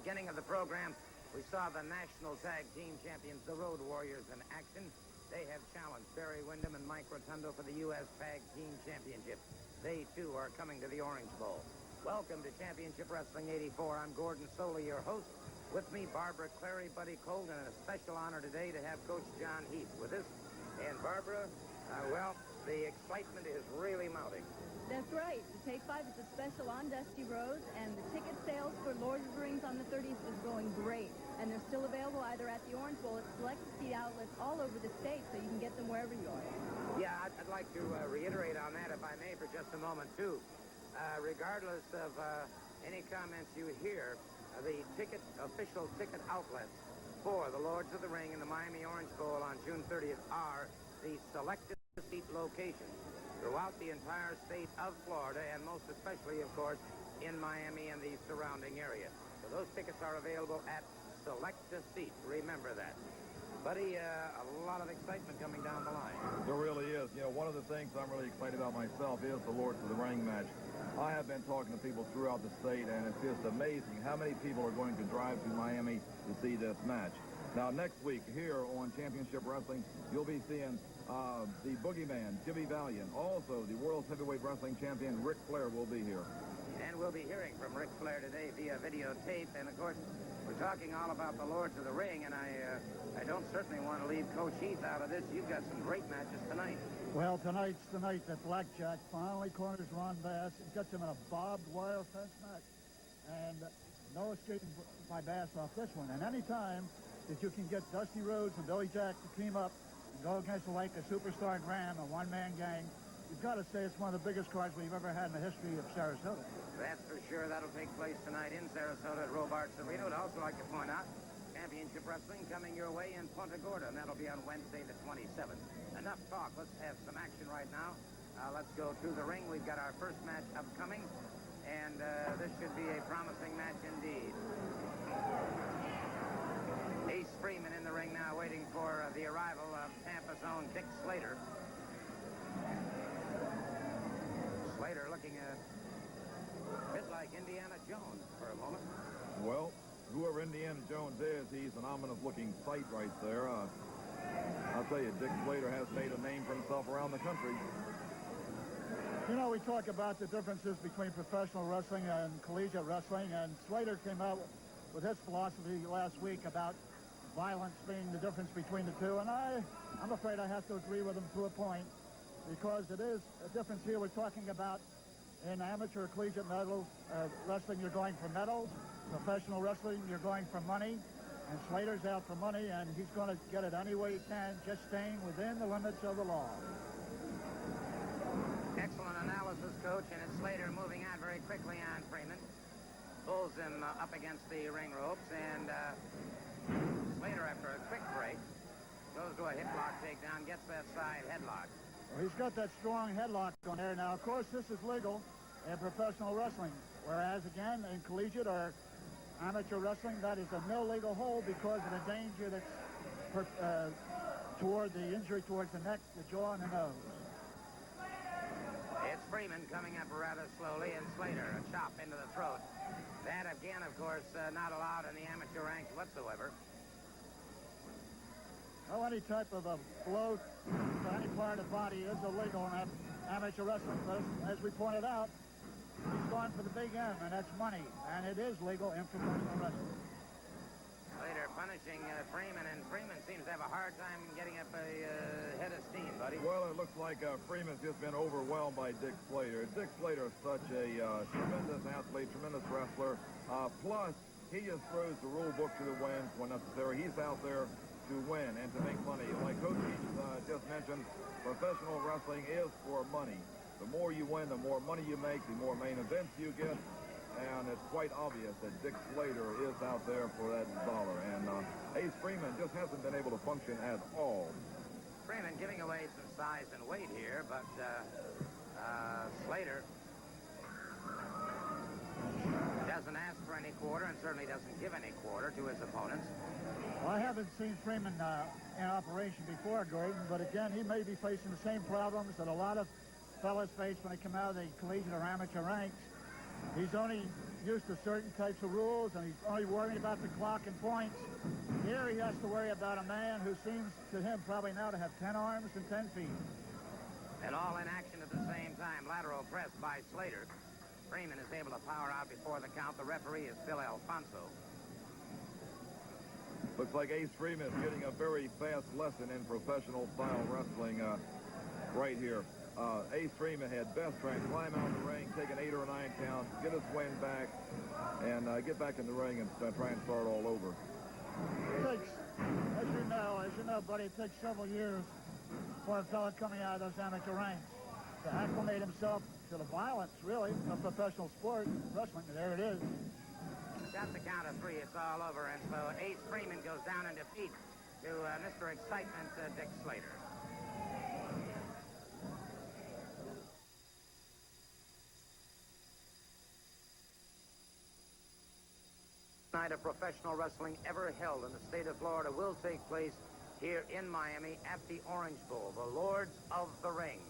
beginning of the program, we saw the National Tag Team Champions, the Road Warriors, in action. They have challenged Barry Windham and Mike Rotundo for the U.S. Tag Team Championship. They, too, are coming to the Orange Bowl. Welcome to Championship Wrestling 84. I'm Gordon Soley, your host. With me, Barbara Clary, Buddy Colt, and a special honor today to have Coach John Heath with us. And Barbara, well, the excitement is really mounting. That's right. The Take 5 is a special on Dusty Road, and the ticket sales for Lord of the Rings on the 30th is going great. And they're still available either at the Orange Bowl, at select seat outlets all over the state, so you can get them wherever you are. Yeah, I'd like to reiterate on that, if I may, for just a moment, too. Regardless of any comments you hear, the official ticket outlets for the Lords of the Ring and the Miami Orange Bowl on June 30th are the selected seat locations throughout the entire state of Florida, and most especially, of course, in Miami and the surrounding area. So those tickets are available at select seat. Remember that. Buddy, a lot of excitement coming down the line. There really is. You know, one of the things I'm really excited about myself is the Lords of the Ring match. I have been talking to people throughout the state, and it's just amazing how many people are going to drive to Miami to see this match. Now, next week here on Championship Wrestling, you'll be seeing the Boogeyman, Jimmy Valiant. Also, the World's Heavyweight Wrestling Champion, Ric Flair, will be here. And we'll be hearing from Ric Flair today via videotape. And, of course, we're talking all about the Lords of the Ring, and I don't certainly want to leave Coach Heath out of this. You've got some great matches tonight. Well, tonight's the night that Blackjack finally corners Ron Bass and gets him in a barbed wire fence match. And no escaping by Bass off this one. And any time that you can get Dusty Rhodes and Billy Jack to team up and go against like a Superstar Graham, a one-man gang, you've got to say it's one of the biggest cards we've ever had in the history of Sarasota. That's for sure. That'll take place tonight in Sarasota at Robarts Arena. I'd also like to point out Championship Wrestling coming your way in Punta Gorda, and that'll be on Wednesday the 27th. Enough talk. Let's have some action right now. Let's go to the ring. We've got our first match upcoming, and this should be a promising match indeed. Ace Freeman in the ring now, waiting for the arrival of Tampa's own Dick Slater. Slater looking a bit like Indiana Jones for a moment. Well, whoever Indiana Jones is, he's an ominous-looking sight right there. I'll tell you, Dick Slater has made a name for himself around the country. You know, we talk about the differences between professional wrestling and collegiate wrestling, and Slater came out with his philosophy last week about violence being the difference between the two, and I'm afraid I have to agree with him to a point, because it is a difference here. We're talking about in amateur collegiate wrestling, you're going for medals. Professional wrestling, you're going for money. And Slater's out for money, and he's going to get it any way he can, just staying within the limits of the law. Excellent analysis, Coach, and it's Slater moving out very quickly on Freeman. Pulls him up against the ring ropes, and Slater, after a quick break, goes to a hip lock takedown, gets that side headlock. Well, he's got that strong headlock on there. Now, of course, this is legal in professional wrestling, whereas, again, in collegiate or amateur wrestling, that is a no legal hold because of the danger that's toward the injury towards the neck, the jaw, and the nose. It's Freeman coming up rather slowly, and Slater, a chop into the throat. That, again, of course, not allowed in the amateur ranks whatsoever. Well, any type of a blow to any part of the body is illegal in amateur wrestling. But as we pointed out, he's gone for the big M, and that's money. And it is legal in professional wrestling. Slater punishing Freeman, and Freeman seems to have a hard time getting up a head of steam, buddy. Well, it looks like Freeman's just been overwhelmed by Dick Slater. Dick Slater is such a tremendous athlete, tremendous wrestler. Plus, he just throws the rule book to the winds when necessary. He's out there to win and to make money. Like Coach Heath just mentioned, professional wrestling is for money. The more you win, the more money you make, the more main events you get. And it's quite obvious that Dick Slater is out there for that dollar. And Ace Freeman just hasn't been able to function at all. Freeman giving away some size and weight here, but Slater doesn't ask for any quarter and certainly doesn't give any quarter to his opponents. Well, I haven't seen Freeman in operation before, Gordon, but again, he may be facing the same problems that a lot of fellas face when they come out of the collegiate or amateur ranks. He's only used to certain types of rules, and he's only worrying about the clock and points. Here he has to worry about a man who seems to him probably now to have 10 arms and 10 feet. And all in action at the same time. Lateral press by Slater. Freeman is able to power out before the count. The referee is Bill Alfonso. Looks like Ace Freeman is getting a very fast lesson in professional style wrestling right here. Ace Freeman had best try and climb out of the ring, take an 8 or a 9 count, get his wind back, and get back in the ring and try and start all over. It takes, as you know, buddy, it takes several years for a fella coming out of those amateur ranks to acclimate himself to the violence, really, of professional sport, wrestling. And there it is. At the count of 3, it's all over, and so Ace Freeman goes down in defeat to Mr. Excitement, Dick Slater. Night of professional wrestling ever held in the state of Florida will take place here in Miami at the Orange Bowl. The Lords of the Ring.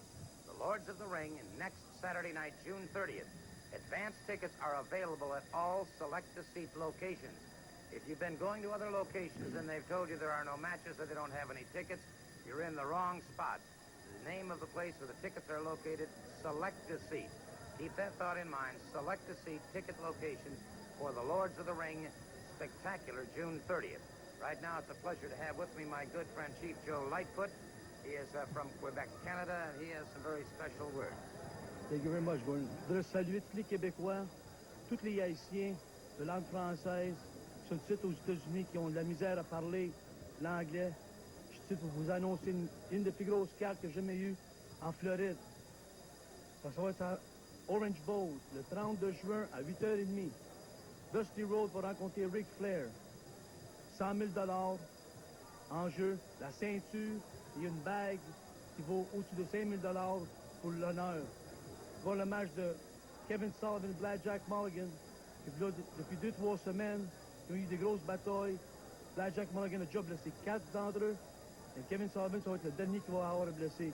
The Lords of the Ring next Saturday night, June 30th. Advance tickets are available at all select-to-seat locations. If you've been going to other locations and they've told you there are no matches or they don't have any tickets, you're in the wrong spot. The name of the place where the tickets are located, Select-to-Seat. Keep that thought in mind. Select-to-Seat ticket locations for the Lords of the Ring Spectacular, June 30th. Right now, it's a pleasure to have with me my good friend, Chief Joe Lightfoot. He is from Quebec, Canada, and he has some very special words. Thank you very much, Gordon. Je voudrais saluer tous les Québécois, tous les Haïtiens de langue française qui sont ici aux États-Unis, qui ont de la misère à parler l'anglais. Je suis ici pour vous annoncer une des plus grosses cartes que j'ai jamais eues en Floride. Ça va être à Orange Bowl, le 32 juin à 8h30. Dusty Rhodes va rencontrer Ric Flair. 100 000 en jeu, la ceinture et une bague qui vaut au-dessus de 5 000 pour l'honneur. Voir le match de Kevin Sullivan et Blackjack Mulligan, qui là, depuis 2-3 semaines, ils ont eu des grosses batailles. Blackjack Mulligan a déjà blessé 4 d'entre eux, et Kevin Sullivan, ça va être le dernier qui va avoir blessé.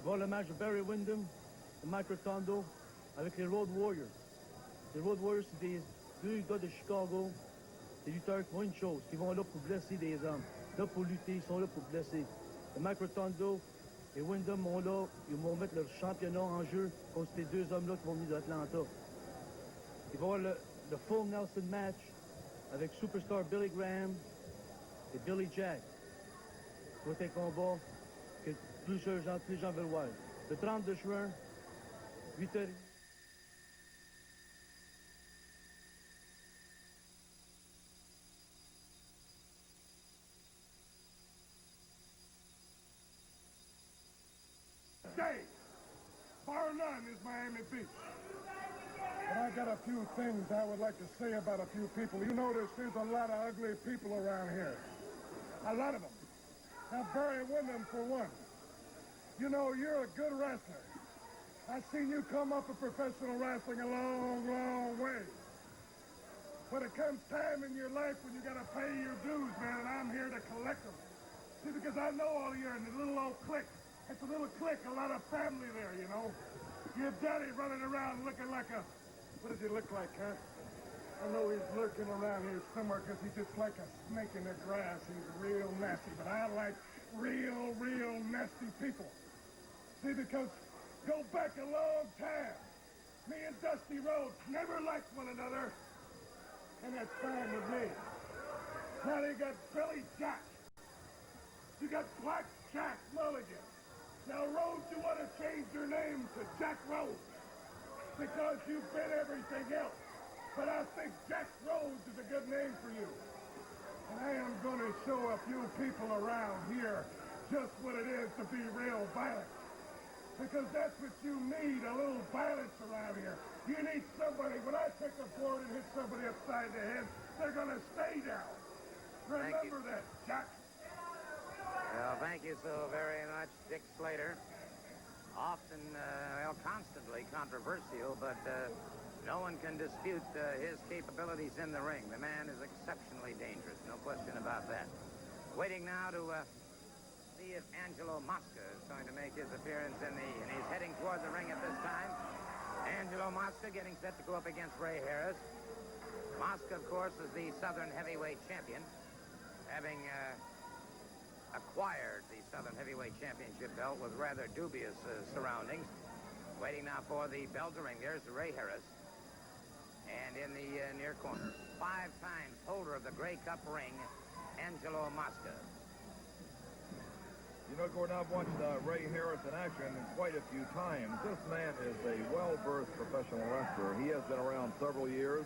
Voir le match de Barry Windham et Mike Rotundo avec les Road Warriors. Les Road Warriors, c'est des deux gars de Chicago, des lutteurs qui ont une chose, qui vont là pour blesser des hommes. Là pour lutter, ils sont là pour blesser. Et Mike Rotundo et Windham vont là, ils vont mettre leur championnat en jeu contre ces deux hommes-là qui vont venir d'Atlanta. Il va y avoir le full Nelson match avec Superstar Billy Graham et Billy Jack. Ça va être un combat que plusieurs gens veulent voir. Le 32 juin, 8h. Day, bar none, is Miami Beach. But I got a few things I would like to say about a few people. You notice there's a lot of ugly people around here. A lot of them. Now, Barry Windham, for one. You know, you're a good wrestler. I've seen you come up in professional wrestling a long, long way. But it comes time in your life when you got to pay your dues, man, and I'm here to collect them. See, because I know all of you in the little old clique. It's a little clique, a lot of family there, you know. Your daddy running around looking like a... What does he look like, huh? I know he's lurking around here somewhere because he's just like a snake in the grass. He's real nasty, but I like real nasty people. See, because go back a long time. Me and Dusty Rhodes never liked one another, and that's fine with me. Now they got Billy Jack. You got Black Jack Mulligan. Now, Rhodes, you want to change your name to Jack Rhodes because you've been everything else. But I think Jack Rhodes is a good name for you. And I am going to show a few people around here just what it is to be real violent. Because that's what you need, a little violence around here. You need somebody, when I take a board and hit somebody upside the head, they're going to stay down. Remember that, Jack. Well, thank you so very much, Dick Slater. Often, constantly controversial, but no one can dispute his capabilities in the ring. The man is exceptionally dangerous, no question about that. Waiting now to see if Angelo Mosca is going to make his appearance and he's heading toward the ring at this time. Angelo Mosca getting set to go up against Ray Harris. Mosca, of course, is the Southern Heavyweight Champion, having acquired the Southern Heavyweight Championship belt with rather dubious surroundings. Waiting now for the bell to ring. There's Ray Harris. And in the near corner, 5 times holder of the Grey Cup ring, Angelo Mosca. You know, Gordon, I've watched Ray Harris in action quite a few times. This man is a well-versed professional wrestler. He has been around several years.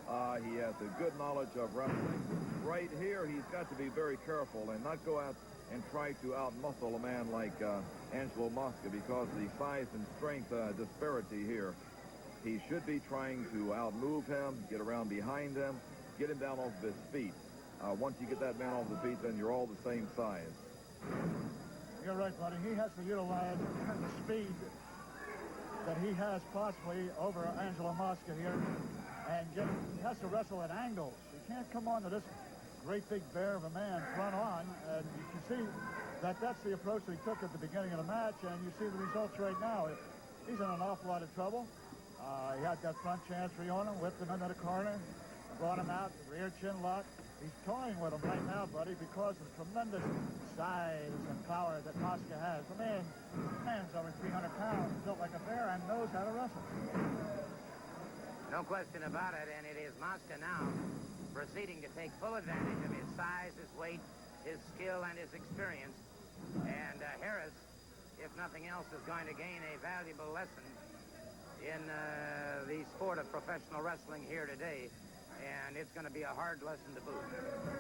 He has a good knowledge of wrestling. Right here, he's got to be very careful and not go out and try to out-muscle a man like Angelo Mosca because of the size and strength disparity here. He should be trying to out-move him, get around behind him, get him down off of his feet. Once you get that man off the feet, then you're all the same size. You're right, buddy. He has to utilize the speed that he has possibly over Angelo Mosca here, and he has to wrestle at angles. He can't come on to this great big bear of a man front on, and you can see that that's the approach that he took at the beginning of the match, and you see the results right now. He's in an awful lot of trouble. He had that front transfer on him, whipped him into the corner, brought him out, rear chin lock. He's toying with him right now, buddy, because of the tremendous size and power that Mosca has. The man's over 300 pounds, built like a bear, and knows how to wrestle. No question about it, and it is Mosca now proceeding to take full advantage of his size, his weight, his skill, and his experience. And Harris, if nothing else, is going to gain a valuable lesson in the sport of professional wrestling here today. And it's going to be a hard lesson to boot.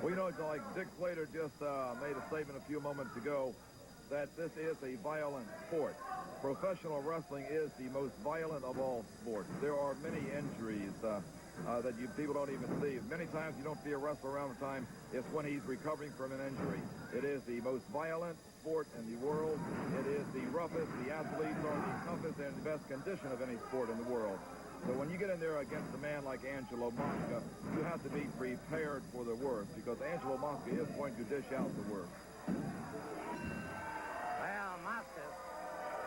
Well, you know, like Dick Slater just made a statement a few moments ago that this is a violent sport. Professional wrestling is the most violent of all sports. There are many injuries that people don't even see. Many times you don't see a wrestler around the time it's when he's recovering from an injury. It is the most violent sport in the world. It is the roughest. The athletes are the toughest and the best condition of any sport in the world. So when you get in there against a man like Angelo Mosca, you have to be prepared for the worst, because Angelo Mosca is going to dish out the worst. Well, Mosca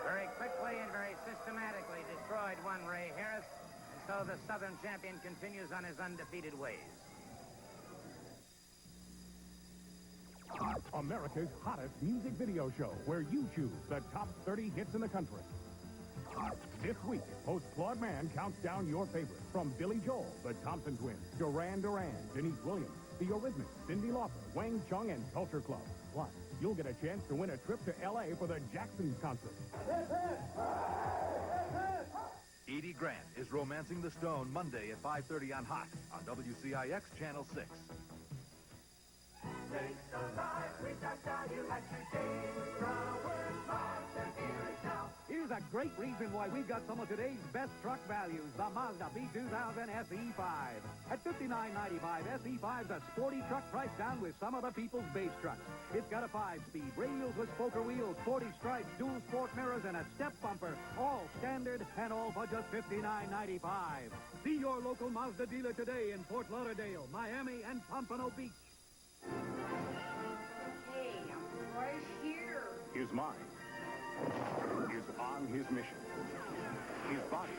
very quickly and very systematically destroyed one Ray Harris, and so the Southern champion continues on his undefeated ways. America's hottest music video show, where you choose the top 30 hits in the country. This week, host Claude Mann counts down your favorites, from Billy Joel, the Thompson Twins, Duran Duran, Denise Williams, The Eurythmics, Cyndi Lauper, Wang Chung, and Culture Club. Plus, you'll get a chance to win a trip to L.A. for the Jacksons concert. Edie Grant is Romancing the Stone Monday at 5:30 on Hot on WCIX Channel 6. Here's a great reason why we've got some of today's best truck values. The Mazda B2000 SE5. At $59.95, SE5's a sporty truck priced down with some of the people's base trucks. It's got a 5-speed, radials with spoker wheels, 40 stripes, dual sport mirrors, and a step bumper. All standard and all for just $59.95. See your local Mazda dealer today in Fort Lauderdale, Miami, and Pompano Beach. Hey, I'm right here. His mind is on his mission. His body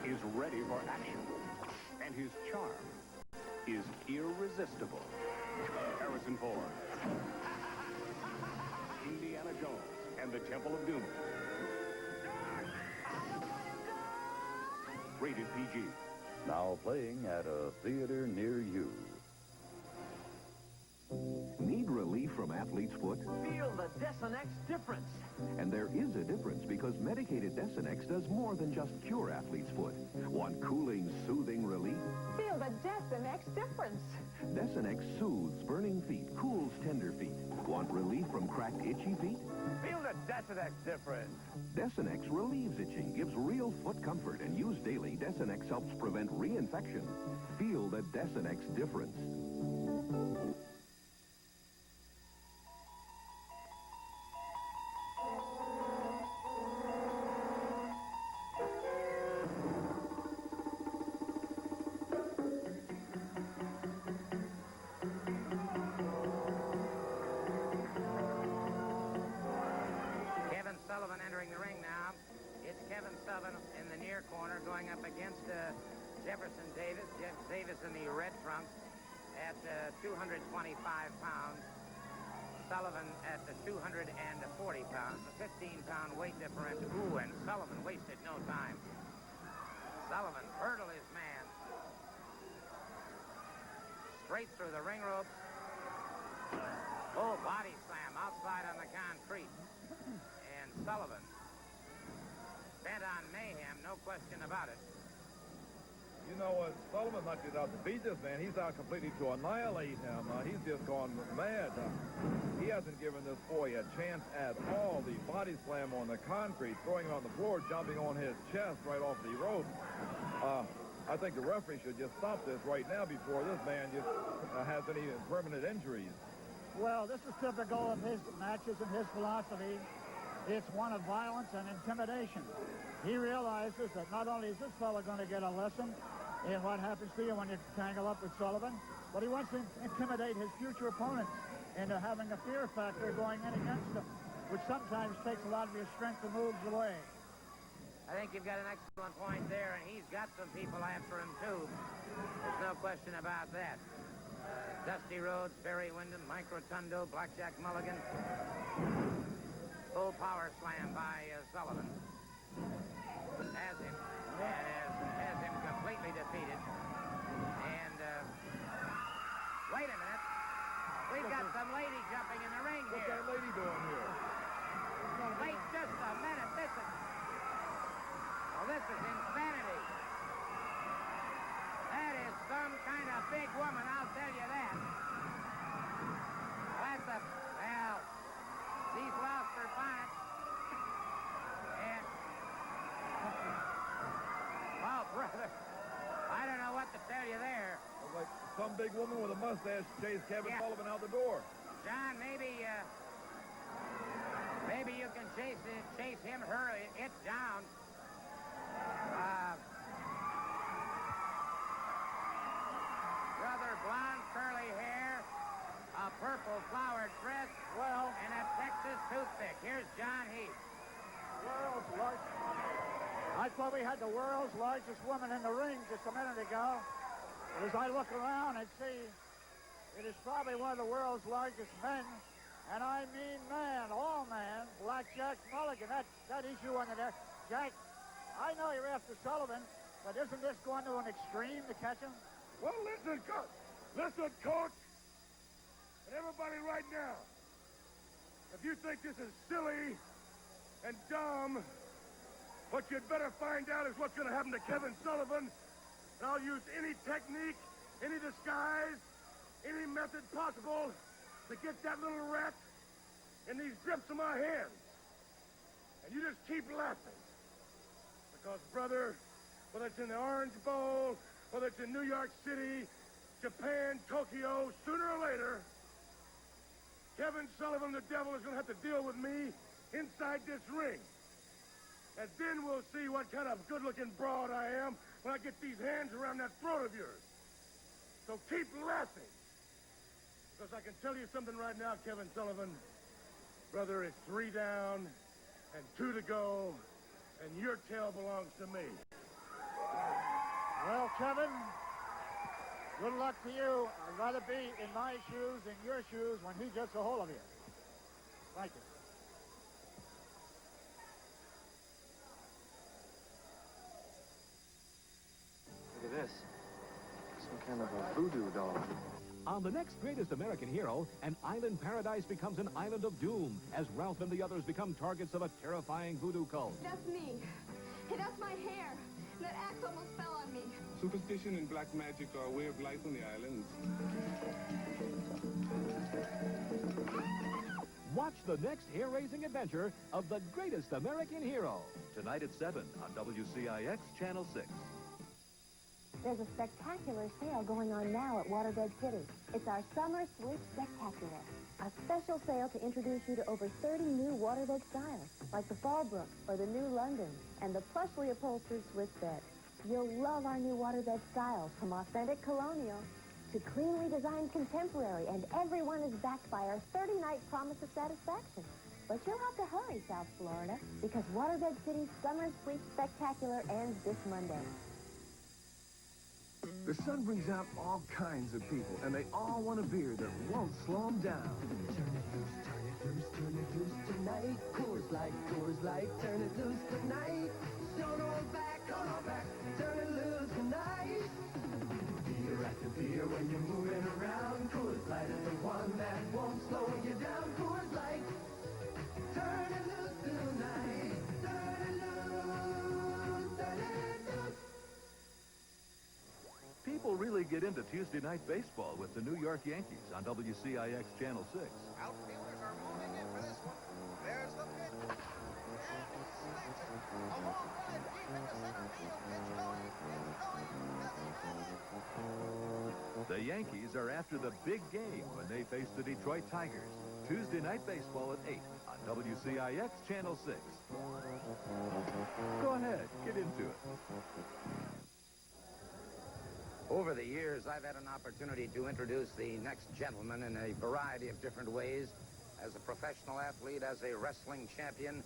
is ready for action. And his charm is irresistible. Harrison Ford, Indiana Jones, and the Temple of Doom. Rated PG. Now playing at a theater near you. Need relief from athlete's foot? Feel the Desenex difference. And there is a difference, because medicated Desenex does more than just cure athlete's foot. Want cooling, soothing relief? Feel the Desenex difference. Desenex soothes burning feet, cools tender feet. Want relief from cracked, itchy feet? Feel the Desenex difference. Desenex relieves itching, gives real foot comfort, and used daily, Desenex helps prevent reinfection. Feel the Desenex difference. Sullivan entering the ring now. It's Kevin Sullivan in the near corner. in the red trunks at 225 pounds. Sullivan at 240 pounds, a 15-pound weight differential. Ooh, and Sullivan wasted no time. Sullivan hurdled his man straight through the ring ropes. Oh, body slam outside on the concrete. And Sullivan bent on mayhem, no question about it. You know what? Sullivan's not just out to beat this man. He's out completely to annihilate him. He's just gone mad. He hasn't given this boy a chance at all. The body slam on the concrete, throwing him on the floor, jumping on his chest right off the rope. I think the referee should just stop this right now before this man just has any permanent injuries. Well, this is typical of his matches and his philosophy. It's one of violence and intimidation. He realizes that not only is this fellow going to get a lesson in what happens to you when you tangle up with Sullivan, but he wants to intimidate his future opponents into having a fear factor going in against them, which sometimes takes a lot of your strength and moves away. I think you've got an excellent point there, and he's got some people after him, too. There's no question about that. Dusty Rhodes, Barry Windham, Mike Rotundo, Blackjack Mulligan. Full power slam by Sullivan. Has him. And has him completely defeated. And, wait a minute. We've got some lady jumping in the ring here. What's that lady doing here? Wait just a minute. This is insanity. That is some kind of big woman, I'll tell you that. Well, she's lost her bonnet. And, oh, brother, I don't know what to tell you there. Like some big woman with a mustache chased Kevin Sullivan out the door. John, maybe you can chase him, her, it down. Rather blonde, curly hair, a purple flowered dress, and a Texas toothpick. Here's John Heath. World's largest. I thought we had the world's largest woman in the ring just a minute ago. But as I look around and see, it is probably one of the world's largest men. And I mean man, all man, Blackjack Mulligan. That is you under there. Jack, I know you're after Sullivan, but isn't this going to an extreme to catch him? Well, listen, Coach. And everybody right now, if you think this is silly and dumb, what you'd better find out is what's going to happen to Kevin Sullivan. And I'll use any technique, any disguise, any method possible to get that little rat in these grips of my hands. And you just keep laughing. Because, brother, whether it's in the Orange Bowl, whether it's in New York City, Japan, Tokyo, sooner or later, Kevin Sullivan, the devil, is going to have to deal with me inside this ring. And then we'll see what kind of good-looking broad I am when I get these hands around that throat of yours. So keep laughing. Because I can tell you something right now, Kevin Sullivan. Brother, it's 3 down and 2 to go, and your tail belongs to me. Well, Kevin, good luck to you. I'd rather be in my shoes than your shoes when he gets a hold of you. Thank you. Look at this. Some kind of a voodoo doll. On the next Greatest American Hero, an island paradise becomes an island of doom as Ralph and the others become targets of a terrifying voodoo cult. That's me. Hey, that's my hair. That axe almost fell on me. Superstition and black magic are a way of life on the islands. Watch the next hair-raising adventure of the Greatest American Hero. Tonight at 7 on WCIX Channel 6. There's a spectacular sale going on now at Waterbed City. It's our Summer Sweep Spectacular. A special sale to introduce you to over 30 new waterbed styles, like the Fallbrook or the new London, and the plushly upholstered Swiss bed. You'll love our new waterbed styles, from authentic colonial to cleanly designed contemporary, and everyone is backed by our 30-night promise of satisfaction. But you'll have to hurry, South Florida, because Waterbed City's Summer Sweep Spectacular ends this Monday. The sun brings out all kinds of people, and they all want a beer that won't slow them down. Turn it loose, turn it loose, turn it loose tonight. Coors Light, turn it loose tonight. Don't hold back, turn it loose tonight. Beer after beer when you're moving around. Coors Light is the one that won't slow you down. Coors Light, turn it loose tonight. Turn it loose, turn it loose. People really get into Tuesday night baseball with the New York Yankees on WCIX Channel 6. Outfielders are moving in for this one. There's the pitch. And he slings it. A long drive deep into center field. It's going. The Yankees are after the big game when they face the Detroit Tigers. Tuesday night baseball at 8 on WCIX Channel 6. Go ahead, get into it. Over the years, I've had an opportunity to introduce the next gentleman in a variety of different ways, as a professional athlete, as a wrestling champion,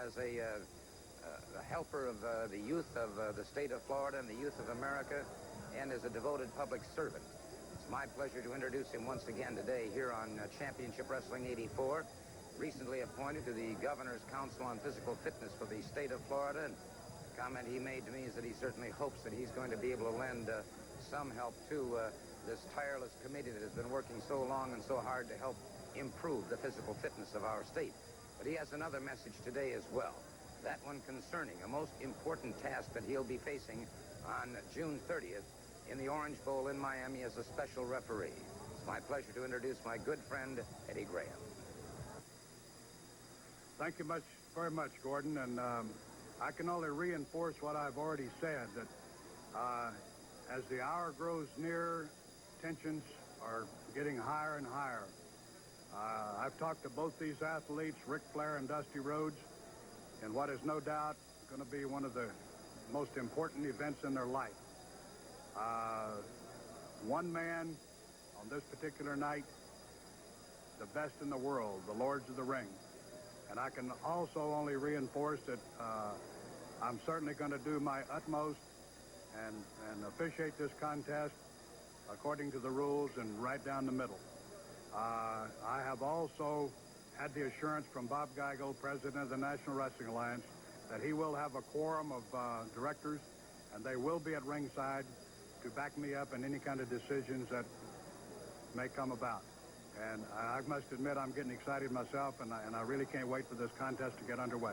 as a helper of the youth of the state of Florida and the youth of America, and as a devoted public servant. It's my pleasure to introduce him once again today here on Championship Wrestling 84, recently appointed to the Governor's Council on Physical Fitness for the state of Florida. And the comment he made to me is that he certainly hopes that he's going to be able to lend some help to this tireless committee that has been working so long and so hard to help improve the physical fitness of our state. But he has another message today as well, that one concerning a most important task that he'll be facing on June 30th in the Orange Bowl in Miami as a special referee. It's my pleasure to introduce my good friend, Eddie Graham. Thank you very much, Gordon, and I can only reinforce what I've already said, that as the hour grows near, tensions are getting higher and higher. I've talked to both these athletes, Ric Flair and Dusty Rhodes, in what is no doubt going to be one of the most important events in their life. One man on this particular night, the best in the world, the Lords of the Ring. And I can also only reinforce that I'm certainly going to do my utmost and officiate this contest according to the rules and right down the middle. I have also had the assurance from Bob Geigel, president of the National Wrestling Alliance, that he will have a quorum of directors, and they will be at ringside to back me up in any kind of decisions that may come about. And I must admit I'm getting excited myself, and I really can't wait for this contest to get underway.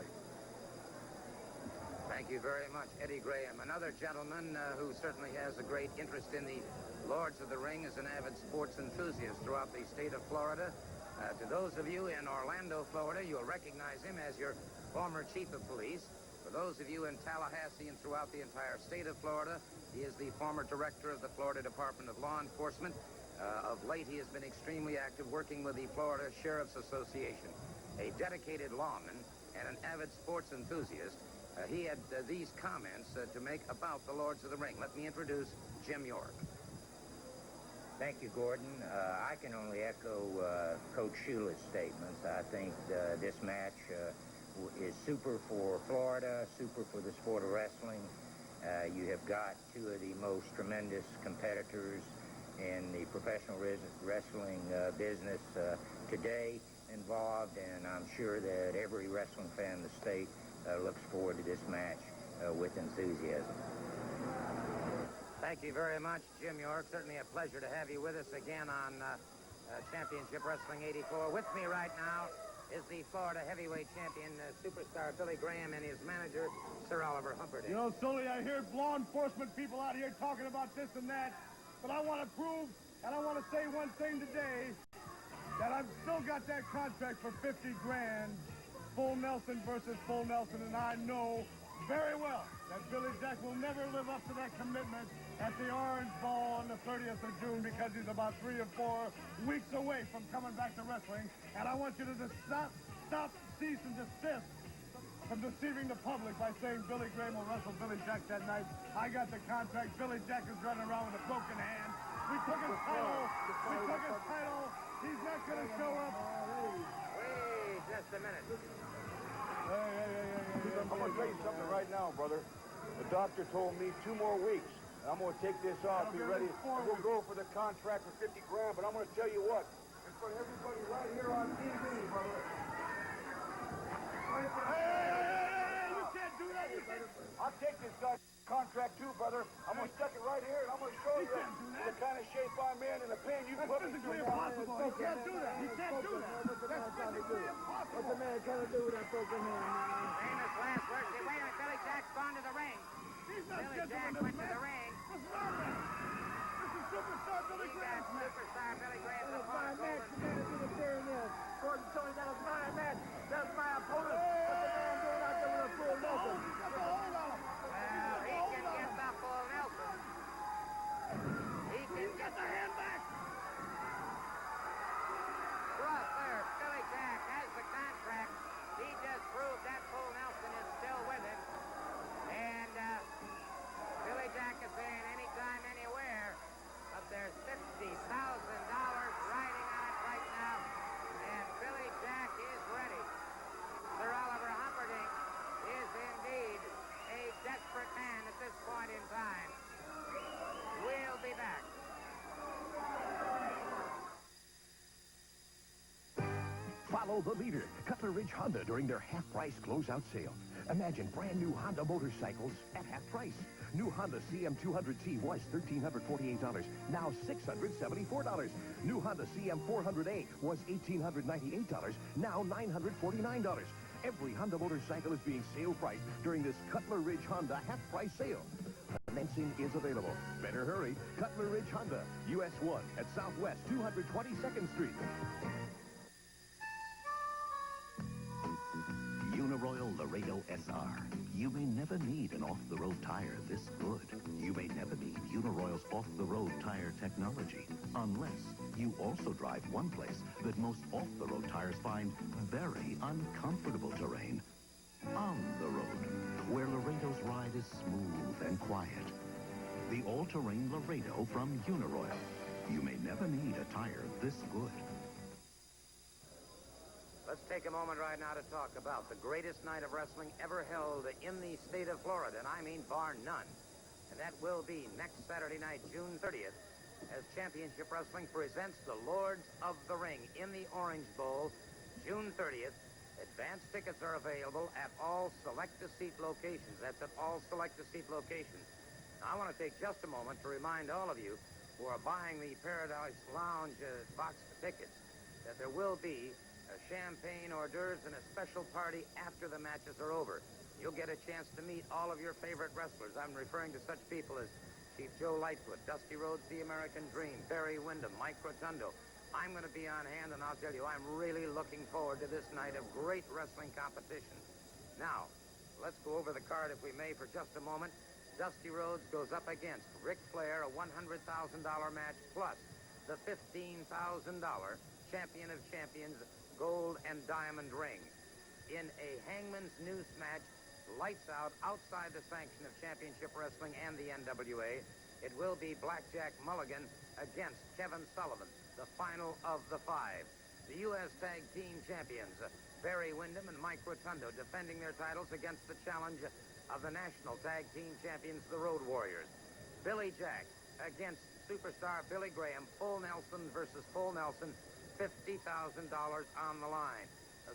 Thank you very much, Eddie Graham. Another gentleman who certainly has a great interest in the Lords of the Ring is an avid sports enthusiast throughout the state of Florida. To those of you in Orlando, Florida, you'll recognize him as your former chief of police. For those of you in Tallahassee and throughout the entire state of Florida, he is the former director of the Florida Department of Law Enforcement. Of late, he has been extremely active working with the Florida Sheriff's Association. A dedicated lawman and an avid sports enthusiast, he had these comments to make about the Lords of the Ring. Let me introduce Jim York. Thank you, Gordon. I can only echo Coach Shula's statements. I think this match is super for Florida, super for the sport of wrestling. You have got two of the most tremendous competitors in the professional wrestling business today involved, and I'm sure that every wrestling fan in the state looks forward to this match with enthusiasm. Thank you very much, Jim York. Certainly a pleasure to have you with us again on Championship Wrestling 84. With me right now is the Florida heavyweight champion, superstar Billy Graham, and his manager, Sir Oliver Humperdinck. You know, Sully, I hear law enforcement people out here talking about this and that, but I want to prove, and I want to say one thing today, that I've still got that contract for 50 grand, full Nelson versus full Nelson, and I know very well that Billy Jack will never live up to that commitment at the Orange Bowl on the 30th of June because he's about 3 or 4 weeks away from coming back to wrestling. And I want you to just stop, cease, and desist from deceiving the public by saying Billy Graham will wrestle Billy Jack that night. I got the contract. Billy Jack is running around with a broken hand. We took his title. He's not going to show up. Wait just a minute. Hey. I'm going to tell you something right now, brother. The doctor told me 2 more weeks. I'm going to take this off, be ready. We'll go for the contract for 50 grand, but I'm going to tell you what. It's for everybody right here on TV, brother. Hey, you can't do that. I'll take this guy's contract too, brother. I'm going to stick it right here, and I'm going to show you the kind of shape I'm in and the pain you put me through. Impossible. He can't do that. He can't do that. That's physically impossible. What's the man trying to do with that broken hand, man? Famous last words. Wait a minute, Billy Jack's gone to the ring. Billy Jack went to the ring. This is our match. This is Superstar Billy Graham's match. Superstar Billy Graham's That was my match. opponent. The man didn't say this. Gordon told me that was my match. That's my opponent. What's the man doing out there with a full Nelson? He's got the hold on him. Well, he can get the full Nelson. He can get the hand back. Russ there, Billy Jack has the contract. He just proved that full Nelson is still with him. And Billy Jack is saying anytime, anywhere. But there's $50,000 riding on it right now. And Billy Jack is ready. Sir Oliver Humperdinck is indeed a desperate man at this point in time. We'll be back. Follow the leader, Cutler Ridge Honda, during their half-price closeout sale. Imagine brand new Honda motorcycles at half price. New Honda CM200T was $1,348, now $674. New Honda CM400A was $1,898, now $949. Every Honda motorcycle is being sale priced during this Cutler Ridge Honda half-price sale. Financing is available. Better hurry. Cutler Ridge Honda, US 1 at Southwest 222nd Street. Uniroyal Laredo SR. You may never need an off-the-road tire this good. You may never need Uniroyal's off-the-road tire technology unless you also drive one place that most off-the-road tires find very uncomfortable terrain. On the road, where Laredo's ride is smooth and quiet. The all-terrain Laredo from Uniroyal. You may never need a tire this good. Let's take a moment right now to talk about the greatest night of wrestling ever held in the state of Florida, and I mean bar none. And that will be next Saturday night, June 30th, as Championship Wrestling presents the Lords of the Ring in the Orange Bowl, June 30th. Advance tickets are available at all select-a-seat locations. That's at all select-a-seat locations. Now, I want to take just a moment to remind all of you who are buying the Paradise Lounge box tickets that there will be champagne, hors d'oeuvres, and a special party after the matches are over. You'll get a chance to meet all of your favorite wrestlers. I'm referring to such people as Chief Joe Lightfoot, Dusty Rhodes, The American Dream, Barry Windham, Mike Rotundo. I'm going to be on hand, and I'll tell you, I'm really looking forward to this night of great wrestling competition. Now, let's go over the card, if we may, for just a moment. Dusty Rhodes goes up against Ric Flair, a $100,000 match, plus the $15,000 Champion of Champions gold and diamond ring. In a hangman's noose match, lights out, outside the sanction of Championship Wrestling and the NWA, it will be Blackjack Mulligan against Kevin Sullivan, the final of the five. The U.S. Tag Team Champions, Barry Windham and Mike Rotundo, defending their titles against the challenge of the National Tag Team Champions, the Road Warriors. Billy Jack against superstar Billy Graham, full Nelson versus full Nelson, $50,000 on the line.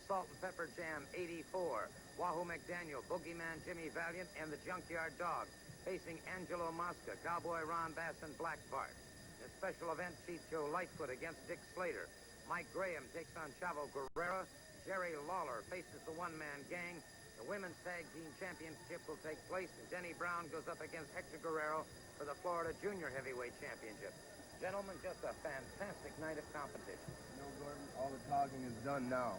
Salt and Pepper Jam 84, Wahoo McDaniel, Boogeyman Jimmy Valiant, and the Junkyard Dog facing Angelo Mosca, Cowboy Ron Bass, and Black Bart. The special event, Chief Joe Lightfoot against Dick Slater. Mike Graham takes on Chavo Guerrero. Jerry Lawler faces the one-man gang. The Women's Tag Team Championship will take place, and Denny Brown goes up against Hector Guerrero for the Florida Junior Heavyweight Championship. Gentlemen, just a fantastic night of competition. No, Gordon, all the talking is done now.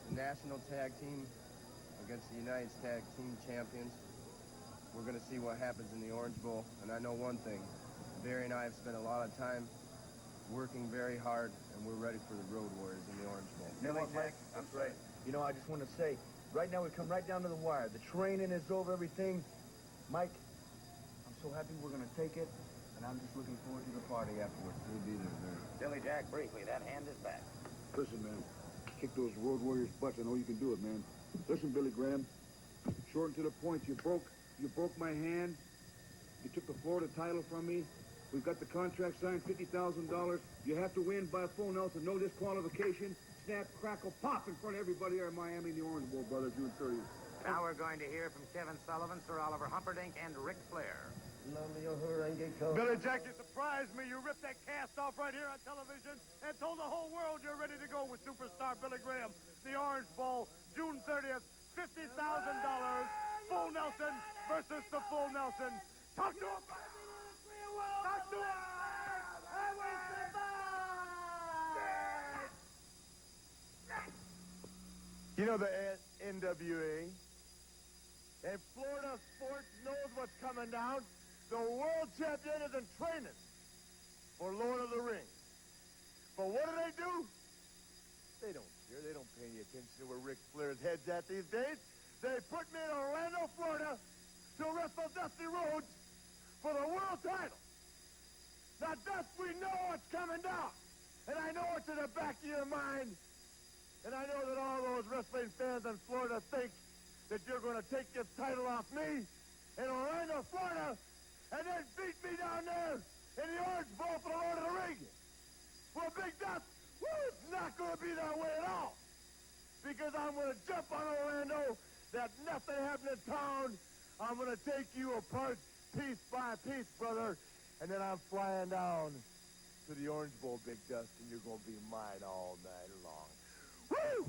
The National Tag Team against the United Tag Team Champions. We're going to see what happens in the Orange Bowl. And I know one thing. Barry and I have spent a lot of time working very hard, and we're ready for the Road Warriors in the Orange Bowl. You know what, Mike? That's right. You know, I just want to say, right now we come right down to the wire. The training is over, everything. Mike, I'm so happy we're going to take it. And I'm just looking forward to the party afterwards. We'll be there, Barry. Billy Jack, briefly, that hand is back. Listen, man, kick those Road Warriors' butts. I know you can do it, man. Listen, Billy Graham, short and to the point. You broke my hand. You took the Florida title from me. We've got the contract signed, $50,000. You have to win by full Nelson, no disqualification. Snap, crackle, pop in front of everybody here in Miami in the Orange Bowl, brother, June 30th. Now we're going to hear from Kevin Sullivan, Sir Oliver Humperdinck, and Ric Flair. Billy Jack, you surprised me. You ripped that cast off right here on television and told the whole world you're ready to go with superstar Billy Graham. The Orange Bowl, June 30th, $50,000. Full Nelson versus the full Nelson. Talk to him. Talk to him. You know the NWA? And Florida sports knows what's coming down. The world champion is in training for Lord of the Rings. But what do? They don't care. They don't pay any attention to where Ric Flair's head's at these days. They put me in Orlando, Florida to wrestle Dusty Rhodes for the world title. Now, Dust, we know what's coming down. And I know it's in the back of your mind. And I know that all those wrestling fans in Florida think that you're going to take this title off me in Orlando, Florida, and then beat me down there in the Orange Bowl for the Lord of the Rings. Well, Big Dust, it's not going to be that way at all. Because I'm going to jump on Orlando, that nothing happened in town. I'm going to take you apart piece by piece, brother. And then I'm flying down to the Orange Bowl, Big Dust, and you're going to be mine all night long. Woo!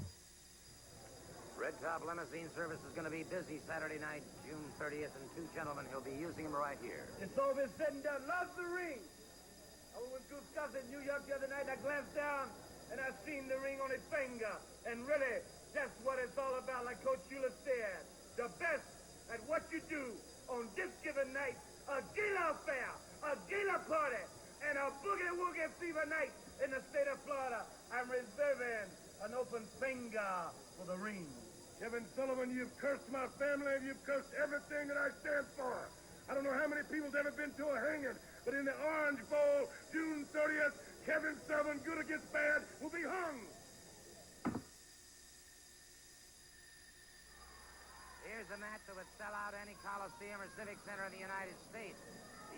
Red Top Limousine service is going to be busy Saturday night, June 30th, and two gentlemen, he'll be using them right here. It's all been said and done. Loves the ring. I was with Goose Gossett in New York the other night, and I glanced down, and I seen the ring on his finger. And really, that's what it's all about, like Coach Shula said. The best at what you do on this given night, a gala affair, a gala party, and a boogie-woogie fever night in the state of Florida. I'm reserving an open finger for the ring. Kevin Sullivan, you've cursed my family, and you've cursed everything that I stand for. I don't know how many people's ever been to a hanging, but in the Orange Bowl, June 30th, Kevin Sullivan, good against bad, will be hung. Here's a match that would sell out any Coliseum or Civic Center in the United States.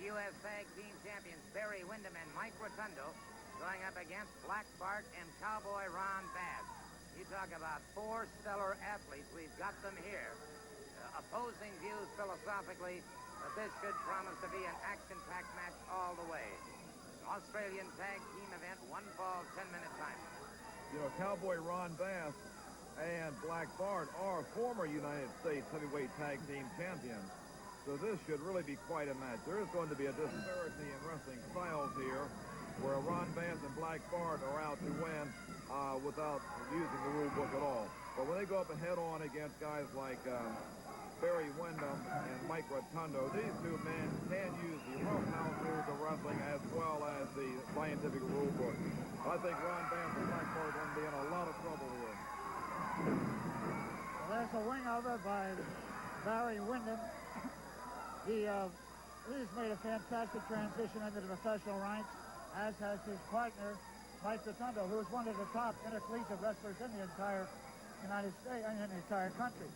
The U.S. Tag Team Champions Barry Windham and Mike Rotundo going up against Black Bart and Cowboy Ron Bass. You talk about four stellar athletes. We've got them here. Opposing views philosophically, but this should promise to be an action-packed match all the way. Australian tag team event, one fall, 10-minute time. You know, Cowboy Ron Bass and Black Bart are former United States heavyweight tag team champions. So this should really be quite a match. There is going to be a disparity in wrestling styles here, where Ron Bass and Black Bart are out to win without using the rule book at all. But when they go up and head-on against guys like Barry Windham and Mike Rotundo, these two men can use the rough-house rules of wrestling as well as the scientific rule book. I think Ron Bass and Black Bart are going to be in a lot of trouble here. Well, there's a wing over by Barry Windham. He's made a fantastic transition into the professional ranks, as has his partner, Mike Rotundo, who is one of the top intercollegiate wrestlers in the entire United States and in the entire country.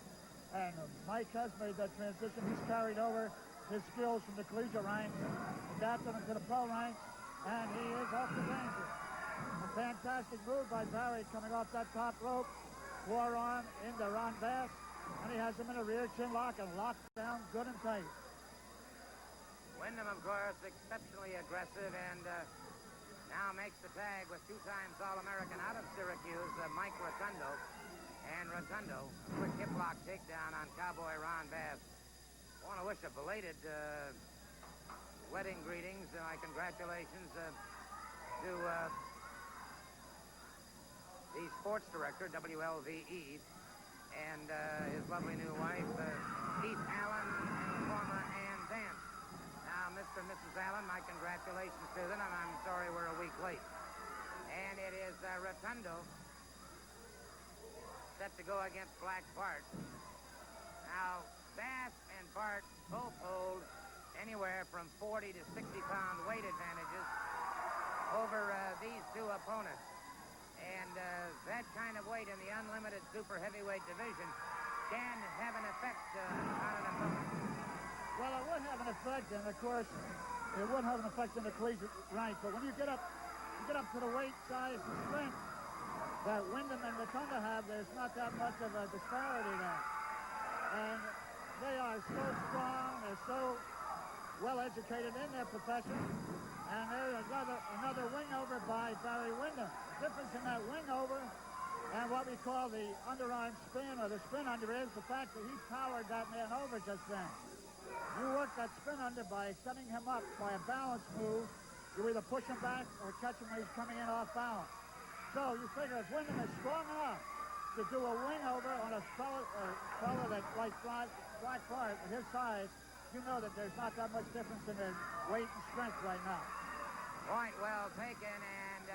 And Mike has made that transition. He's carried over his skills from the collegiate ranks, adapted them to the pro ranks, and he is off the danger. A fantastic move by Barry coming off that top rope, forearm into Ron Bass, and he has him in a rear chin lock and locked down good and tight. Windham, of course, exceptionally aggressive, and now makes the tag with two-times All-American out of Syracuse, Mike Rotundo. And Rotundo, a quick hip lock takedown on Cowboy Ron Bass. I want to wish a belated wedding greetings, my congratulations to the sports director, WLVE, and his lovely new wife, Keith Allen, and former Ann Dance. Now, Mr. and Mrs. Allen, my congratulations to them, and I'm sorry we're a week late. And it is Rotundo set to go against Black Bart. Now, Bass and Bart both hold anywhere from 40 to 60-pound weight advantages over these two opponents. And that kind of weight in the unlimited super heavyweight division can have an effect on an opponent. Well, it would have an effect, and of course, it would have an effect in the collegiate rank. But when you get up to the weight, size, and strength that Wyndham and Rotunda have, there's not that much of a disparity there. And they are so strong, they're so well educated in their profession, and there's another wing over by Barry Wyndham. The difference in that wing over and what we call the underarm spin or the spin under is the fact that he powered that man over just then. You work that spin under by setting him up by a balance move. You either push him back or catch him when he's coming in off balance. So you figure if Wyndham is strong enough to do a wing over on a fella that's like Black Bart at his size, you know that there's not that much difference in their weight and strength right now. Point well taken, and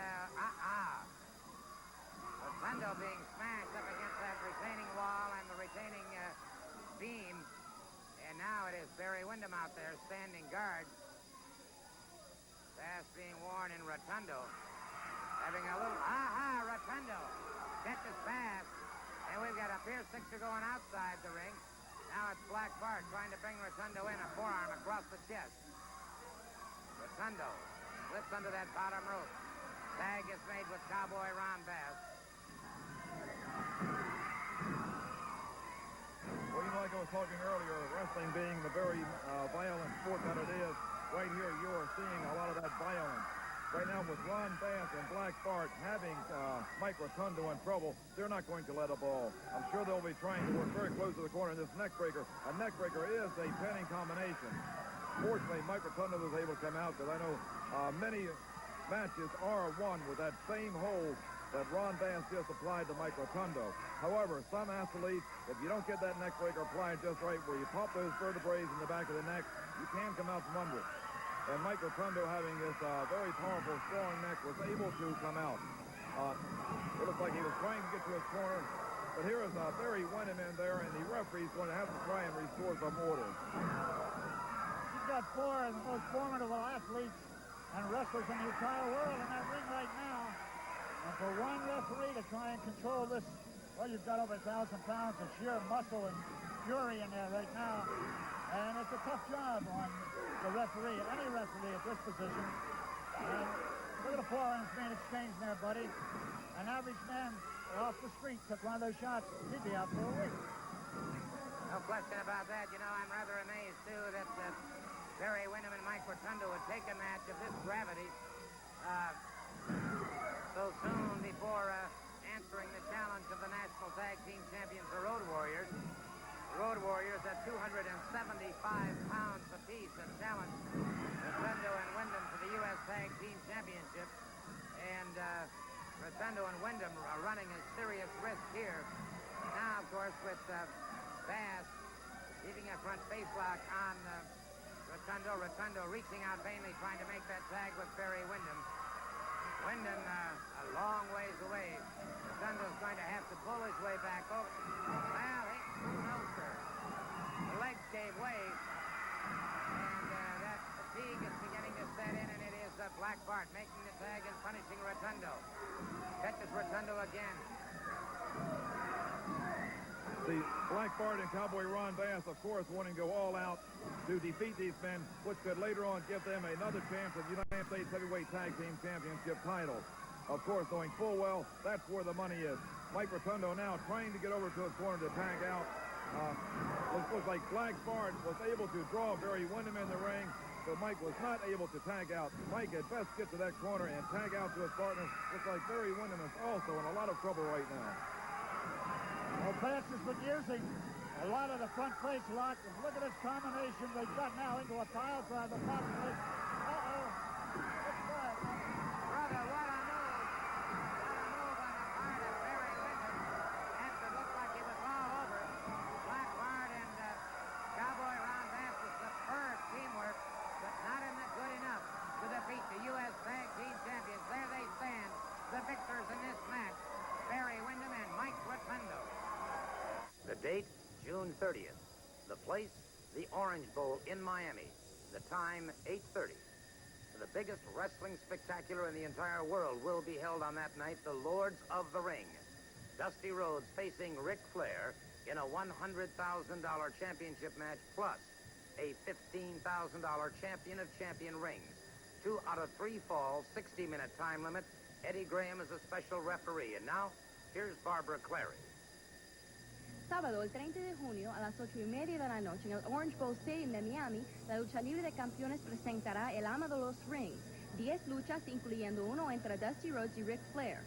Rotunda being smashed up against that retaining wall and the retaining beam. And now it is Barry Wyndham out there standing guard. Pass being worn in Rotundo. Having a little, Rotundo catches pass. And we've got a Pierce Sixer going outside the ring. Now it's Black Bart trying to bring Rotundo in, a forearm across the chest. Rotundo slips under that bottom rope. Tag is made with Cowboy Ron Bass. Well, like I was talking earlier, wrestling being the very violent sport that it is, right here you are seeing a lot of that violence. Right now with Ron Bass and Black Bart having Mike Rotundo in trouble, they're not going to let a ball. I'm sure they'll be trying to work very close to the corner in this neck breaker. A neck breaker is a pinning combination. Fortunately, Mike Rotundo was able to come out because I know many matches are won with that same hold that Ron Bass just applied to Mike Rotundo. However, some athletes, if you don't get that neck breaker applied just right where you pop those vertebrae in the back of the neck, you can come out from under it. And Mike Rotundo, having this very powerful, strong neck, was able to come out. It looked like he was trying to get to his corner, but here is Barry Wyndham in there, and the referee's going to have to try and restore some order. You've got four of the most formidable athletes and wrestlers in the entire world in that ring right now. And for one referee to try and control this, well, you've got over 1,000 pounds of sheer muscle and fury in there right now. And it's a tough job on the referee, any referee at this position. And look at the forearms being exchanged there, buddy. An average man off the street took one of those shots, he'd be out for a week. No question about that. You know, I'm rather amazed, too, that Barry Wyndham and Mike Rotundo would take a match of this gravity so soon before answering the challenge of the National Tag Team Champions, the Road Warriors. Road Warriors at 275 pounds apiece have challenged Rotundo and Wyndham for the U.S. Tag Team Championship. And Rotundo and Wyndham are running a serious risk here. Now, of course, with Bass keeping a front face lock on Rotundo. Rotundo reaching out vainly, trying to make that tag with Barry Wyndham. Wyndham a long ways away. Rotundo's going to have to pull his way back over. Well, who knows, sir? The legs gave way, and that fatigue is beginning to set in, and it is Black Bart making the tag and punishing Rotundo. Catches Rotundo again. The Black Bart and Cowboy Ron Bass, of course, wanting to go all out to defeat these men, which could later on give them another chance at the United States Heavyweight Tag Team Championship title. Of course, knowing full well, that's where the money is. Mike Rotundo now trying to get over to his corner to tag out. Looks like Black Bart was able to draw Barry Wyndham in the ring, but Mike was not able to tag out. Mike had best get to that corner and tag out to his partner. Looks like Barry Wyndham is also in a lot of trouble right now. Well, Bass has been using a lot of the front face lock. Look at this combination they've got now into a pile driver, possibly. Uh-oh. It's quiet. Brother, what a move. What a move on the part of Barry Wyndham. After it looked like he was all over. Black Bart and Cowboy Ron Bass with superb teamwork, but not good enough to defeat the U.S. Tag Team Champions. There they stand, the victors in this match, Barry Wyndham and Mike Rotundo. The date, June 30th. The place, the Orange Bowl in Miami. The time, 8:30. The biggest wrestling spectacular in the entire world will be held on that night, the Lords of the Ring. Dusty Rhodes facing Ric Flair in a $100,000 championship match, plus a $15,000 champion of champion rings. 2 out of 3 falls, 60-minute time limit. Eddie Graham is a special referee. And now, here's Barbara Clary. Sábado, el 30 de junio, a las 8:30 de la noche, en el Orange Bowl Stadium de Miami, la lucha libre de campeones presentará el ama de los rings. 10 luchas, incluyendo uno entre Dusty Rhodes y Ric Flair.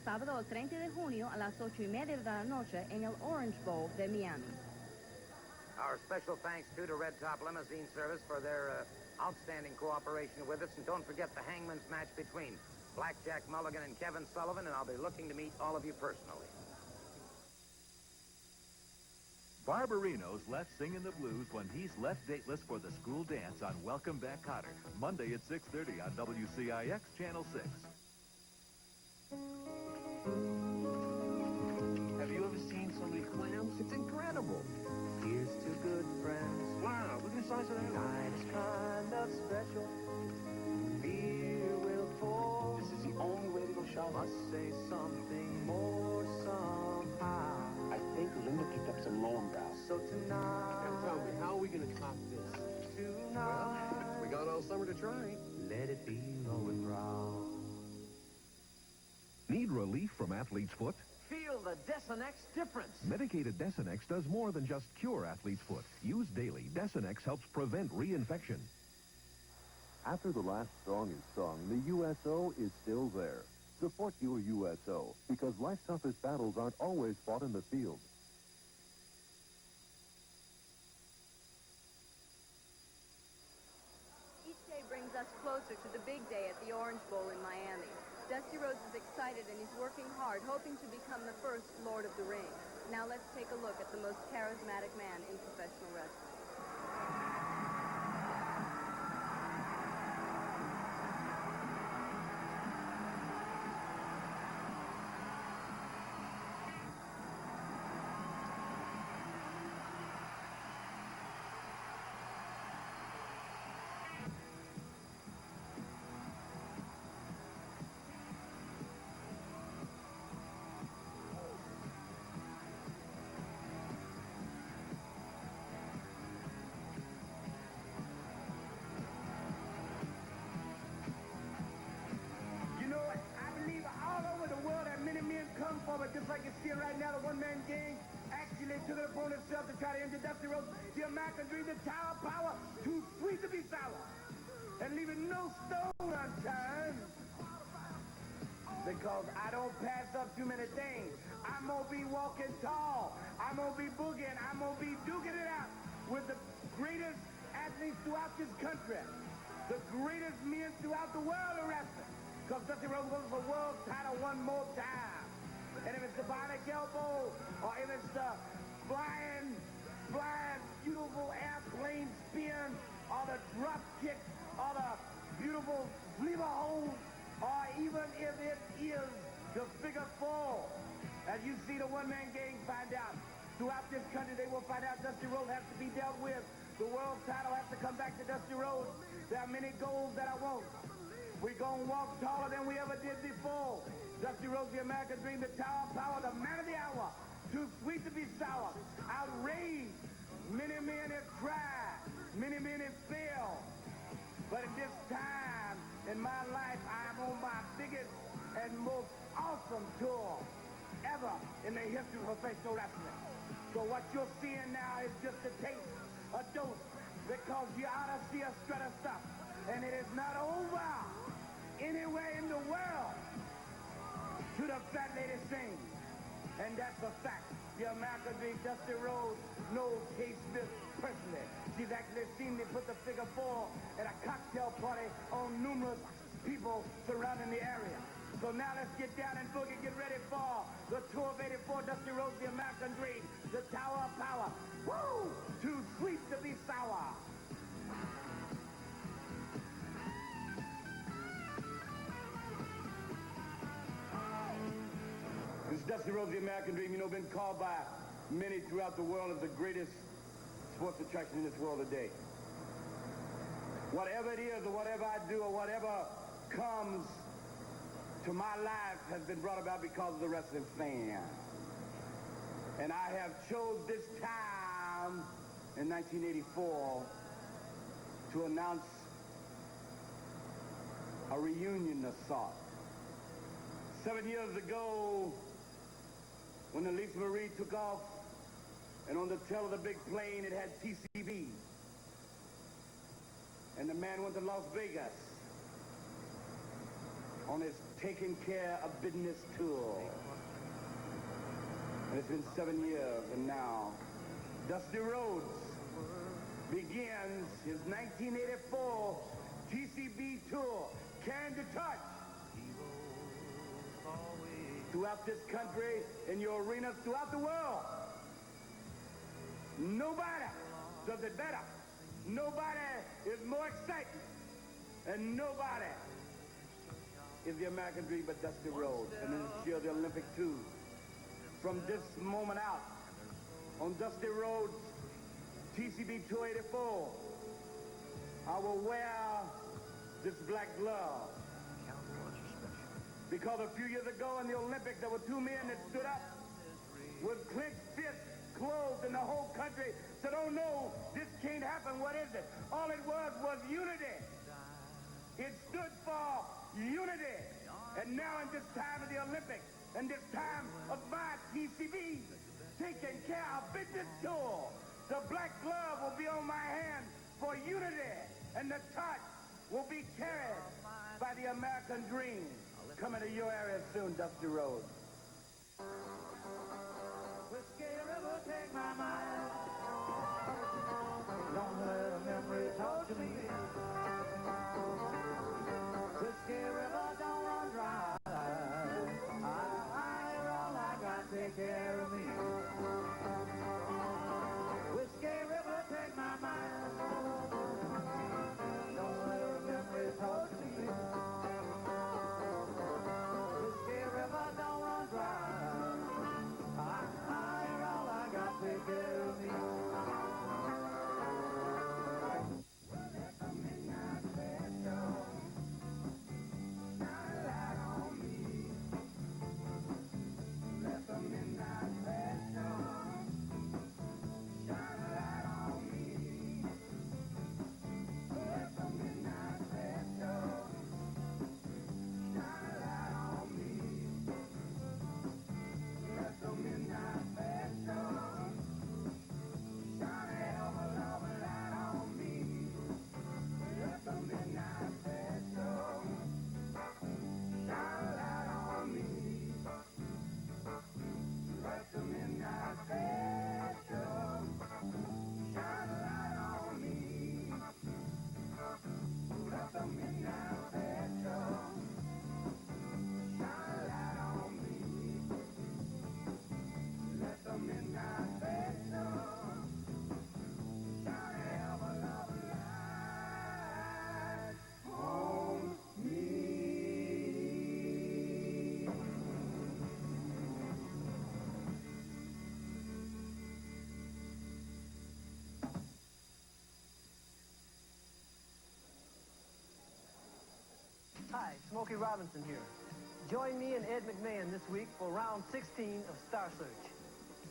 Sábado, el 30 de junio, a las 8:30 de la noche, en el Orange Bowl de Miami. Our special thanks to Red Top Limousine Service for their outstanding cooperation with us. And don't forget the hangman's match between Blackjack Mulligan and Kevin Sullivan, and I'll be looking to meet all of you personally. Barbarino's left singing the blues when he's left dateless for the school dance on Welcome Back Kotter, Monday at 6:30 on WCIX Channel 6. Have you ever seen so many clams? It's incredible. Here's to good friends. Wow, look at the size of that. Night is kind of special. Beer will pour. This is the only way to go shopping. Must say something more somehow. I think Linda picked up some loan brow. So tonight. Now tell me, how are we going to top this? Tonight. Well, we got all summer to try. Let it be low and proud. Need relief from athlete's foot? Feel the Desonex difference. Medicated Desonex does more than just cure athlete's foot. Used daily, Desonex helps prevent reinfection. After the last song is sung, the USO is still there. Support your USO, because life's toughest battles aren't always fought in the field. Each day brings us closer to the big day at the Orange Bowl in Miami. Dusty Rhodes is excited and he's working hard, hoping to become the first Lord of the Ring. Now let's take a look at the most charismatic man in professional wrestling. But just like you see right now, the one-man gang actually took it upon itself to try to end Dusty Rhodes, the American Dream, the Tower of Power, too sweet to be sour, and leaving no stone unturned. Because I don't pass up too many things. I'm going to be walking tall. I'm going to be boogieing. I'm going to be duking it out with the greatest athletes throughout this country, the greatest men throughout the world of wrestling. Because Dusty Rhodes goes for world title one more time. And if it's the bionic elbow, or if it's the flying, beautiful airplane spin, or the drop kick, or the beautiful lever hold, or even if it is the figure four, as you see the one-man gang find out, throughout this country they will find out Dusty Rhodes has to be dealt with. The world title has to come back to Dusty Rhodes. There are many goals that I want. We're going to walk taller than we ever did before. Dusty Rhodes, the American Dream, the Tower of Power, the man of the hour. Too sweet to be sour. Outraged. Many men have tried. Many men have failed. But at this time in my life, I am on my biggest and most awesome tour ever in the history of professional wrestling. So what you're seeing now is just a taste, a dose, because you ought to see a strut of stuff. And it is not over anywhere in the world to the fat lady sings. And that's a fact. The American Dream, Dusty Rhodes, knows Kay Smith personally. She's actually seen me put the figure four at a cocktail party on numerous people surrounding the area. So now let's get down and boogie, get ready for the tour of 84, Dusty Rhodes, the American Dream, the Tower of Power. Woo! Too sweet to be sour. This is Dusty Rhodes, the American Dream, been called by many throughout the world as the greatest sports attraction in this world today. Whatever it is, or whatever I do, or whatever comes to my life has been brought about because of the wrestling fan. And I have chose this time in 1984 to announce a reunion of sorts. 7 years ago, when the Lisa Marie took off, and on the tail of the big plane it had TCB, and the man went to Las Vegas on his taking care of business tour. And it's been 7 years, and now Dusty Rhodes begins his 1984 TCB tour, Can to Touch, throughout this country, in your arenas throughout the world. Nobody does it better. Nobody is more exciting. And nobody is the American dream but Dusty Rhodes. And this year, the Olympic too. From this moment out, on Dusty Rhodes' TCB 284, I will wear this black glove. Because a few years ago in the Olympics, there were two men that stood up with clenched fists, closed, and the whole country said, oh no, this can't happen. What is it? All it was unity. It stood for unity. And now in this time of the Olympics, and this time of my TCB, taking care of business tour, the black glove will be on my hand for unity, and the touch will be carried by the American dream. Coming to your area soon, Dusty Rhodes. Whiskey River, take my mind. Don't let a memory torture me. Whiskey River, don't run dry. You're all I got, take care of me. Whiskey River, take my mind. Don't let a memory torture me. Whiskey River, don't run dry. You're all I got, take care of me. Let the midnight special shine a light on me. Let the midnight special shine a light on me. Let the midnight special shine a light on me. Let the midnight special shine a hell of a light on me. Let the midnight special shine a light on me. Let the midnight special shine a light on me. Let the midnight special shine a light on me. Let the midnight special shine a hell of a light on me. Hi, Smokey Robinson here. Join me and Ed McMahon this week for round 16 of Star Search.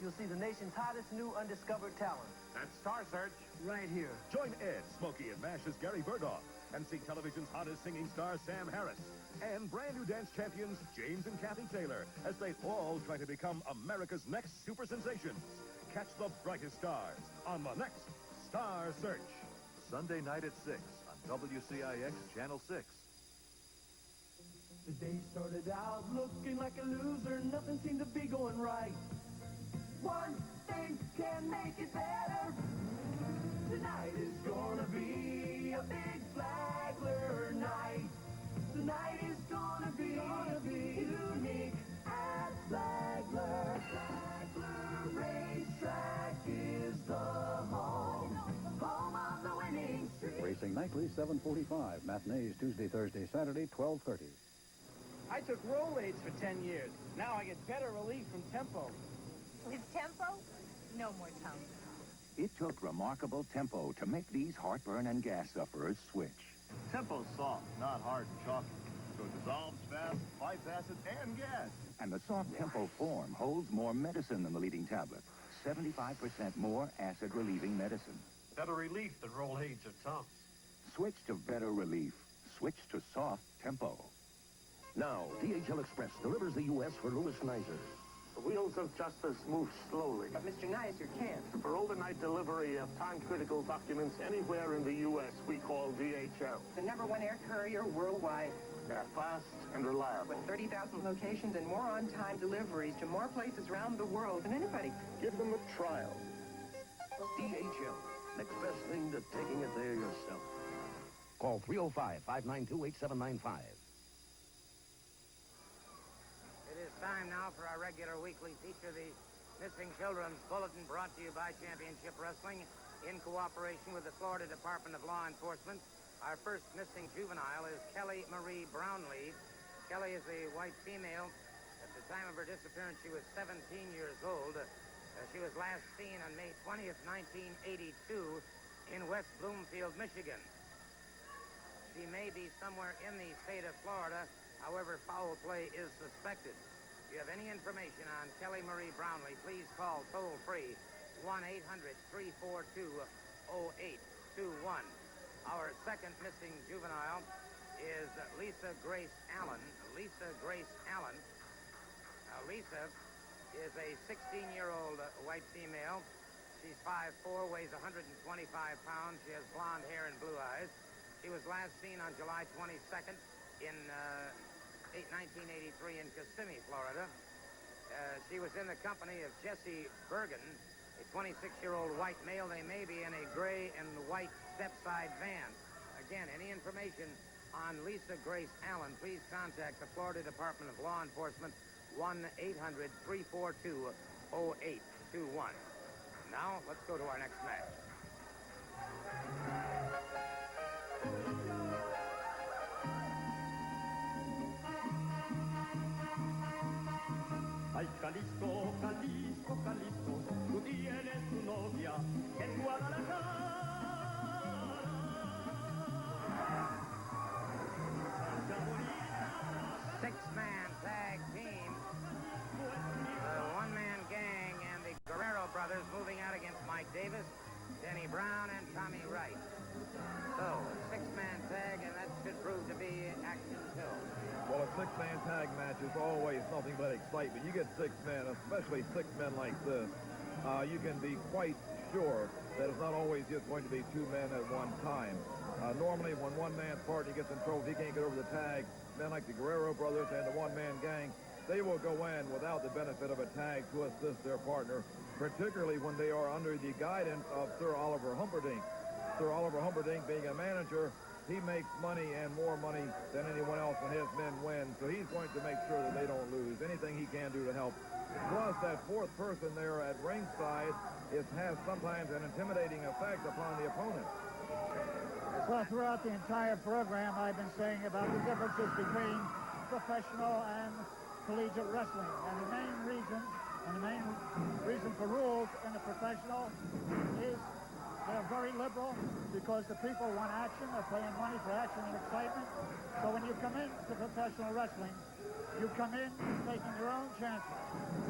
You'll see the nation's hottest new undiscovered talent. That's Star Search. Right here. Join Ed, Smokey, and Mash's Gary Burghoff and see television's hottest singing star Sam Harris and brand new dance champions James and Kathy Taylor as they all try to become America's next super sensations. Catch the brightest stars on the next Star Search. Sunday night at 6 on WCIX Channel 6. The day started out looking like a loser. Nothing seemed to be going right. One thing can make it better. Tonight is gonna be a big Flagler night. Tonight is gonna be unique at Flagler. Flagler Racetrack is the home of the winning streak. Racing nightly, 7:45. Matinees Tuesday, Thursday, Saturday, 12:30. I took Rolaids for 10 years. Now I get better relief from Tempo. With Tempo, no more tongue. It took remarkable Tempo to make these heartburn and gas sufferers switch. Tempo's soft, not hard and chalky. So it dissolves fast, fights acid and gas. And the soft Tempo form holds more medicine than the leading tablet. 75% more acid-relieving medicine. Better relief than Rolaids or Tums. Switch to better relief. Switch to soft tempo. Now, DHL Express delivers the U.S. for Louis Nizer. The wheels of justice move slowly. But Mr. Nizer can't. For overnight delivery of time-critical documents anywhere in the U.S., we call DHL. The #1 air courier worldwide. They're fast and reliable. With 30,000 locations and more on-time deliveries to more places around the world than anybody. Give them a trial. DHL. Next best thing to taking it there yourself. Call 305-592-8795. It is time now for our regular weekly feature, the Missing Children's Bulletin, brought to you by Championship Wrestling in cooperation with the Florida Department of Law Enforcement. Our first missing juvenile is Kelly Marie Brownlee. Kelly is a white female. At the time of her disappearance, she was 17 years old. She was last seen on May 20th, 1982 in West Bloomfield, Michigan. She may be somewhere in the state of Florida. However, foul play is suspected. If you have any information on Kelly Marie Brownlee, please call toll-free 1-800-342-0821. Our second missing juvenile is Lisa Grace Allen. Lisa Grace Allen. Lisa is a 16-year-old white female. She's 5'4", weighs 125 pounds. She has blonde hair and blue eyes. She was last seen on July 22nd in 1983 in Kissimmee, Florida. She was in the company of Jesse Bergen, a 26-year-old white male. They may be in a gray and white step-side van. Again, any information on Lisa Grace Allen, please contact the Florida Department of Law Enforcement, 1-800-342-0821. Now, let's go to our next match. Ay, Jalisco, Jalisco, Jalisco, tú tienes tu novia en Guadalajara. Six-man tag team. The one-man gang and the Guerrero brothers moving out against Mike Davis, Denny Brown, and Tommy Wright. So, six-man tag, and that should prove to be action-filled. Well, a six-man tag match is always nothing but excitement. You get six men, especially six men like this, you can be quite sure that it's not always just going to be two men at one time. Normally, when one man's partner gets in trouble, he can't get over the tag. Men like the Guerrero brothers and the one-man gang, they will go in without the benefit of a tag to assist their partner, particularly when they are under the guidance of Sir Oliver Humperdinck. Sir Oliver Humperdinck, being a manager, he makes money and more money than anyone else when his men win, so he's going to make sure that they don't lose. Anything he can do to help. Plus, that fourth person there at ringside has sometimes an intimidating effect upon the opponent. Well, throughout the entire program, I've been saying about the differences between professional and collegiate wrestling. And the main reason for rules in the professional is they're very liberal because the people want action. They're paying money for action and excitement. So when you come into professional wrestling, you come in taking your own chances.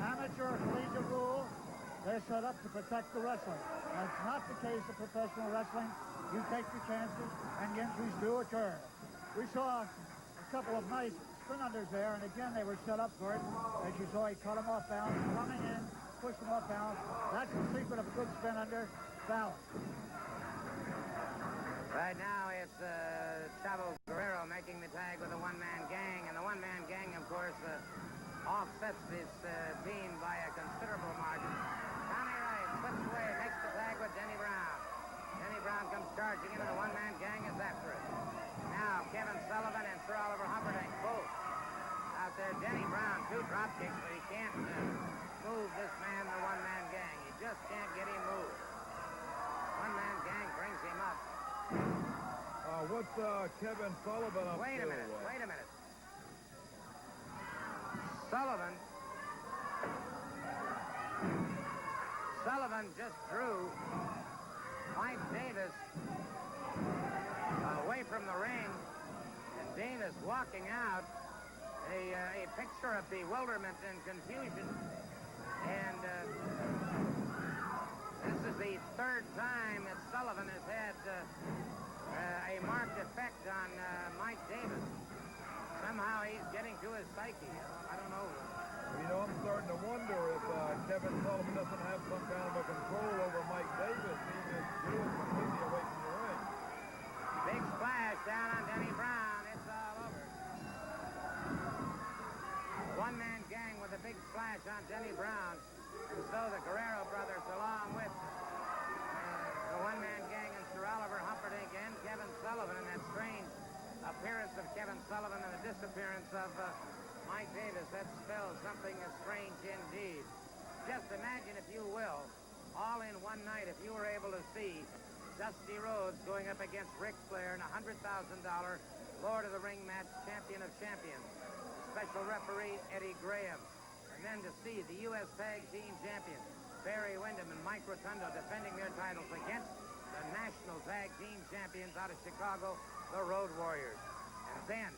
Amateur collegiate rules, they're set up to protect the wrestler. That's not the case of professional wrestling. You take your chances, and injuries do occur. We saw a couple of nice spin unders there, and again, they were set up for it. As you saw, he cut them off balance, coming in, pushed them off balance. That's the secret of a good spin under, balance. Right now, it's Chavo Guerrero making the tag with the one-man gang, and the one-man gang, of course, offsets this team by a considerable margin. Tommy Wright slips away, makes the tag with Denny Brown. Denny Brown comes charging into the one-man gang is after it. Now, Kevin Sullivan and Sir Oliver Humperdinck both out there. Denny Brown, two drop kicks, but he can't move this man, the one-man gang. He just can't get him moved. One-man gang brings him up. What's Kevin Sullivan up to? Wait a minute. Sullivan just drew Mike Davis away from the ring, and Davis walking out, a picture of bewilderment and confusion. And this is the third time that Sullivan has had a marked effect on Mike Davis. Somehow he's getting to his psyche. I don't know. You know, I'm starting to wonder if Kevin Sullivan doesn't have some kind of a control over Mike Davis. He just drew him completely away from the ring. Big splash down on Denny Brown. It's all over. One-man gang with a big splash on Denny Brown. And so the Guerrero brothers, along with the one-man gang and Sir Oliver Humperdinck and Kevin Sullivan, and that strange appearance of Kevin Sullivan and the disappearance of Mike Davis, that spells something strange indeed. Just imagine, if you will, all in one night, if you were able to see Dusty Rhodes going up against Ric Flair in a $100,000 Lord of the Ring match, champion of champions, special referee Eddie Graham, and then to see the U.S. Tag Team champions Barry Windham and Mike Rotundo defending their titles against the National Tag Team champions out of Chicago, the Road Warriors. And then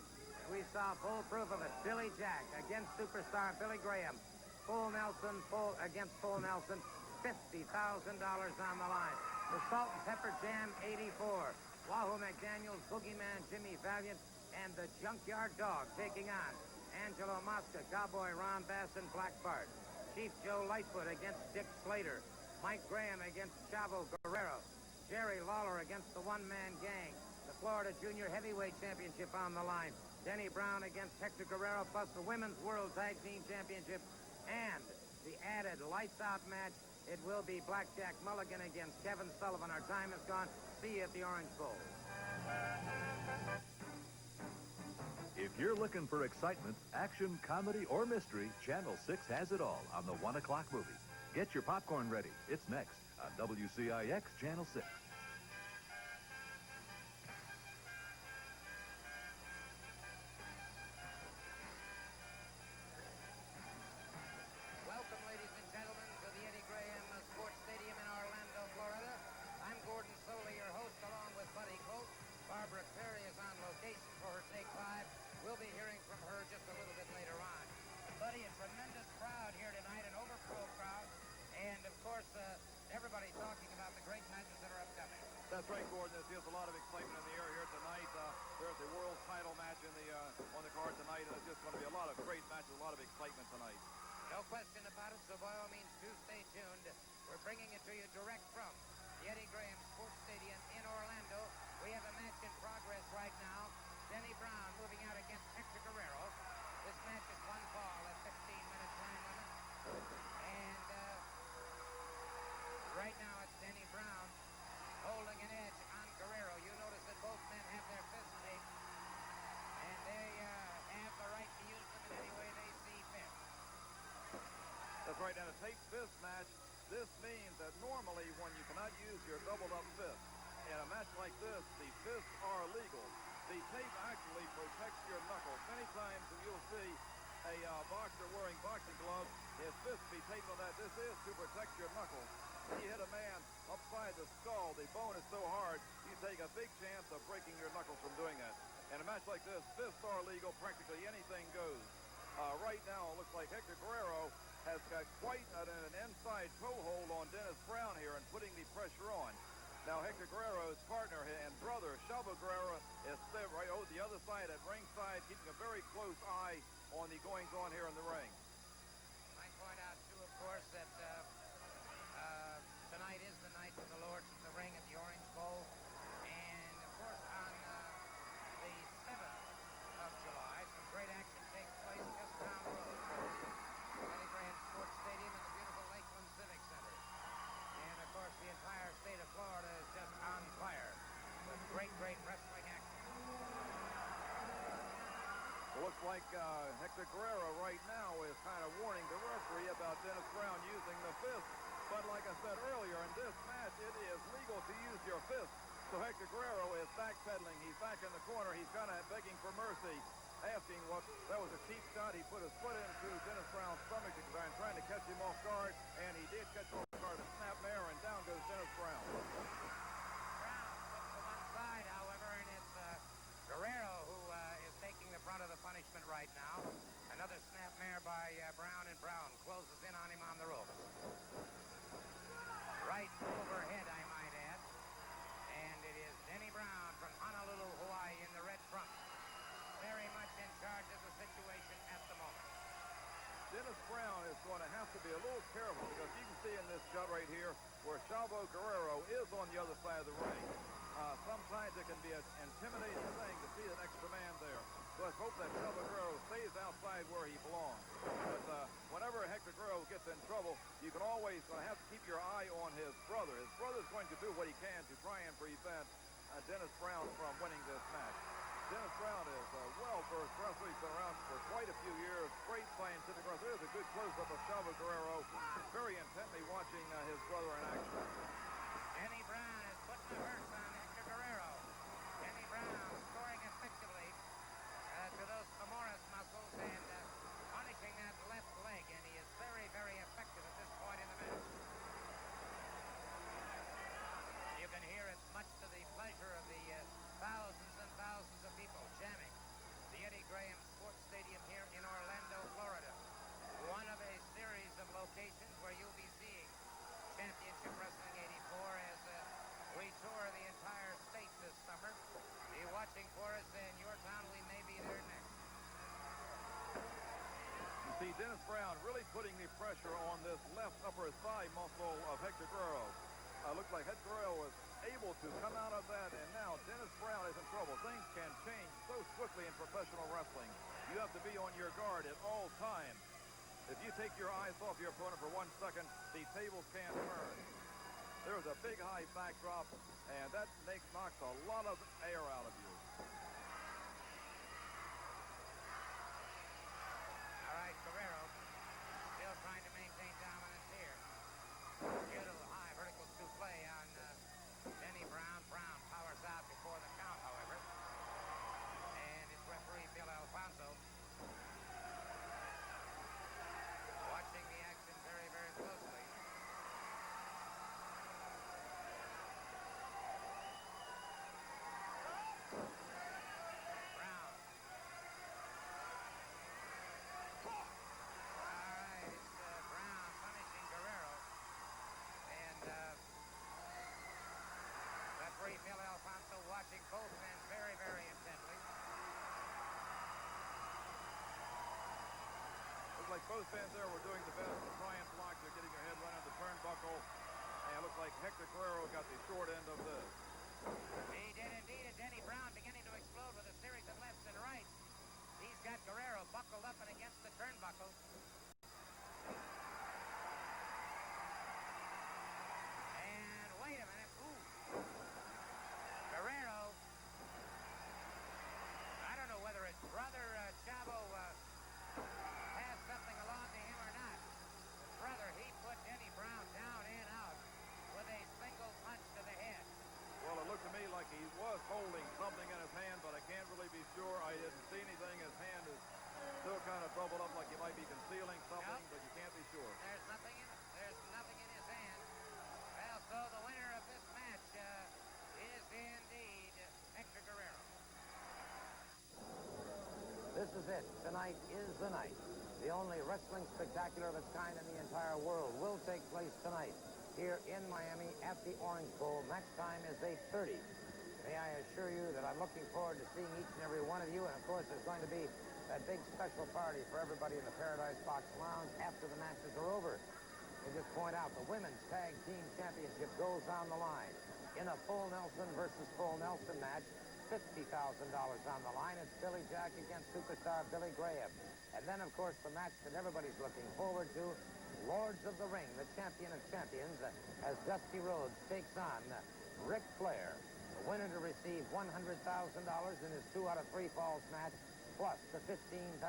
we saw full proof of it. Billy Jack against superstar Billy Graham. Full Nelson against Full Nelson. $50,000 on the line. The Salt and Pepper Jam 84. Wahoo McDaniels, Boogeyman Jimmy Valiant, and the Junkyard Dog taking on Angelo Mosca, Cowboy Ron Bass, and Black Bart. Chief Joe Lightfoot against Dick Slater. Mike Graham against Chavo Guerrero. Jerry Lawler against the one-man gang. The Florida Junior Heavyweight Championship on the line. Denny Brown against Hector Guerrero, plus the Women's World Tag Team Championship. And the added lights-out match, it will be Blackjack Mulligan against Kevin Sullivan. Our time is gone. See you at the Orange Bowl. If you're looking for excitement, action, comedy, or mystery, Channel 6 has it all on the 1 o'clock movie. Get your popcorn ready. It's next on WCIX Channel 6. Welcome, ladies and gentlemen, to the Eddie Graham Sports Stadium in Orlando, Florida. I'm Gordon Soley, your host, along with Buddy Colt. Barbara Clary is on location for her Take 5. We'll be hearing from her just a little bit later on. Buddy, a tremendous crowd here tonight, an overflow crowd, and, of course, everybody talking about the great matches that are upcoming. That's right, Gordon. There's just a lot of excitement in the air here tonight. There's a world title match on the card tonight, and it's just going to be a lot of great matches, a lot of excitement tonight. No question about it, so by all means, do stay tuned. We're bringing it to you direct from the Eddie Graham Sports Stadium in Orlando. We have a match in progress right now. Denny Brown moving out against Hector Guerrero. This match is one fall at 15-minute time limit. And right now it's Denny Brown holding an edge on Guerrero. You notice that both men have their fists taped, and they have the right to use them in any way they see fit. That's right, and a taped fist match, this means that normally when you cannot use your doubled-up fist, in a match like this, the fists are legal. The tape actually protects your knuckles. Many times you'll see a boxer wearing boxing gloves, his fist be taped on that. This is to protect your knuckles. When you hit a man upside the skull, the bone is so hard, you take a big chance of breaking your knuckles from doing that. In a match like this, fists are legal. Practically anything goes. Right now, it looks like Hector Guerrero has got quite an inside toehold on Dennis Brown here and putting the pressure on. Now, Hector Guerrero's partner and brother, Chavo Guerrero, is right over the other side at ringside, keeping a very close eye on the goings-on here in the ring. I might point out, too, of course, that tonight is the night for the Lords of the Ring at the Orange Bowl. And, of course, on the 7th of July, some great action takes place just down the road. Eddie Graham Sports Stadium and the beautiful Lakeland Civic Center. And, of course, the entire state of Florida is just on fire with great, great wrestling action. It looks like Hector Guerrero right now is kind of warning the referee about Dennis Brown using the fist. But like I said earlier, in this match, it is legal to use your fist. So Hector Guerrero is backpedaling. He's back in the corner. He's kind of begging for mercy, asking what that was a cheap shot. He put his foot into Dennis Brown's stomach trying to catch him off guard, and he did catch him off guard. A snapmare, and down goes Dennis Brown. Brown puts to one side, however, and it's Guerrero who is taking the brunt of the punishment right now. Another snapmare by Brown, and Brown closes in on him on the ropes. Right overhead, I might add. And it is Denny Brown from Brown is going to have to be a little careful because you can see in this shot right here where Chavo Guerrero is on the other side of the ring. Sometimes it can be an intimidating thing to see an extra man there. So let's hope that Chavo Guerrero stays outside where he belongs. But whenever Hector Guerrero gets in trouble, you can always have to keep your eye on his brother. His brother's going to do what he can to try and prevent Dennis Brown from winning this match. Dennis Brown is a well-versed wrestler. He's been around for quite a few years. Great scientific wrestler. There's a good close-up of Chavo Guerrero, very intently watching his brother in action. Denny Brown is putting the hurts on Hector Guerrero. Denny Brown scoring effectively to those femoris muscles and punishing that left leg, and he is very, very effective at this point in the match. You can hear it much to the pleasure of the thousands and thousands of people jamming the Eddie Graham Sports Stadium here in Orlando, Florida. One of a series of locations where you'll be seeing Championship Wrestling 84 as we tour the entire state this summer. Be watching for us in your town. We may be there next. You see Dennis Brown really putting the pressure on this left upper thigh muscle of Hector Guerrero. Looks like Hector Guerrero was able to come out of that, and now Dennis Brown is in trouble. Things can change so quickly in professional wrestling. You have to be on your guard at all times. If you take your eyes off your opponent for 1 second, the tables can turn. There's a big high backdrop, and that knocks a lot of air out of you. All right, Guerrero still trying to maintain dominance here. Beautiful high vertical souffle on Denny Brown. Brown powers out before the count, however. And it's referee Bill Alfonso watching the action very, very closely. Brown. All right, it's Brown punishing Guerrero. And referee Bill Alfonso watching both men very, very intently. Looks like both men there were doing the best to try and block. They're getting their head run on the turnbuckle. And it looks like Hector Guerrero got the short end of this. He did indeed, and Denny Brown beginning to explode with a series of lefts and rights. He's got Guerrero buckled up and against the turnbuckle. And wait a minute. Ooh. Guerrero. I don't know whether his brother Chavo passed something along to him or not. His brother, he put Denny Brown down and out with a single punch to the head. Well, it looked to me like he was holding something in his hand, but I can't really be sure. I didn't see anything. His hand is still kind of doubled up like he might be concealing something, Nope. but you can't be sure. There's nothing in it. There's nothing in his hand. Well, so the winner of this match is indeed Hector Guerrero. This is it. Tonight is the night. The only wrestling spectacular of its kind in the entire world will take place tonight here in Miami at the Orange Bowl. Match time is 8:30. May I assure you that I'm looking forward to seeing each and every one of you. And, of course, there's going to be that big special party for everybody in the Paradise Box Lounge after the matches are over. Let me just point out the Women's Tag Team Championship goes on the line. In a full Nelson versus full Nelson match, $50,000 on the line. It's Billy Jack against superstar Billy Graham. And then, of course, the match that everybody's looking forward to, Lords of the Ring, the champion of champions, as Dusty Rhodes takes on Ric Flair. The winner to receive $100,000 in his 2 out of 3 falls match, plus the $15,000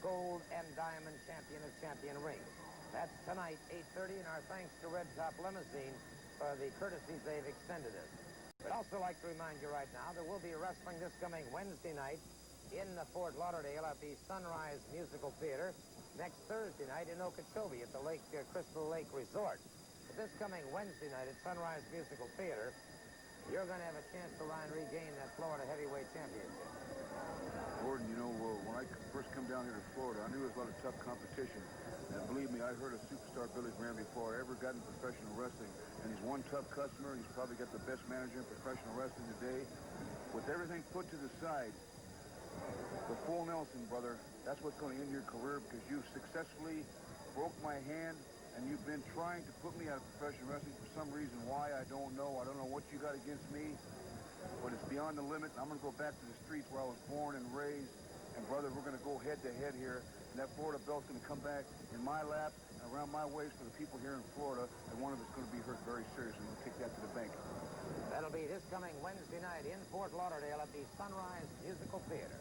gold and diamond champion of champion rings. That's tonight, 8:30, and our thanks to Red Top Limousine for the courtesies they've extended us. I'd also like to remind you right now there will be wrestling this coming Wednesday night in Fort Lauderdale at the Sunrise Musical Theater. Next Thursday night in Okeechobee at the Crystal Lake Resort. But this coming Wednesday night at Sunrise Musical Theater, you're going to have a chance to regain that Florida Heavyweight Championship. Gordon, you know, when I first come down here to Florida, I knew it was a lot of tough competition. And believe me, I heard of superstar Billy Graham before I ever got into professional wrestling. And he's one tough customer. He's probably got the best manager in professional wrestling today. With everything put to the side, the full Nelson, brother, that's what's going to end your career because you've successfully successfully broke my hand, and you've been trying to put me out of professional wrestling for some reason. Why, I don't know. I don't know what you got against me, but it's beyond the limit. I'm going to go back to the streets where I was born and raised, and brother, we're going to go head-to-head here, and that Florida belt's going to come back in my lap and around my waist for the people here in Florida, and one of us is going to be hurt very seriously. We'll take that to the bank. That'll be this coming Wednesday night in Fort Lauderdale at the Sunrise Musical Theater.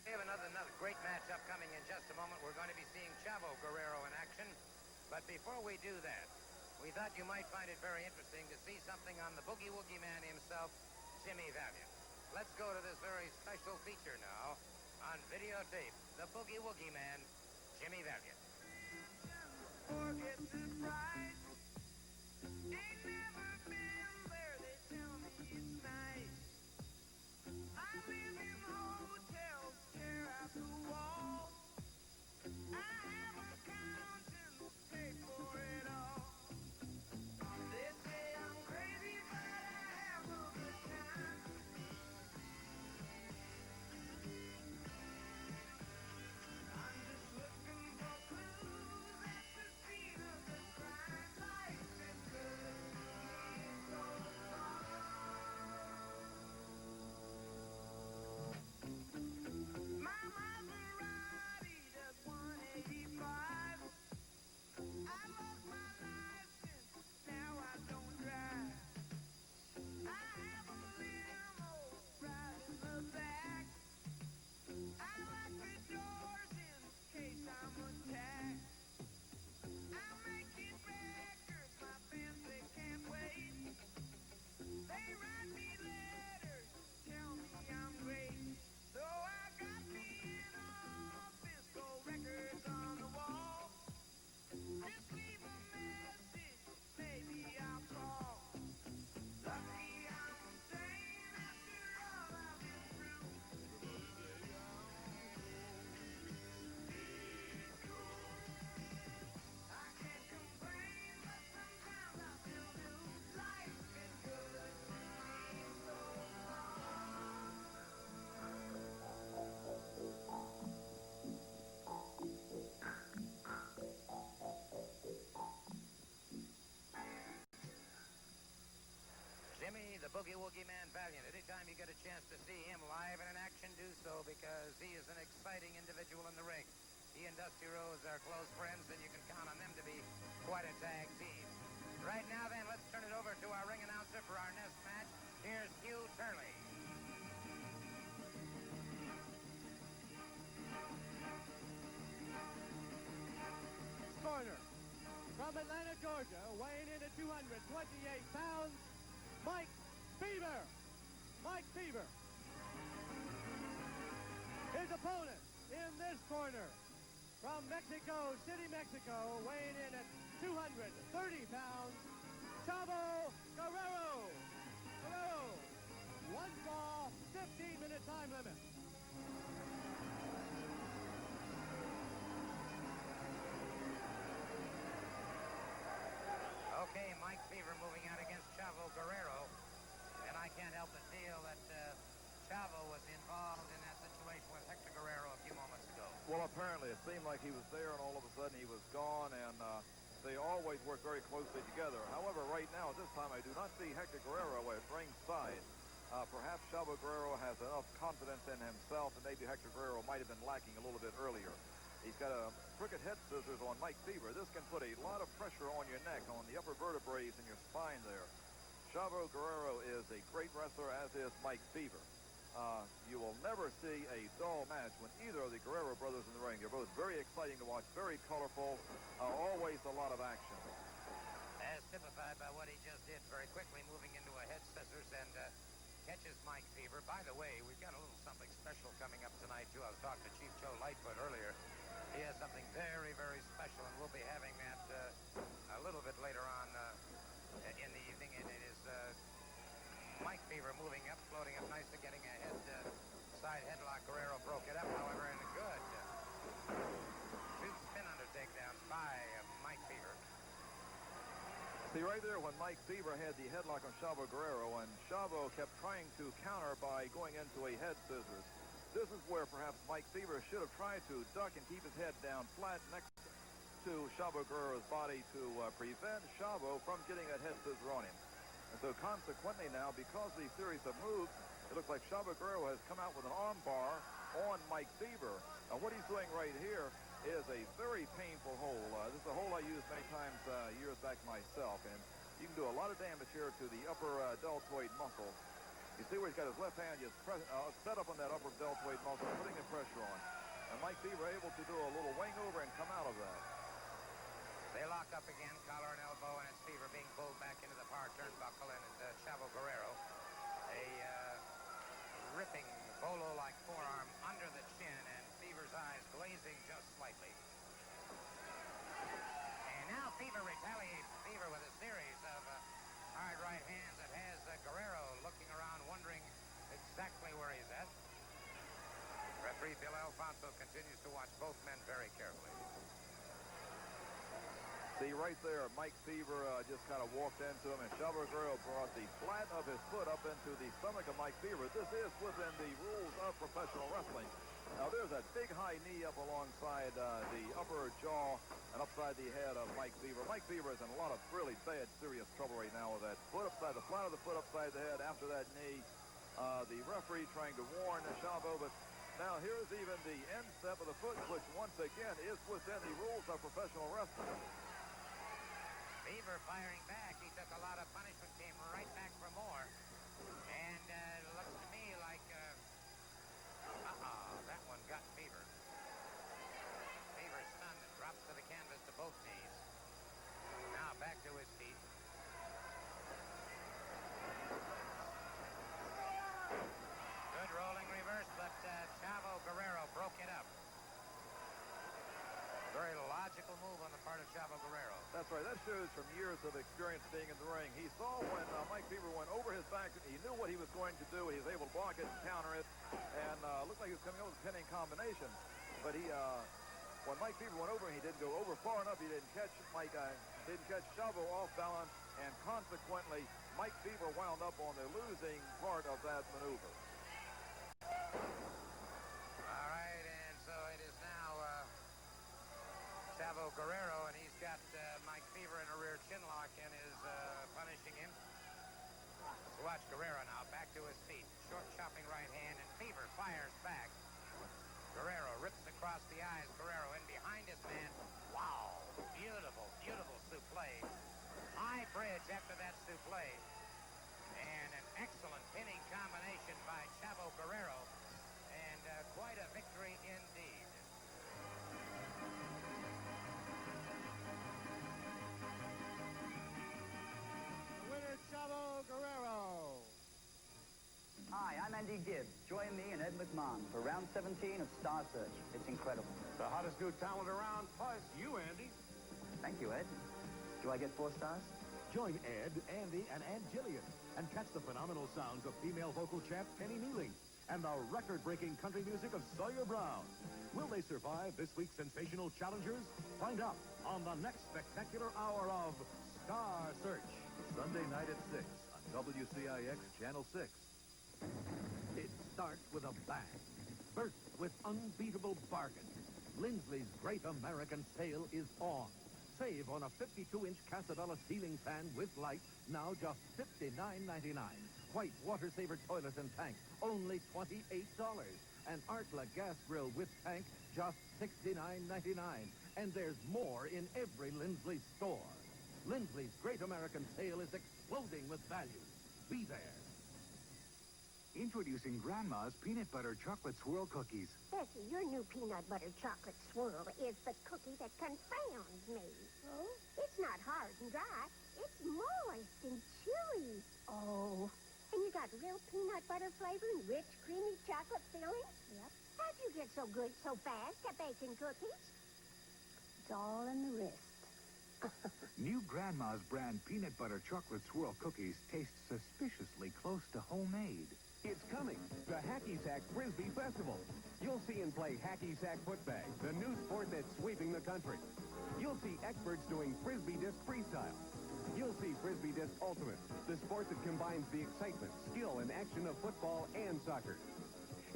We have another great match upcoming in just a moment. We're going to be seeing Chavo Guerrero in action. But before we do that, we thought you might find it very interesting to see something on the Boogie Woogie Man himself, Jimmy Valiant. Let's go to this very special feature now on videotape. The Boogie Woogie Man, Jimmy Valiant. Forget the price. Ain't never been there. They tell me it's nice. I live in hotels, stare at the wall. I have accountants pay for it all. They say I'm crazy, but I have a good time. I'm just looking for clues at the scene of the crime. Life is good to me so far. My Maserati does 185. I lost my license, now I don't drive. I have a limo right in the back. I lock the doors in case I'm attacked. I'm making records, my fans, they can't wait. They write me letters, tell me I'm great. So I got me an office, gold records on the wall. Just leave a message, maybe I'll call. Lucky I'm sane after all I've been through. I can't complain, but sometimes I still do. Life is good to me so far. Jimmy, the Boogie Woogie Man Valiant. Anytime you get a chance to see him live and in action, do so, because he is an exciting individual in the ring. He and Dusty Rhodes are close friends, and you can count on them to be quite a tag team. Right now, then, let's turn it over to our ring announcer for our next match. Here's Hugh Turley. Corner. From Atlanta, Georgia, weighing in at 228 pounds, Mike Fever. Mike Fever. His opponent in this corner, from Mexico City, Mexico, weighing in at 230 pounds, Chavo Guerrero. Guerrero. One fall, 15-minute time limit. Okay, Mike Fever moving out against Chavo Guerrero. And I can't help but feel that Chavo was involved in that situation with Hector Guerrero a few moments ago. Well, apparently it seemed like he was there, and all of a sudden he was gone, and they always work very closely together. However, right now, at this time, I do not see Hector Guerrero at ringside. Perhaps Chavo Guerrero has enough confidence in himself, and maybe Hector Guerrero might have been lacking a little bit earlier. He's got a crooked head scissors on Mike Fever. This can put a lot of pressure on your neck, on the upper vertebrae in your spine there. Chavo Guerrero is a great wrestler, as is Mike Fever. You will never see a dull match when either of the Guerrero brothers in the ring. They're both very exciting to watch, very colorful, always a lot of action. As typified by what he just did, very quickly moving into a head scissors and catches Mike Fever. By the way, we've got a little something special coming up tonight, too. I was talking to Chief Joe Lightfoot earlier. He has something very, very special, and we'll be having that a little bit later on in the evening, and it is Mike Fever moving up, floating up nicely, getting a side headlock. Guerrero broke it up, however, in a good two spin under takedowns by Mike Fever. See, right there when Mike Fever had the headlock on Chavo Guerrero, and Chavo kept trying to counter by going into a head scissors. This is where perhaps Mike Seaver should have tried to duck and keep his head down flat next to Chavo Guerrero's body to prevent Chavo from getting that head scissor on him. And so consequently now, because these series have moved, it looks like Chavo Guerrero has come out with an arm bar on Mike Seaver. Now what he's doing right here is a very painful hole. This is a hole I used many times years back myself, and you can do a lot of damage here to the upper deltoid muscle. You see where he's got his left hand just set up on that upper deltoid muscle, putting the pressure on. And Mike Seaver able to do a little wing over and come out of that. They lock up again, collar and elbow, and it's Seaver being pulled back into the far turnbuckle, and it's Chavo Guerrero. A ripping bolo-like forearm under the chin, and Seaver's eyes glazing just slightly. And now Seaver retaliates. Seaver with a series of hard right hands that has Guerrero looking around, wondering exactly where he's at. Referee Bill Alfonso continues to watch both men very carefully. See right there, Mike Seaver just kind of walked into him, and Chavo Guerrero brought the flat of his foot up into the stomach of Mike Seaver. This is within the rules of professional wrestling. Now there's that big high knee up alongside the upper jaw and upside the head of Mike Seaver. Mike Seaver is in a lot of really bad, serious trouble right now with that foot upside, the flat of the foot upside the head after that knee. The referee trying to warn Chavo, but now here's even the instep of the foot, which once again is within the rules of professional wrestling. Seaver firing back. He took a lot of punishment, came right back for more. And it looks to me like, that one got Seaver. Seaver stunned and drops to the canvas to both knees. Now back to his feet. Good rolling reverse, but Chavo Guerrero broke it up. Very logical move on the part of Chavo Guerrero. That's right. That shows from years of experience being in the ring. He saw when Mike Seaver went over his back. He knew what he was going to do. He was able to block it and counter it, and looked like he was coming up with a pinning combination. But when Mike Seaver went over, he didn't go over far enough. He didn't catch Chavo off balance, and consequently, Mike Seaver wound up on the losing part of that maneuver. All right, and so it is now Chavo Guerrero, and he's got Mike Seaver in a rear chin lock and is punishing him. Let's watch Guerrero now, back to his feet. Short chopping right hand, and Seaver fires back. Guerrero rips across the eyes. Guerrero in behind his man. Wow, beautiful, beautiful souffle. High bridge after that souffle. And an excellent pinning combination by Chavo Guerrero. And quite a victory indeed. Chavo Guerrero. Hi, I'm Andy Gibbs. Join me and Ed McMahon for round 17 of Star Search. It's incredible. The hottest new talent around, plus you, Andy. Thank you, Ed. Do I get 4 stars? Join Ed, Andy, and Aunt Jillian and catch the phenomenal sounds of female vocal champ Penny Nealing and the record-breaking country music of Sawyer Brown. Will they survive this week's sensational challengers? Find out on the next spectacular hour of Star Search. Sunday night at 6 on WCIX Channel 6. It starts with a bang, bursts with unbeatable bargain. Lindsley's Great American Sale is on. Save on a 52-inch Casabella ceiling fan with light, now just $59.99. White water saver toilet and tank, only $28. An Artla gas grill with tank, just $69.99. And there's more in every Lindsley store. Lindsley's Great American Sale is exploding with value. Be there. Introducing Grandma's Peanut Butter Chocolate Swirl Cookies. Bessie, your new peanut butter chocolate swirl is the cookie that confounds me. Oh? It's not hard and dry. It's moist and chewy. Oh. And you got real peanut butter flavor and rich, creamy chocolate filling? Yep. How'd you get so good so fast at baking cookies? It's all in the wrist. New Grandma's brand Peanut Butter Chocolate Swirl Cookies taste suspiciously close to homemade. It's coming, the Hacky Sack Frisbee Festival. You'll see and play Hacky Sack Footbag, the new sport that's sweeping the country. You'll see experts doing Frisbee Disc Freestyle. You'll see Frisbee Disc Ultimate, the sport that combines the excitement, skill, and action of football and soccer.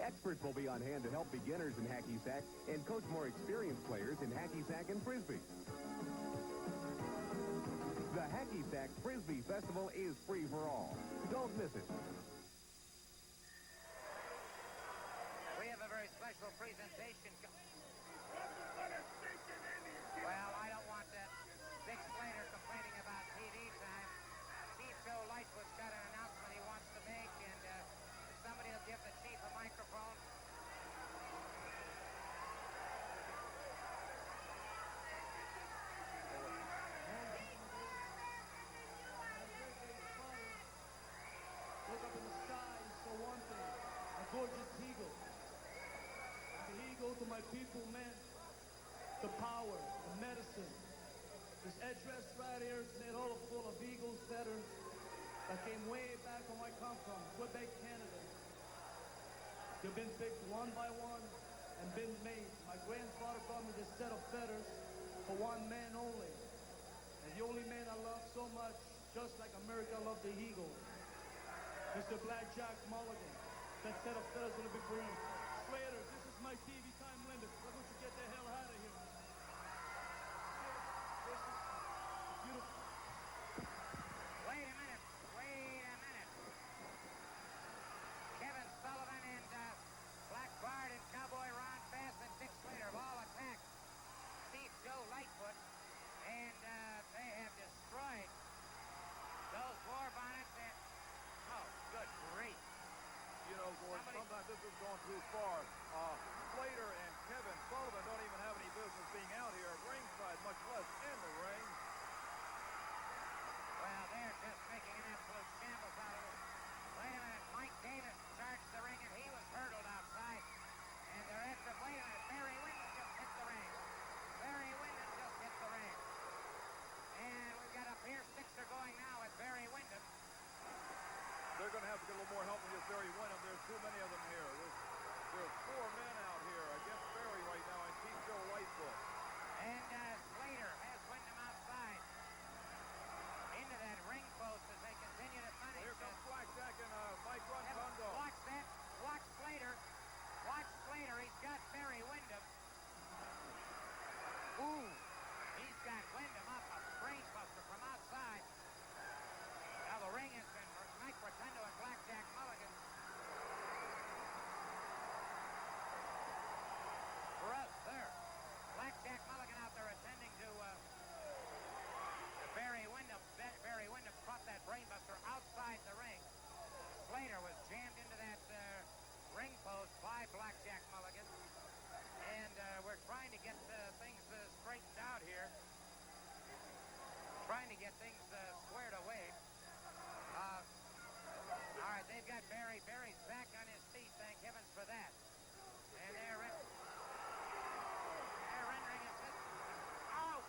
Experts will be on hand to help beginners in hacky sack and coach more experienced players in hacky sack and frisbee. The Hacky Sack Frisbee Festival is free for all. Don't miss it. We have a very special presentation. Well, I don't want that Dick Slater complaining about TV time. Chief Joe Lightfoot's got an announcement he wants to make, and if somebody will give the chief a microphone. Look up in the sky, so one thing, a gorgeous eagle. The eagle to my people meant the power, the medicine. This address right here is made all full of eagles' feathers that came way back from where I come from, Quebec, Canada. They've been picked one by one and been made. My grandfather brought me this set of feathers for one man only. And the only man I love so much, just like America loved the eagle, Mr. Blackjack Mulligan. That set of feathers will be for you. Slater, this is my TV time limit. Why don't you get the hell out of here? This is beautiful. Wait a minute. Wait a minute. Kevin Sullivan and Black Bart and Cowboy Ron Bass and Dick Slater have all attacked Chief Joe Lightfoot, and they have destroyed those war bonnets. And oh, good grief. You know, Gordon, sometimes this has gone too far. Slater and Kevin Sullivan don't even have any business being out here at ringside, much less in the ring. Well, they're just making an absolute shambles out of it. Wait a minute. Mike Davis charged the ring, and he was hurdled outside. And they're after, wait a minute. Barry Windham just hit the ring. Barry Windham just hit the ring. And we've got a Pierce Sixer going now with Barry Windham. They're going to have to get a little more help with this Barry Windham. There's too many of them here. There's 4 men out here against Barry right now and Chief Joe Lightfoot. And Slater has Windham outside into that ring post as they continue to punish. Here comes Blackjack and Mike Rotundo. Watch that. Watch Slater. Watch Slater. He's got Barry Windham. Ooh. He's got Windham up a brain buster from outside. Now the ring has been Mike Rotundo and Blackjack Mulligan. For us, there. Blackjack Mulligan out there attending to Barry Windham. Barry Windham caught that brainbuster outside the ring. Slater was jammed into that ring post by Blackjack Mulligan. And we're trying to get things straightened out here. Trying to get things squared away. All right, they've got Barry. Barry's back on his feet. Thank heavens for that. And they're rendering assistance. Out!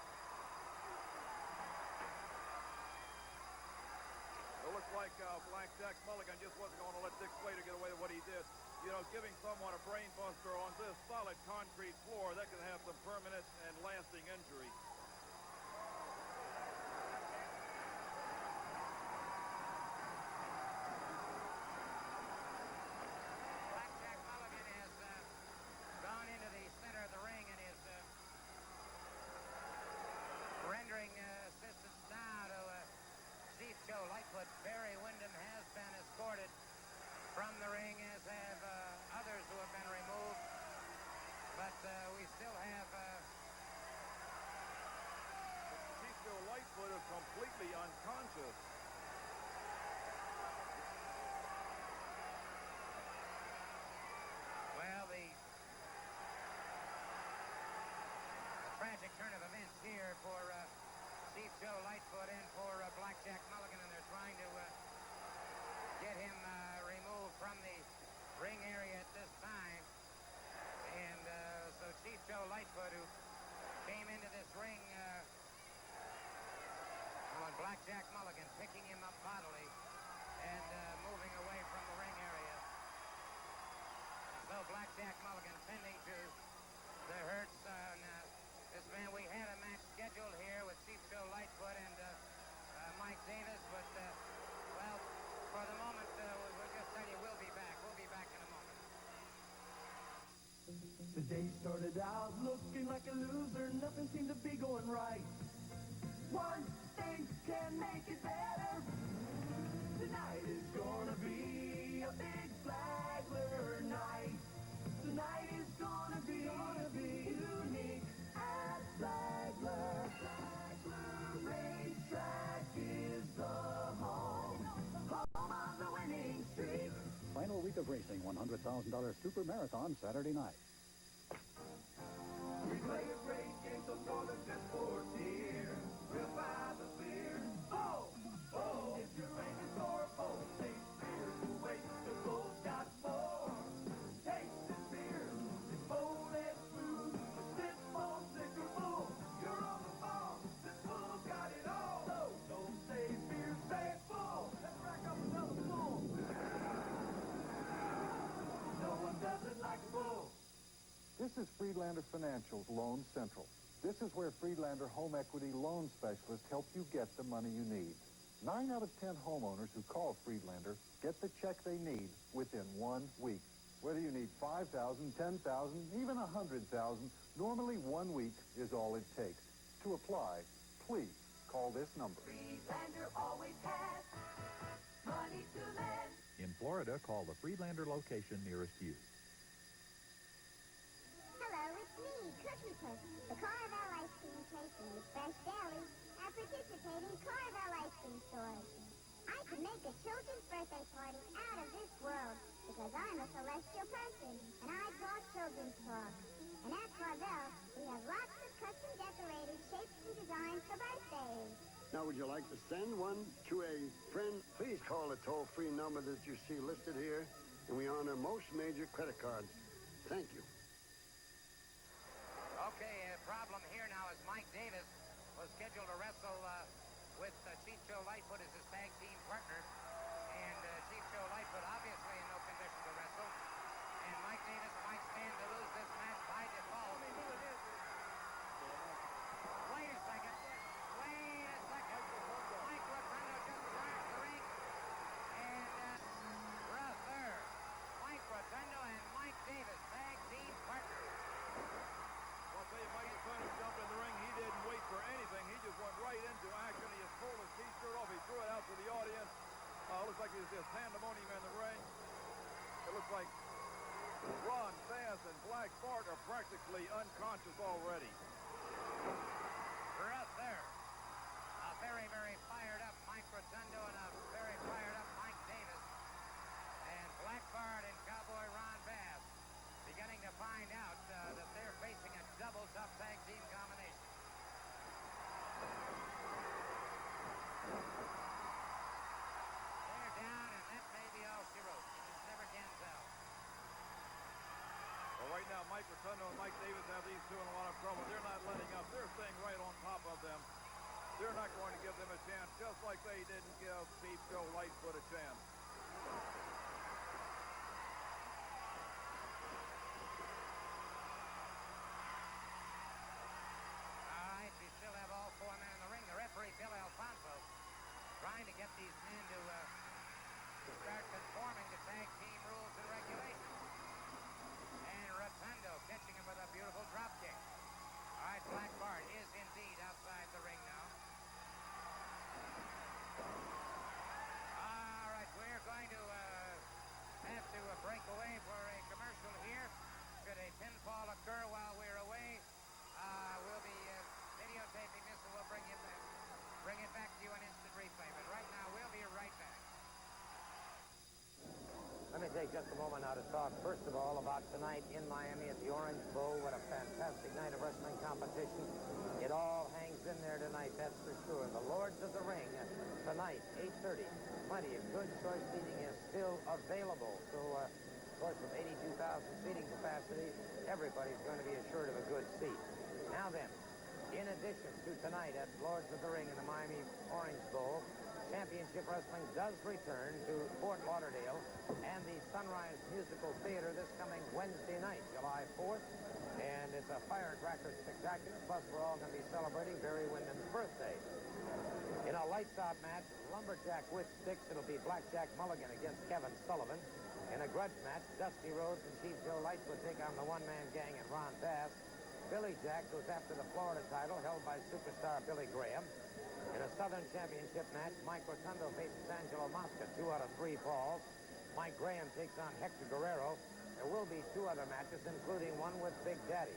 It looks like Blackjack Mulligan just wasn't going to let Dick Slater get away with what he did. You know, giving someone a brain buster on this solid concrete floor, that could have some permanent and lasting injury. Blackjack Mulligan has gone into the center of the ring and is rendering assistance now to Chief Joe Lightfoot. Barry Windham has been escorted from the ring, as have others who have been removed. But we still have... Chief Joe Lightfoot is completely unconscious. Well, the tragic turn of events here for Chief Joe Lightfoot and for Blackjack Mulligan, and they're trying to get him removed from the ring area at this time. And so Chief Joe Lightfoot, who came into this ring on Blackjack Mulligan, picking him up bodily and moving away from the ring area. So Blackjack Mulligan tending to the hurts on this man. We had a match scheduled here with Chief Joe Lightfoot and Mike Davis, but well, for the moment, we'll just tell you we'll be back. We'll be back in a moment. The day started out looking like a loser. Nothing seemed to be going right. One thing can make it better. Tonight is gonna be a big Flagler night. Tonight is gonna be unique at Flagler. Flagler Racetrack is the home of the winning streak. Final week of racing, $100,000 Super Marathon Saturday night. We play a great game, so more than just sports here. We'll buy the beer. Oh, oh, if you're aiming for a bowl, taste beer. Wait, the bowl's got more. Taste this beer. It's bold as food. Sip on thicker bull. You're on the ball. This bull's got it all. So don't say beer, say bull. Let's rack up another bull. No one does it like a bull. This is Friedlander Financial's Loan Central. This is where Friedlander Home Equity Loan Specialists help you get the money you need. 9 out of 10 homeowners who call Friedlander get the check they need within 1 week. Whether you need $5,000, $10,000, even $100,000, normally 1 week is all it takes. To apply, please call this number. Friedlander always has money to lend. In Florida, call the Friedlander location nearest you. Hello, it's me, Cookie Puss, the Carvel ice cream taster with fresh deli at participating Carvel ice cream stores. I can make a children's birthday party out of this world because I'm a celestial person and I draw children's talk. And at Carvel, we have lots of custom decorated shapes and designs for birthdays. Now, would you like to send one to a friend? Please call the toll-free number that you see listed here, and we honor most major credit cards. Thank you. Okay, problem here now is Mike Davis was scheduled to wrestle with Chicho Lightfoot as his tag team partner. And Chicho Lightfoot obviously in no condition to wrestle. And Mike Davis might stand to lose this match by default. Wait a second. Wait a second. Mike Rotundo just charged the ring. And rough there. Mike Rotundo and Mike Davis, tag team partners. I'll tell you, Mike Rotundo jumped in the ring. He didn't wait for anything. He just went right into action. He just pulled his t-shirt off. He threw it out to the audience. Looks like there's just pandemonium in the ring. It looks like Ron, Faz, and Black Bart are practically unconscious already. Rough there. A very, very fired up Mike Rotundo and a very fired up Mike Davis. And Black Bart and Cowboy Ron Bass beginning to find out that they're facing a double tough tag team combination. They're down, and that may be all she wrote. You just never can tell. Well, right now, Mike Rotundo and Mike Davis have these two in a lot of trouble. They're not letting up. They're staying right on top of them. They're not going to give them a chance, just like they didn't give Steve Joe Lightfoot a chance. All right, we still have all four men in the ring. The referee, Bill Alfonso, trying to get these men to start conforming to tag team rules and regulations. And Rotundo catching him with a beautiful drop kick. All right, Black Bart is indeed outside the ring now. All right, we're going to have to break away for a commercial here. Should a pinfall occur while we're away, we'll be videotaping this and we'll bring it back to you in instant replay. But right now, we'll be right back. Let me take just a moment now to talk, first of all, about tonight in Miami at the Orange Bowl. What a fantastic night of wrestling competition. It all hangs in there tonight, that's for sure. The Lords of the Ring, tonight, 8:30. Plenty of good choice seating is still available. So, of course, with 82,000 seating capacity, everybody's going to be assured of a good seat. Now then, in addition to tonight at Lords of the Ring in the Miami Orange Bowl, Championship Wrestling does return to Fort Lauderdale and the Sunrise Musical Theater this coming Wednesday night, July 4th. And it's a firecracker spectacular. Plus, we're all going to be celebrating Barry Windham's birthday. In a lights-out match, lumberjack with sticks, it'll be Blackjack Mulligan against Kevin Sullivan. In a grudge match, Dusty Rhodes and Chief Joe Lightfoot take on the one-man gang and Ron Bass. Billy Jack goes after the Florida title held by superstar Billy Graham. In a Southern Championship match, Mike Rotundo faces Angelo Mosca, 2 out of 3 falls. Mike Graham takes on Hector Guerrero. There will be 2 other matches, including one with Big Daddy.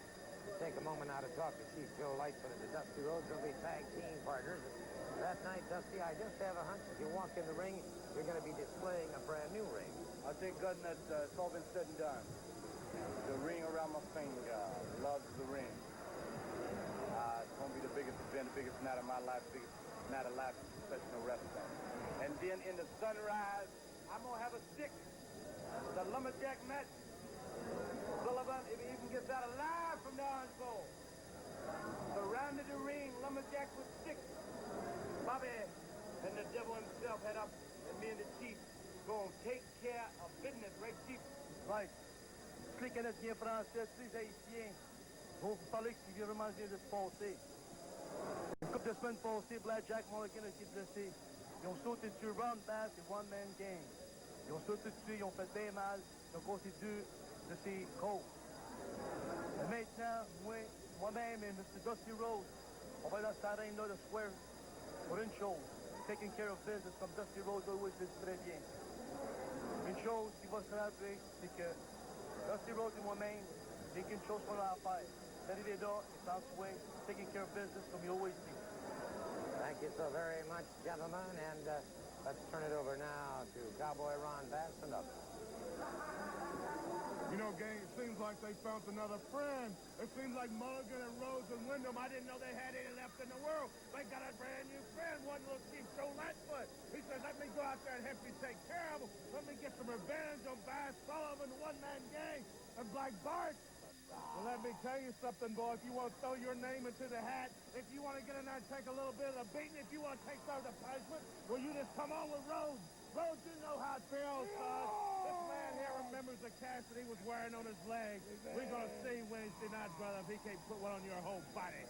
Take a moment now to talk to Chief Joe Lightfoot and the Dusty Rhodes. They'll be tag team partners. That night, Dusty, I just have a hunch. If you walk in the ring, you're going to be displaying a brand new ring. I think, Gutton, that it's all been said and done. The ring around my finger. Loves the ring. It's going to be the biggest event, the biggest night of my life, the biggest night of life in professional wrestling. And then in the sunrise, I'm going to have a stick. The lumberjack match. Sullivan, if he even gets out alive from the Orange Bowl. Surrounded the ring, lumberjack with sticks. Bobby and the devil himself head up, and me and the chief going to take care of business, right, Chief? Right. Les Canadiens français, les Haïtiens vont vous parler ce qui vraiment vient de se passer. Une couple de semaines passées, Blackjack Mulligan a été blessé. Ils ont sauté dessus Ron Bass et One Man Gang. Ils ont sauté dessus, ils ont fait bien mal. Ils ont causé 2 de ses côtes. Et maintenant, moi-même et M. Dusty Rhodes, on va aller dans cette arène-là de soir pour une chose, taking care of business comme Dusty Rhodes always dit très bien. Une chose qui va se rappeler, c'est que Dusty Rhodes et moi-même, c'est qu'une chose qu'on a à faire. D'arriver là, et en soin, taking care of business comme he always dit. Thank you so very much, gentlemen, and let's turn it over now to Cowboy Ron Bass and others. You know, gang, it seems like they found another friend. It seems like Mulligan and Rhodes and Wyndham, I didn't know they had any left in the world. They got a brand new friend, one little Chief Joe Lightfoot. He says, let me go out there and help you take care of them. Let me get some revenge on Bass Sullivan, the one-man gang, and Black Bart. Well, let me tell you something, boy. If you want to throw your name into the hat, if you want to get in there and take a little bit of the beating, if you want to take some of the punishment, well, you just come on with Rhodes. Rhodes, you know how it feels, son. This man here remembers the cast that he was wearing on his leg. We're going to see Wednesday night, brother, if he can't put one on your whole body.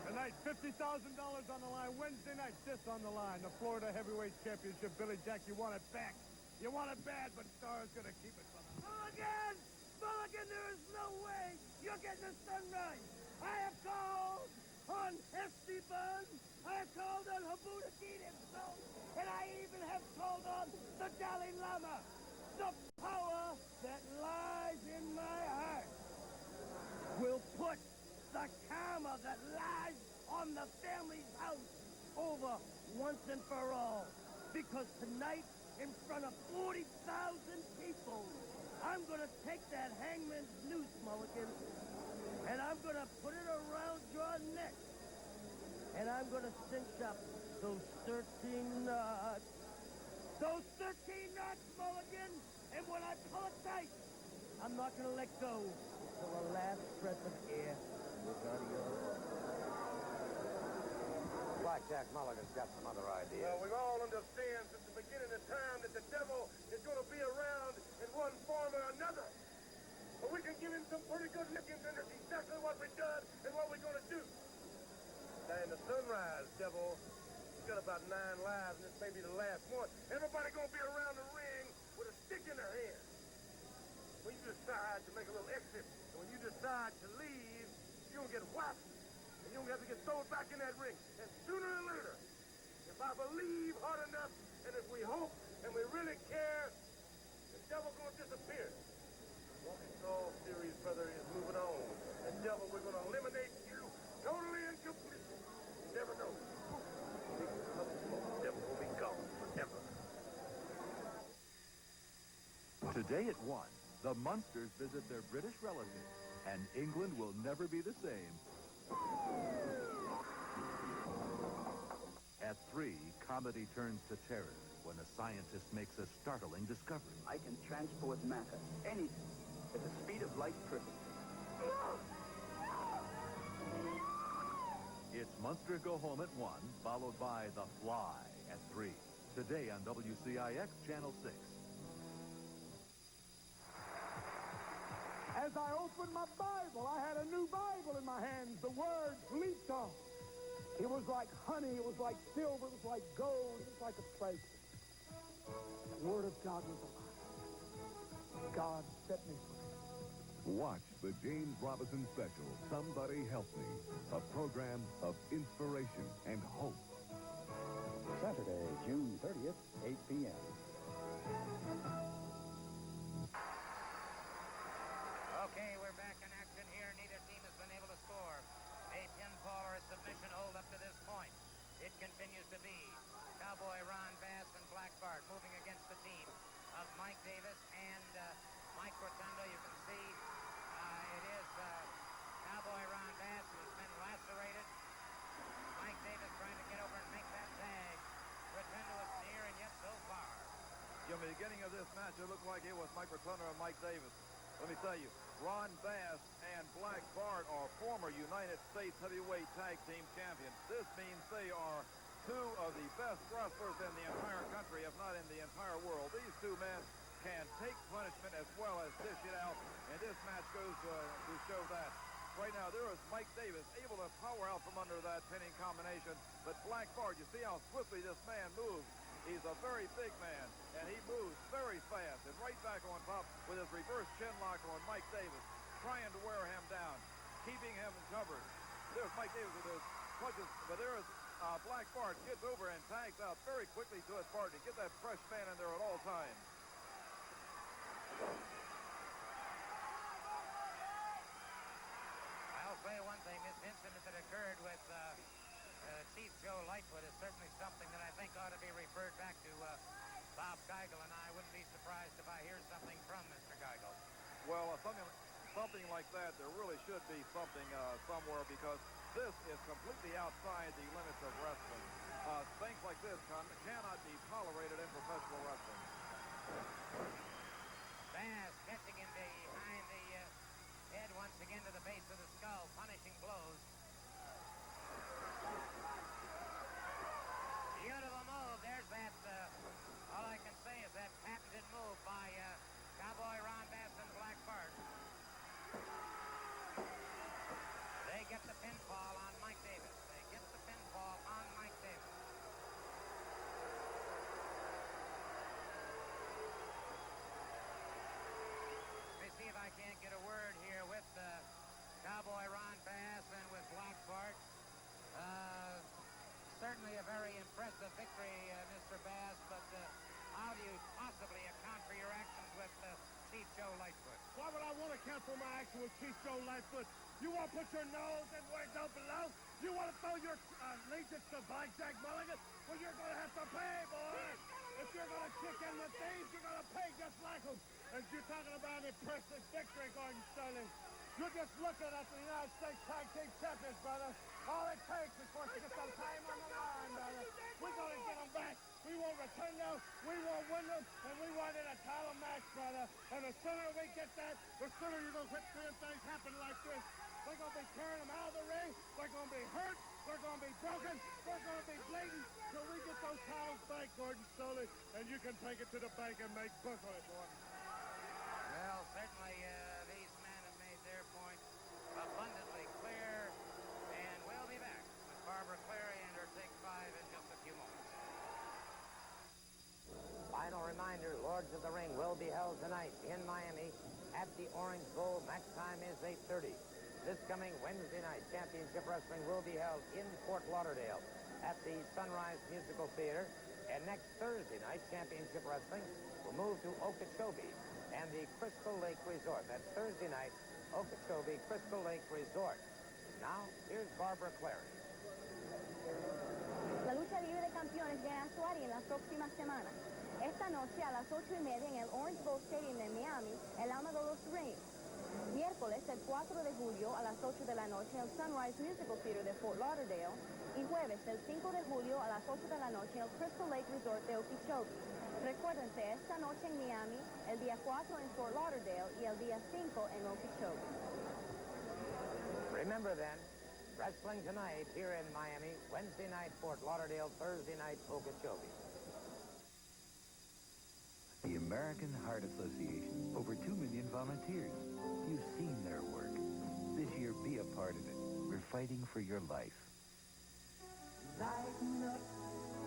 Tonight, $50,000 on the line. Wednesday night, this on the line. The Florida Heavyweight Championship. Billy Jack, you want it back. You want it bad, but Star's going to keep it from us. Mulligan! Mulligan, there is no way you're getting the sunrise. I have called on Esteban. I have called on Habudakid himself. And I even have called on the Dalai Lama. The power that lies in my heart will put the karma that lies on the family's house over once and for all. Because tonight, in front of 40,000 people, I'm going to take that hangman's noose, Mulligan, and I'm going to put it around your neck. And I'm going to cinch up those 13 knots. Those 13 knots, Mulligan. And when I pull it tight, I'm not going to let go until the last breath of air is out of your lungs. Blackjack Mulligan's got some other ideas. Well, we all understand since the beginning of time that the devil is going to be around in one form or another. But we can give him some pretty good lickings, and that's exactly what we've done and what we're going to do. Now, in the sunrise, devil, you've got about 9 lives, and this may be the last one. Everybody going to be around the ring with a stick in their hand. When you decide to make a little exit, and when you decide to leave, you're going to get whacked. And you're going to have to get thrown back in that ring. And sooner or later, if I believe hard enough, and if we hope, and we really care, the devil's going to disappear. Walking Tall series, brother, is moving on. And devil, we're going to eliminate you totally and completely. You never know. Devil will be gone forever. Today at 1, the Munsters visit their British relatives, and England will never be the same. At 3, comedy turns to terror when a scientist makes a startling discovery. I can transport matter, anything, at the speed of light perfect. It's Munster Go Home at 1, followed by The Fly at 3. Today on WCIX Channel 6. As I opened my Bible, I had a new Bible in my hands. The words leaped off. It was like honey. It was like silver. It was like gold. It was like a treasure. The Word of God was alive. God set me free. Watch the James Robinson special, Somebody Help Me, a program of inspiration and hope. Saturday, June 30th, 8 p.m. Okay, we're back in action here. Neither team has been able to score a pinfall or a submission hold up to this point. It continues to be Cowboy Ron Bass and Black Bart moving against the team of Mike Davis and Mike Rotundo. You can see it is Cowboy Ron Bass who's been lacerated. Mike Davis trying to get over and make that tag. Rotundo is near and yet so far. In the beginning of this match, it looked like it was Mike Rotundo and Mike Davis. Let me tell you, Ron Bass and Black Bart are former United States heavyweight tag team champions. This means they are two of the best wrestlers in the entire country, if not in the entire world. These two men can take punishment as well as dish it out, and this match goes to show that. Right now, there is Mike Davis able to power out from under that pinning combination, but Black Bart, you see how swiftly this man moves. He's a very big man, and he moves very fast, and right back on top with his reverse chin lock on Mike Davis, trying to wear him down, keeping him covered. There's Mike Davis with his punches, but there's Black Bart gets over and tags out very quickly to his partner. Get that fresh man in there at all times. I'll say one thing. This incident that occurred with Chief Joe Lightfoot is certainly something that I think ought to be referred back to Bob Geigel, and I wouldn't be surprised if I hear something from Mr. Geigel. Well, something like that, there really should be something somewhere, because this is completely outside the limits of wrestling. Things like this cannot be tolerated in professional wrestling. Bass catching him behind the head once again to the base of the skull, punishing blows. Beautiful move. There's that, all I can say is that patented move by Cowboy Ron Bass and Black Bart. They get the pinfall on Mike Davis. They get the pinfall on Mike Davis. Let me see if I can't get a word here with Cowboy Ron Bass and with Black Bart. Certainly a very impressive victory, Mr. Bass, but how do you possibly account for your actions with Chief Joe Lightfoot? Why would I want to account for my action with Chief Joe Lightfoot? You want to put your nose in where it don't belong? You want to throw your allegiance to Blackjack Mulligan? Well, you're going to have to pay, boy. If you're going to kick in the thieves, you're going to pay just like them. As you're talking about an impressive victory, Gordon Sterling. You're just looking at the United States Tag Team Champions, brother. All it takes is for us to get some time on the line, brother. We're going to get them back. We want Rotundo, we want Wyndham, and we want it a title match, brother. And the sooner we get that, the sooner you're going to quit seeing things happen like this. They're going to be tearing them out of the ring. They're going to be hurt. They're going to be broken. They're going to be bleeding. Till we get those titles back, Gordon Sterling, and you can take it to the bank and make book on it, boy. Well, certainly these men have made their point abundantly clear, and we'll be back with Barbara Clary and her Take 5 in just a few moments. Final reminder, Lords of the Ring will be held tonight in Miami at the Orange Bowl. Match time is 8:30. This coming Wednesday night, Championship Wrestling will be held in Fort Lauderdale at the Sunrise Musical Theater. And next Thursday night, Championship Wrestling will move to Okeechobee and the Crystal Lake Resort. That's Thursday night, Okeechobee, Crystal Lake Resort. Now, here's Barbara Clary. La lucha libre de campeones viene a su área en las próximas semanas. Esta noche a las 8:30 en el Orange Bowl Stadium de Miami, el Ama de los Rings. Miércoles, el 4 de julio a las 8 de la noche en el Sunrise Musical Theater de Fort Lauderdale. Y jueves, el 5 de julio a las 8 de la noche en el Crystal Lake Resort de Okeechobee. Recuérdense, esta noche en Miami, el día 4 en Fort Lauderdale y el día 5 en Okeechobee. Remember then, wrestling tonight here in Miami, Wednesday night Fort Lauderdale, Thursday night Okeechobee. The American Heart Association, over 2 million volunteers. You've seen their work. This year, be a part of it. We're fighting for your life. Lighten up,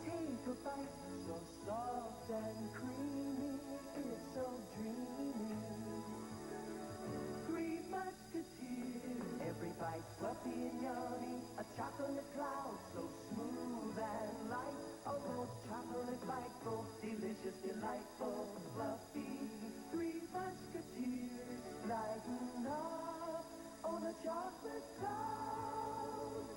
take take a bite, so soft and creamy, it's so dreamy. Three Musketeers, every bite fluffy and yummy, a chocolate cloud so smooth and light. Oh, those chocolate bites, both delicious, delightful, fluffy. Three Musketeers, lighten up on a chocolate cloud.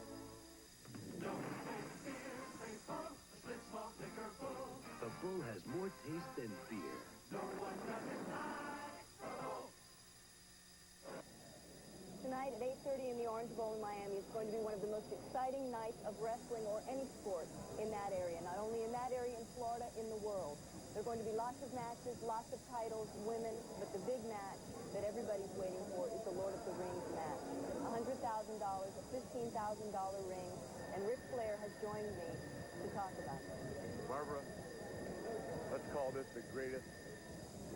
Don't taste beer, taste Bull, the split small thicker Bull. The Bull has more taste than beer. No one does it like the Bull. Tonight at 8:30 in the Orange Bowl in Miami, it's going to be one of the most exciting nights of wrestling or any sport in that area. Not only in that area, in Florida, in the world. There are going to be lots of matches, lots of titles, women, but the big match that everybody's waiting for is the Lord of the Rings match. $100,000, a $15,000 ring, and Ric Flair has joined me to talk about it. Barbara, let's call this the greatest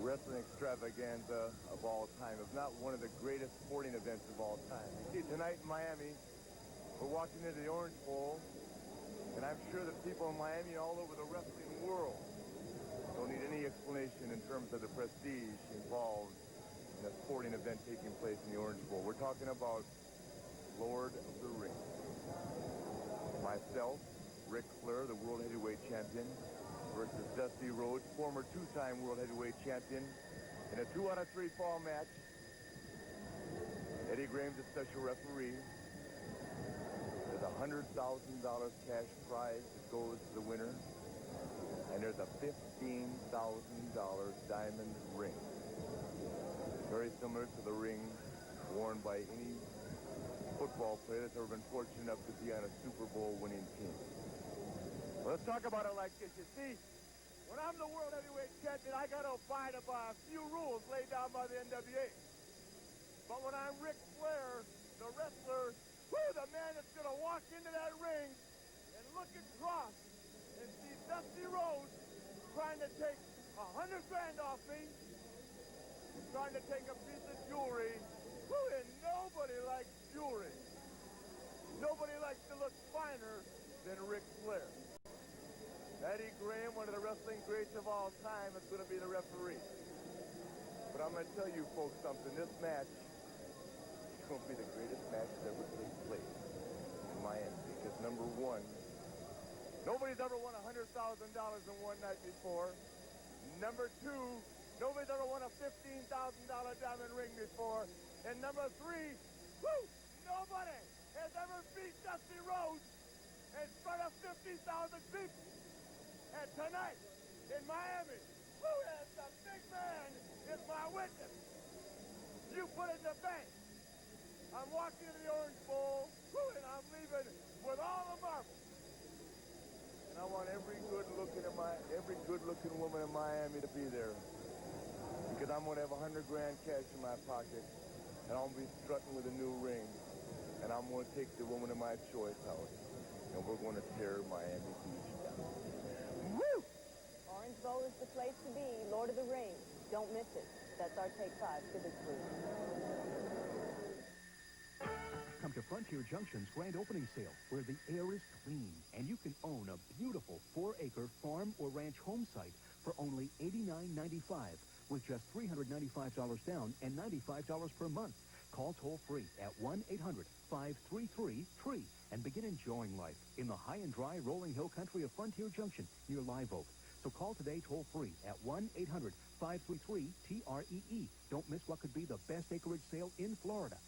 wrestling extravaganza of all time, if not one of the greatest sporting events of all time. You see, tonight in Miami, we're walking into the Orange Bowl, and I'm sure that people in Miami and all over the wrestling world don't need any explanation in terms of the prestige involved in a sporting event taking place in the Orange Bowl. We're talking about Lord of the Rings. Myself, Ric Flair, the World Heavyweight Champion, versus Dusty Rhodes, former two-time World Heavyweight Champion, in a 2-out-of-3 fall match. Eddie Graham's a special referee. There's a $100,000 cash prize that goes to the winner, and there's a $15,000 diamond ring, very similar to the ring worn by any football player that's ever been fortunate enough to be on a Super Bowl winning team. Well, let's talk about it like this. You see, when I'm the World Heavyweight Champion, I got to abide by a few rules laid down by the NWA. But when I'm Ric Flair, the wrestler, the man that's going to walk into that ring and look across and see Dusty Rhodes trying to take $100,000 off me, trying to take a piece of jewelry, and nobody likes jewelry. Nobody likes to look finer than Ric Flair. Eddie Graham, one of the wrestling greats of all time, is going to be the referee. But I'm going to tell you folks something. This match is going to be the greatest match that ever take place in Miami. Because number one, nobody's ever won $100,000 in one night before. Number two, nobody's ever won a $15,000 diamond ring before. And number three, nobody has ever beat Dusty Rhodes in front of 50,000 people. And tonight, in Miami, the big man is my witness. You put it in the bank. I'm walking into the Orange Bowl, and I'm leaving with all the marbles. And I want every good-looking woman in Miami to be there, because I'm going to have $100,000 cash in my pocket, and I'm going to be strutting with a new ring, and I'm going to take the woman of my choice out, and we're going to tear Miami Beach down. Woo! Orange Bowl is the place to be. Lord of the Rings. Don't miss it. That's our Take 5. Good this week. Come to Frontier Junction's grand opening sale, where the air is clean, and you can own a beautiful 4-acre farm or ranch home site for only $89.95, with just $395 down and $95 per month. Call toll-free at 1-800-533-TREE and begin enjoying life in the high and dry rolling hill country of Frontier Junction near Live Oak. So call today toll-free at 1-800-533-TREE. Don't miss what could be the best acreage sale in Florida.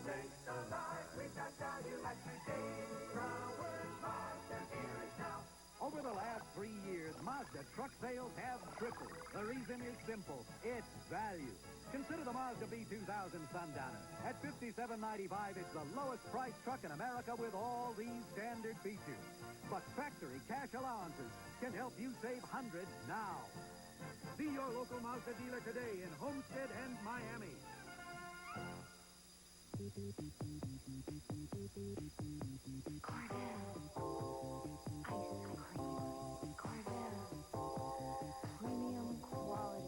Taste the life we got value at today's Broward Mazda dealers now. Over the last 3 years, Mazda truck sales have tripled. The reason is simple. It's value. Consider the Mazda B2000 Sundowner. At $57.95, it's the lowest priced truck in America with all these standard features. But factory cash allowances can help you save hundreds now. See your local Mazda dealer today in Homestead and Miami. Premium quality.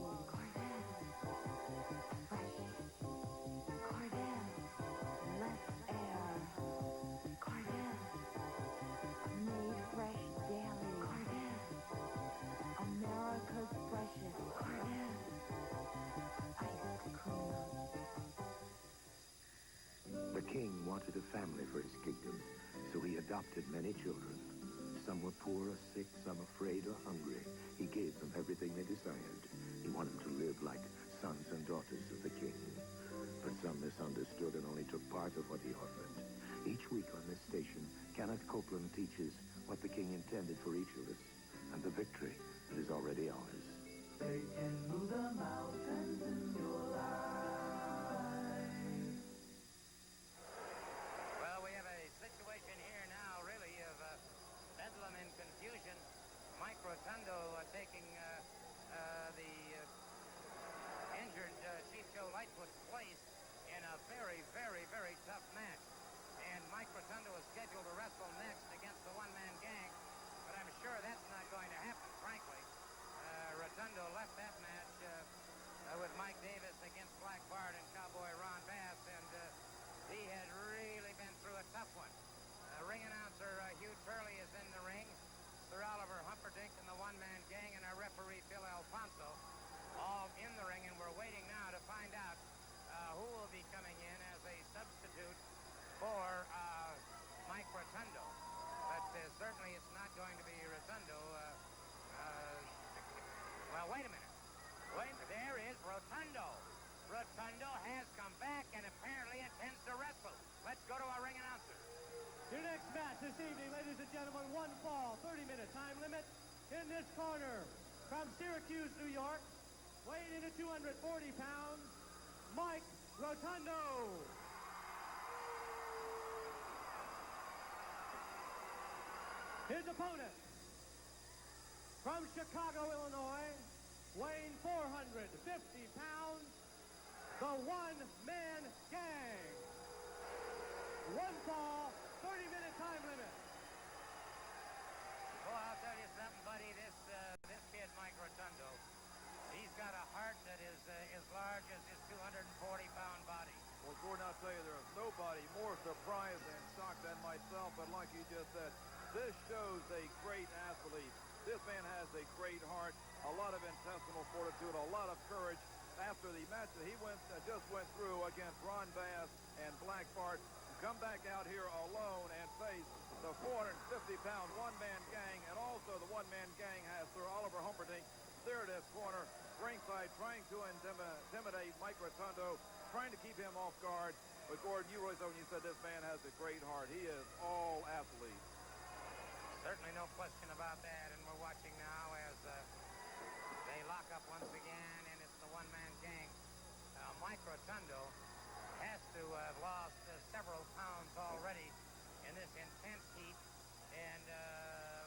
Fresh. Less air. Made fresh daily. king wanted a family for his kingdom, so he adopted many children. Some were poor or sick, some afraid or hungry. He gave them everything they desired. He wanted them to live like sons and daughters of the king. But some misunderstood and only took part of what he offered. Each week on this station, Kenneth Copeland teaches what the king intended for each of us, and the victory that is already ours. They can move the mountains in your life. Well, we have a situation here now, really, of bedlam and confusion. Mike Rotundo taking the injured Chief Joe Lightfoot's place in a very, very, very tough match. And Mike Rotundo is scheduled to wrestle next against the one-man gang, but I'm sure that's not going to happen, frankly. Rotundo left that match with Mike Davis against Black Bart and Cowboy Ron Bass, and he had really been through a tough one. Ring announcer Hugh Turley is in the ring. Sir Oliver Humperdinck and the one-man gang, and our referee Phil Alfonso, all in the ring, and we're waiting now to find out who will be coming in as a substitute for Mike Rotundo. But certainly it's not going to be Rotundo. Well, wait a minute. There is Rotundo. Rotundo has come back and apparently intends to wrestle. Let's go to our ring announcer. Your next match this evening, ladies and gentlemen, one fall, 30-minute time limit. In this corner, from Syracuse, New York, weighing in at 240 pounds, Mike Rotundo. His opponent, from Chicago, Illinois, weighing 450 pounds, the one-man gang. One fall, 30-minute time limit. Well, I'll tell you something, buddy. This kid, Mike Rotundo, he's got a heart that is as large as his 240-pound body. Well, Gordon, I'll tell you, there's nobody more surprised and shocked than myself, but like you just said, this shows a great athlete. This man has a great heart, a lot of intestinal fortitude, a lot of courage. After the match that he just went through against Ron Bass and Black Bart, to come back out here alone and face the 450-pound one-man gang, and also the one-man gang has Sir Oliver Humperdinck there at his corner, ringside, trying to intimidate Mike Rotundo, trying to keep him off guard. But Gordon, you really thought when you said this man has a great heart. He is all athlete. Certainly no question about that, and we're watching now as they lock up once again, and it's the one-man gang. Mike Rotundo has to have lost several pounds already in this intense heat and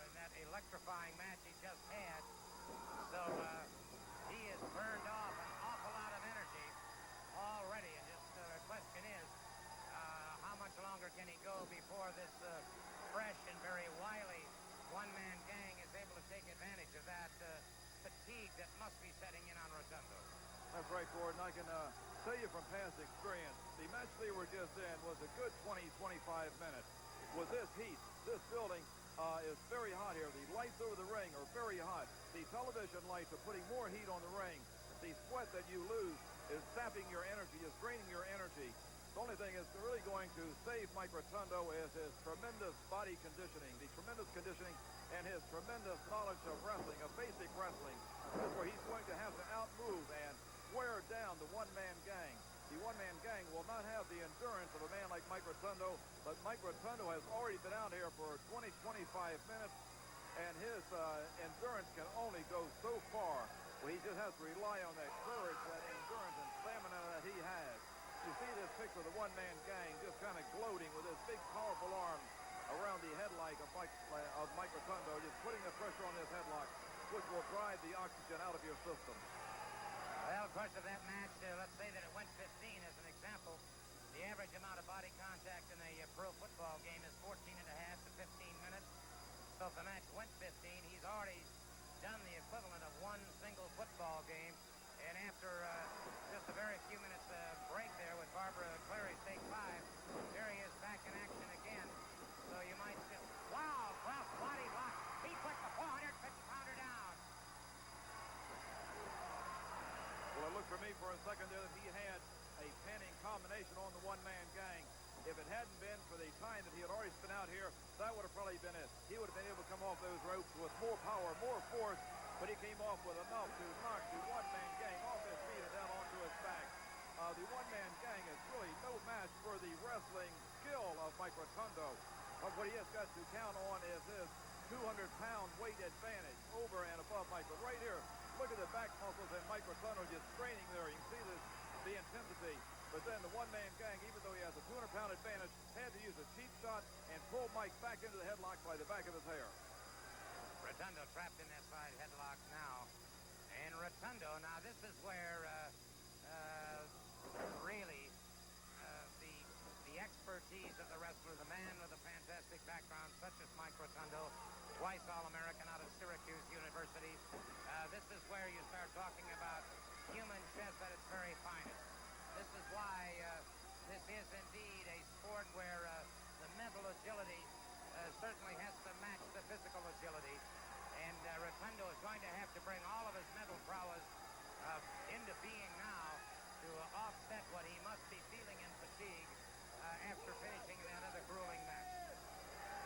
in that electrifying match he just had. So he has burned off an awful lot of energy already, and just the question is, how much longer can he go before this fresh and very wily one-man gang is able to take advantage of that fatigue that must be setting in on Rotundo. That's right, Gordon. I can tell you from past experience, the match they were just in was a good 20, 25 minutes. With this heat, this building is very hot here. The lights over the ring are very hot. The television lights are putting more heat on the ring. The sweat that you lose is sapping your energy, is draining your energy. The only thing that's really going to save Mike Rotundo is his tremendous body conditioning, the tremendous conditioning, and his tremendous knowledge of wrestling, of basic wrestling. That's where he's going to have to outmove and wear down the one-man gang. The one-man gang will not have the endurance of a man like Mike Rotundo, but Mike Rotundo has already been out here for 20, 25 minutes, and his endurance can only go so far. Well, he just has to rely on that courage, that endurance, and stamina that he has. You see this picture of the one-man gang just kind of gloating with his big, powerful arms around the headlock of Mike Rotundo, just putting the pressure on this headlock, which will drive the oxygen out of your system. Well, of course, of that match, let's say that it went 15 as an example. The average amount of body contact in a pro football game is 14 and a half to 15 minutes. So if the match went 15, he's already done the equivalent of one single football game. And after just a very few minutes break there with Barbara Clary's Take 5, there he is back in action again. So you might say, wow, cross body block. He put the 450-pounder down. Well, it looked for me for a second there that he had a panning combination on the one-man gang. If it hadn't been for the time that he had already spent out here, that would have probably been it. He would have been able to come off those ropes with more power, more force, but he came off with enough to knock the one-man gang off his feet and down onto his back. The one-man gang is really no match for the wrestling skill of Mike Rotundo. What he has got to count on is his 200-pound weight advantage over and above Mike. But right here, look at the back muscles and Mike Rotundo just straining there. You can see the intensity. But then the one-man gang, even though he has a 200-pound advantage, had to use a cheap shot and pull Mike back into the headlock by the back of his hair. Rotundo trapped in that side headlock now. And Rotundo, now this is where really the expertise of the wrestler, the man with a fantastic background, such as Mike Rotundo, twice All-American out of Syracuse University. This is where you start talking about human chess at its very finest. This is why this is indeed a sport where the mental agility certainly has to match the physical agility. And Rotundo is going to have to bring all of his mental prowess into being now to offset what he must be feeling in fatigue after finishing that other grueling match.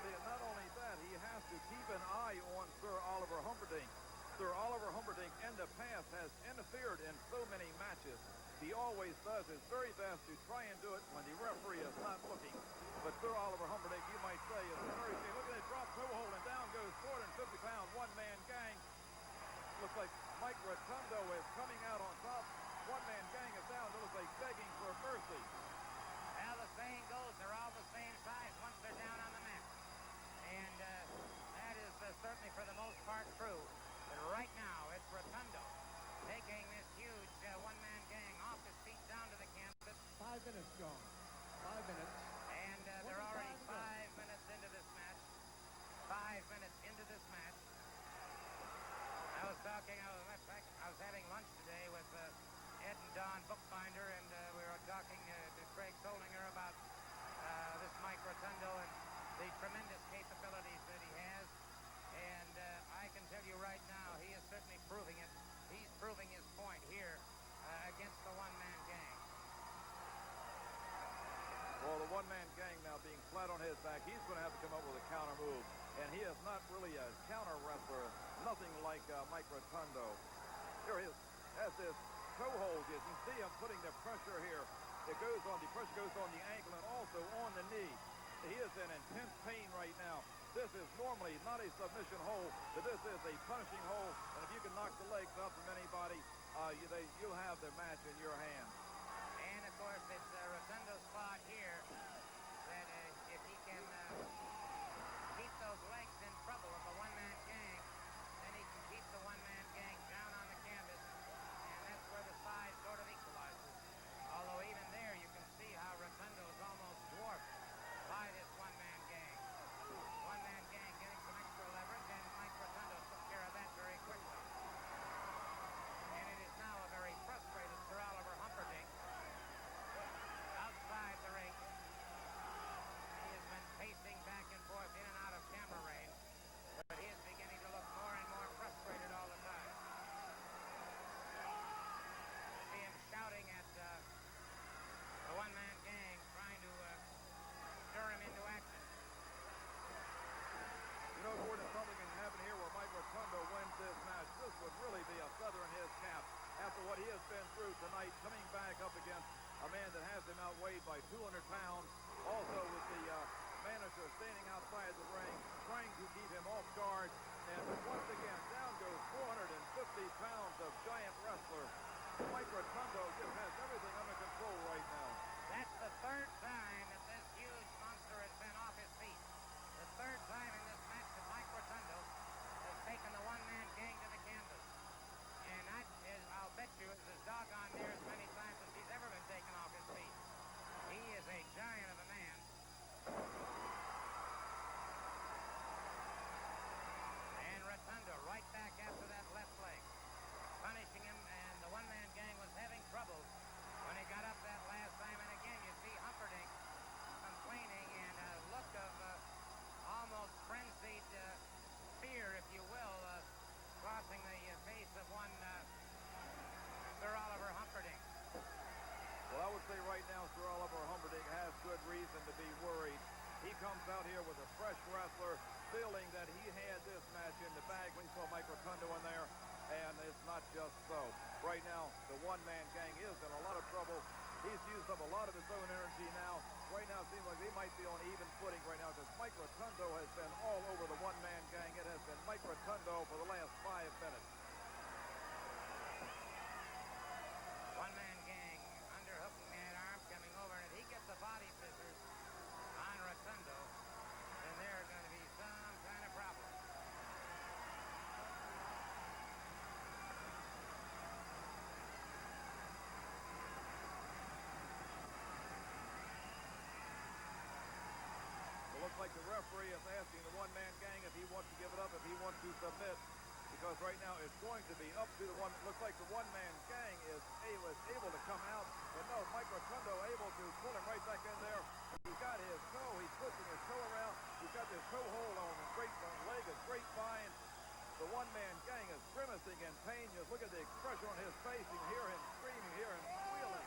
See, and not only that, he has to keep an eye on Sir Oliver Humperdinck. Sir Oliver Humperdinck in the past has interfered in so many matches. He always does his very best to try and do it when the referee is not looking. But Sir Oliver Humperdinck, you might say, is very safe. Look at that drop toe hold, and down goes 450-pound one-man gang. Looks like Mike Rotundo is coming out on top. One-man gang is down. It looks like begging for mercy. Well, the saying goes, they're all the same size once they're down on the mat. And that is certainly for the most part true. But right now, it's Rotundo taking this huge one-man gang off his feet down to the canvas. 5 minutes gone. 5 minutes. And they're already 5 minutes into this match. 5 minutes into this match. I was having lunch today with Ed and Don Bookbinder, and we were talking to Craig Solinger about this Mike Rotundo and the tremendous capabilities that he has. And I can tell you right now, he is certainly proving it. He's proving his point here against the one-man gang. Well, the one-man gang now being flat on his back, he's going to have to come up with a counter move. And he is not really a counter wrestler, nothing like Mike Rotundo. Here he is, has this toe hold. You can see him putting the pressure here. The pressure goes on the ankle and also on the knee. He is in intense pain right now. This is normally not a submission hold, but this is a punishing hold. And if you can knock the legs out from anybody, you'll have the match in your hands. And, of course, it's Rotundo's spot here that if he can keep those legs in trouble of the one-man gang, then he can keep the one-man gang down on the canvas, and that's where the size sort of equalizes. Although even there, you can see how Rotundo is almost dwarfed by this one-man gang. One-man gang getting some extra leverage, and Mike Rotundo took care of that very quickly. And it is now a very frustrated Sir Oliver Humperdinck outside the ring. He has been pacing back and forth in and out of camera range, but he is beginning to look more and more frustrated all the time. You see him shouting at the one-man gang, trying to stir him into action. You know, Gordon, something can happen here where Mike Rotundo wins this match. This would really be a feather in his cap after what he has been through tonight, coming back up against a man that has him outweighed by 200 pounds. Also with the manager standing outside the ring, trying to keep him off guard. And once again, down goes 450 pounds of giant wrestler. Mike Rotundo just has everything under control right now. That's the third time that this huge monster has been off his feet. The third time in this match that Mike Rotundo has taken the one-man gang to the canvas. And that is, I'll bet you, is as doggone near as many times as he's ever been taken off his feet. He is a giant of a man. And Rotundo right back after that left leg, punishing him, and the one-man gang was having trouble when he got up that last time. And again, you see Humperdinck right now, the one-man gang is in a lot of trouble. He's used up a lot of his own energy now. Right now, it seems like they might be on even footing right now because Mike Rotundo has been all over the one-man gang. It has been Mike Rotundo for the last 5 minutes. One-man gang underhooking that arm, coming over, and if he gets the body scissors on Rotundo, then there are going to be some kind of problem. It looks like the referee is asking the one-man gang if he wants to give it up, if he wants to submit, because right now it's going to be up to the one. Looks like the one-man gang is able to come out, but no, Mike Rotundo able to pull him right back in there. He's got his toe. He's twisting his toe around. He's got this toe hold on his leg, his grapevine. The one-man gang is grimacing in pain. Just look at the expression on his face. You can hear him screaming, hear him squealing.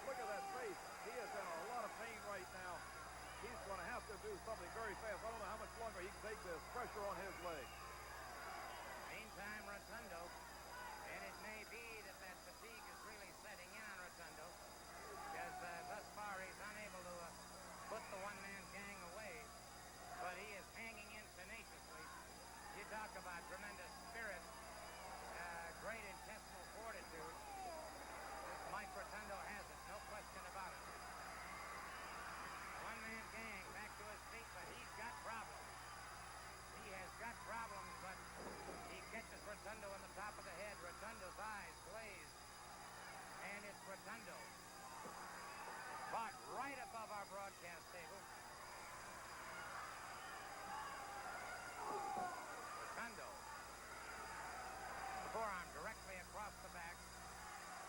Look at that face. He is in a lot of pain right now. He's going to have to do something very fast. I don't know how much longer he can take this pressure on his leg. Meantime, Rotundo, and it may be that fatigue is really setting in on Rotundo, because thus far he's unable to put the one-man gang away, but he is hanging in tenaciously. You talk about tremendous spirit, great intestinal fortitude. This Mike Rotundo has it, no question about it. One-man gang back to his feet, but he's got problems. He has got problems, but he catches Rotundo on the top of the head. Rotundo's eyes glaze, and it's Rotundo. Caught right above our broadcast table. Rotundo. The forearm directly across the back.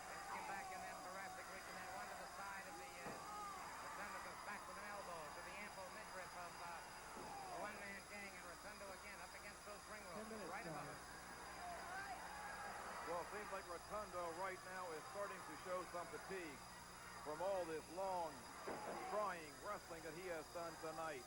Then skin back in that thoracic region, then one to the side of the Rotundo goes back with an elbow to the ample midriff of the one-man gang, and Rotundo again up against those ring ropes, right above it. Well, it seems like Rotundo right now is starting to show some fatigue from all this long and trying wrestling that he has done tonight.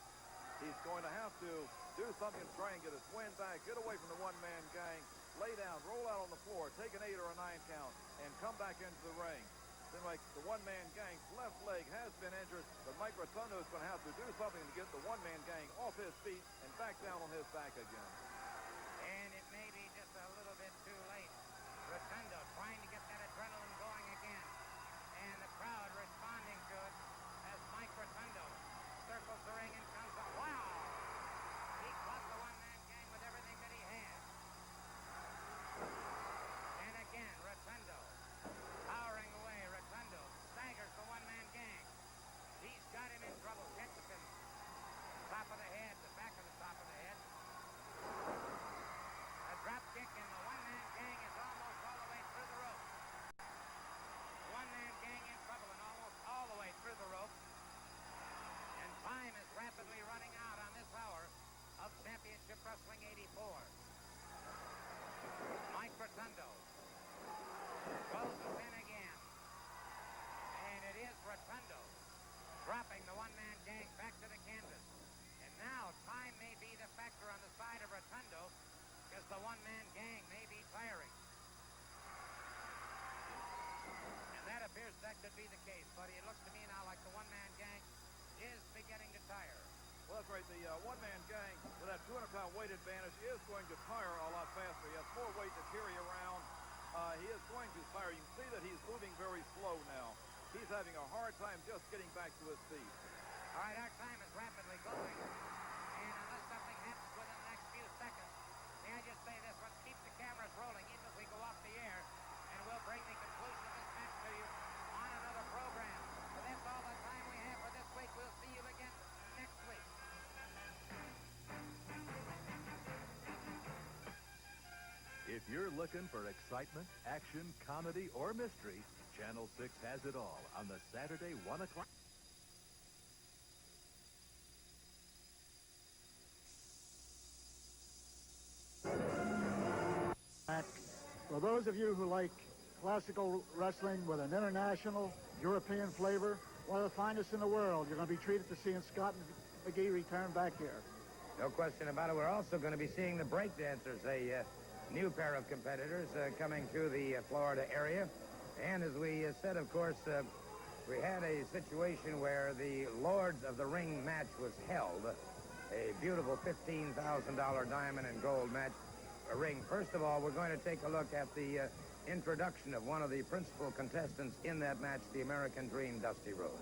He's going to have to do something to try and get his wind back, get away from the one-man gang, lay down, roll out on the floor, take an 8 or a 9 count, and come back into the ring. Seems like the one-man gang's left leg has been injured, but Mike Rotundo is going to have to do something to get the one-man gang off his feet and back down on his back again. And it may be just a little bit too late. Rotundo trying to get that adrenaline going again. And the crowd responding to it as Mike Rotundo circles the ring and comes up. Wow! He caught the one-man gang with everything that he had. And again, Rotundo powering away. Rotundo staggers the one-man gang. He's got him in trouble. Catches him. Top of the head, the back of the top of the head. A drop kick, and the one-man gang is almost all the way through the rope. The one-man gang in trouble and almost all the way through the rope. And time is rapidly running out on this hour of Championship Wrestling 84. Mike Rotundo closes in again. And it is Rotundo dropping the one-man gang back to the canvas. And now time may be the factor on the side of Rotundo, because the one-man gang may be tiring. And that appears that could be the case, buddy. It looks to me now like the one-man gang is beginning to tire. Well, that's right. The one-man gang, with that 200-pound weight advantage, is going to tire a lot faster. He has more weight to carry around. He is going to tire. You can see that he's moving very slow now. He's having a hard time just getting back to his feet. All right, our time is rapidly going. And unless something happens within the next few seconds, may I just say this, let's keep the cameras rolling even as we go off the air, and we'll bring the conclusion of this match to you on another program. But that's all the time we have for this week. We'll see you again next week. If you're looking for excitement, action, comedy, or mystery, Channel 6 has it all on the Saturday 1 o'clock. For those of you who like classical wrestling with an international European flavor, one of the finest in the world, you're going to be treated to seeing Scott McGee return back here. No question about it. We're also going to be seeing the breakdancers, a new pair of competitors coming to the Florida area. And as we said, of course, we had a situation where the Lords of the Ring match was held. A beautiful $15,000 diamond and gold match ring. First of all, we're going to take a look at the introduction of one of the principal contestants in that match, the American Dream, Dusty Rhodes.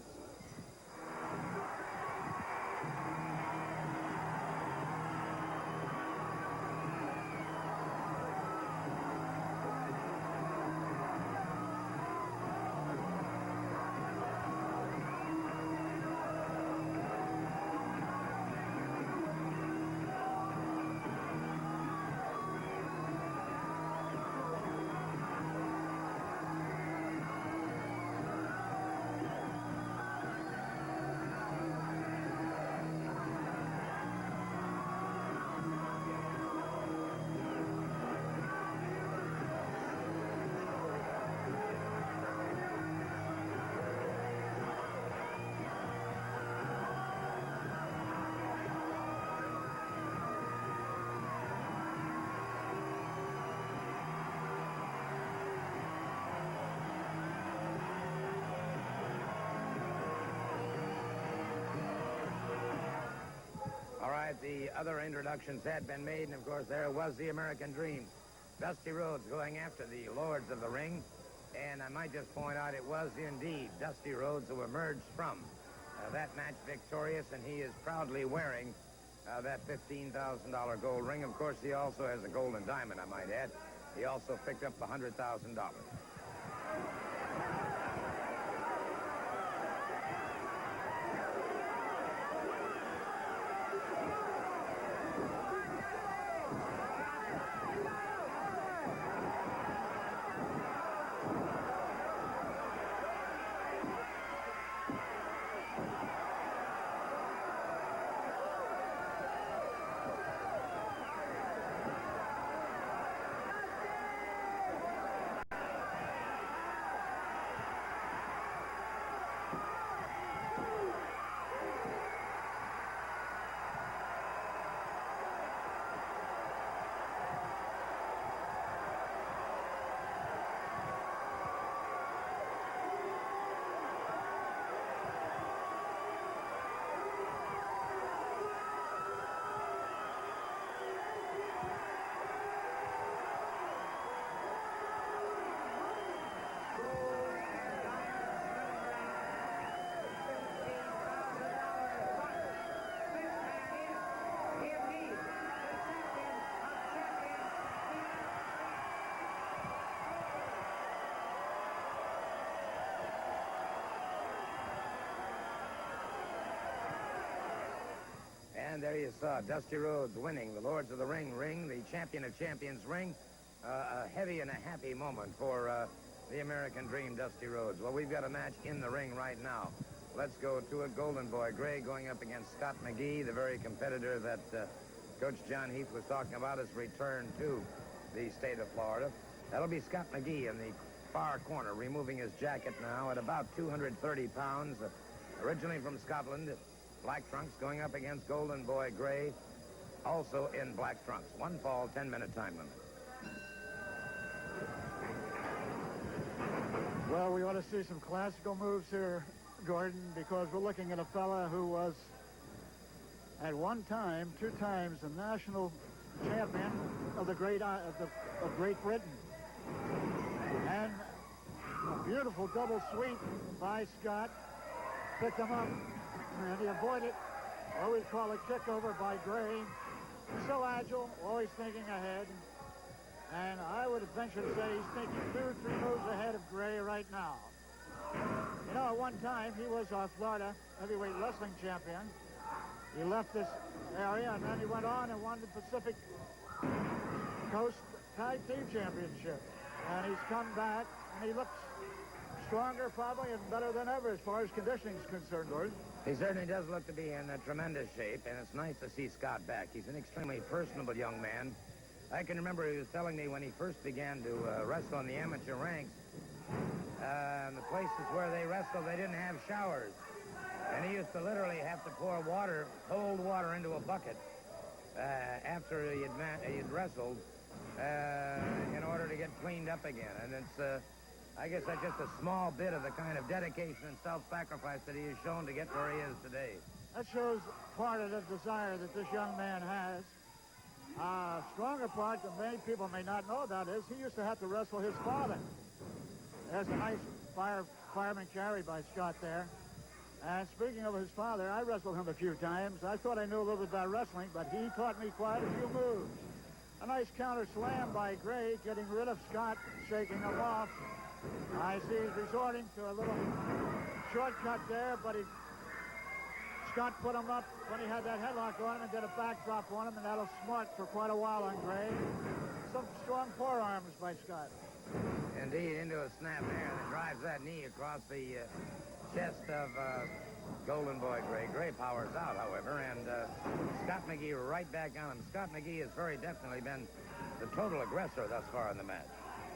All right, the other introductions had been made, and of course there was the American Dream. Dusty Rhodes going after the Lords of the Ring. And I might just point out it was indeed Dusty Rhodes who emerged from that match victorious, and he is proudly wearing that $15,000 gold ring. Of course, he also has a golden diamond, I might add. He also picked up the $100,000. And there you saw Dusty Rhodes winning the Lords of the Ring ring, the Champion of Champions ring. A heavy and a happy moment for the American Dream, Dusty Rhodes. Well, we've got a match in the ring right now. Let's go to it. Golden Boy Gray going up against Scott McGee, the very competitor that Coach John Heath was talking about, has returned to the state of Florida. That'll be Scott McGee in the far corner, removing his jacket now at about 230 pounds. Originally from Scotland, black trunks, going up against Golden Boy Gray, also in black trunks. One fall, 10-minute time limit. Well, we ought to see some classical moves here, Gordon, because we're looking at a fella who was, at one time, 2 times, the national champion of the Great Britain. And a beautiful double sweep by Scott. Picked him up, and he avoided what we call a kick-over by Gray. So agile, always thinking ahead. And I would venture to say he's thinking 2 or 3 moves ahead of Gray right now. You know, at one time, he was our Florida heavyweight wrestling champion. He left this area, and then he went on and won the Pacific Coast Tag Team Championship. And he's come back, and he looks stronger probably and better than ever as far as conditioning is concerned, Gordon. He certainly does look to be in tremendous shape, and it's nice to see Scott back. He's an extremely personable young man. I can remember he was telling me when he first began to wrestle in the amateur ranks, the places where they wrestled, they didn't have showers. And he used to literally have to pour water, cold water, into a bucket after he had wrestled in order to get cleaned up again. And it's, I guess that's just a small bit of the kind of dedication and self-sacrifice that he has shown to get where he is today. That shows part of the desire that this young man has. A stronger part that many people may not know about is he used to have to wrestle his father. There's a nice fireman carry by Scott there. And speaking of his father, I wrestled him a few times. I thought I knew a little bit about wrestling, but he taught me quite a few moves. A nice counter slam by Gray, getting rid of Scott, shaking him off. I see he's resorting to a little shortcut there, but Scott put him up when he had that headlock on him and did a backdrop on him, and that'll smart for quite a while on Gray. Some strong forearms by Scott. Indeed, into a snap there that drives that knee across the chest of Golden Boy Gray. Gray powers out, however, and Scott McGee right back on him. Scott McGee has very definitely been the total aggressor thus far in the match.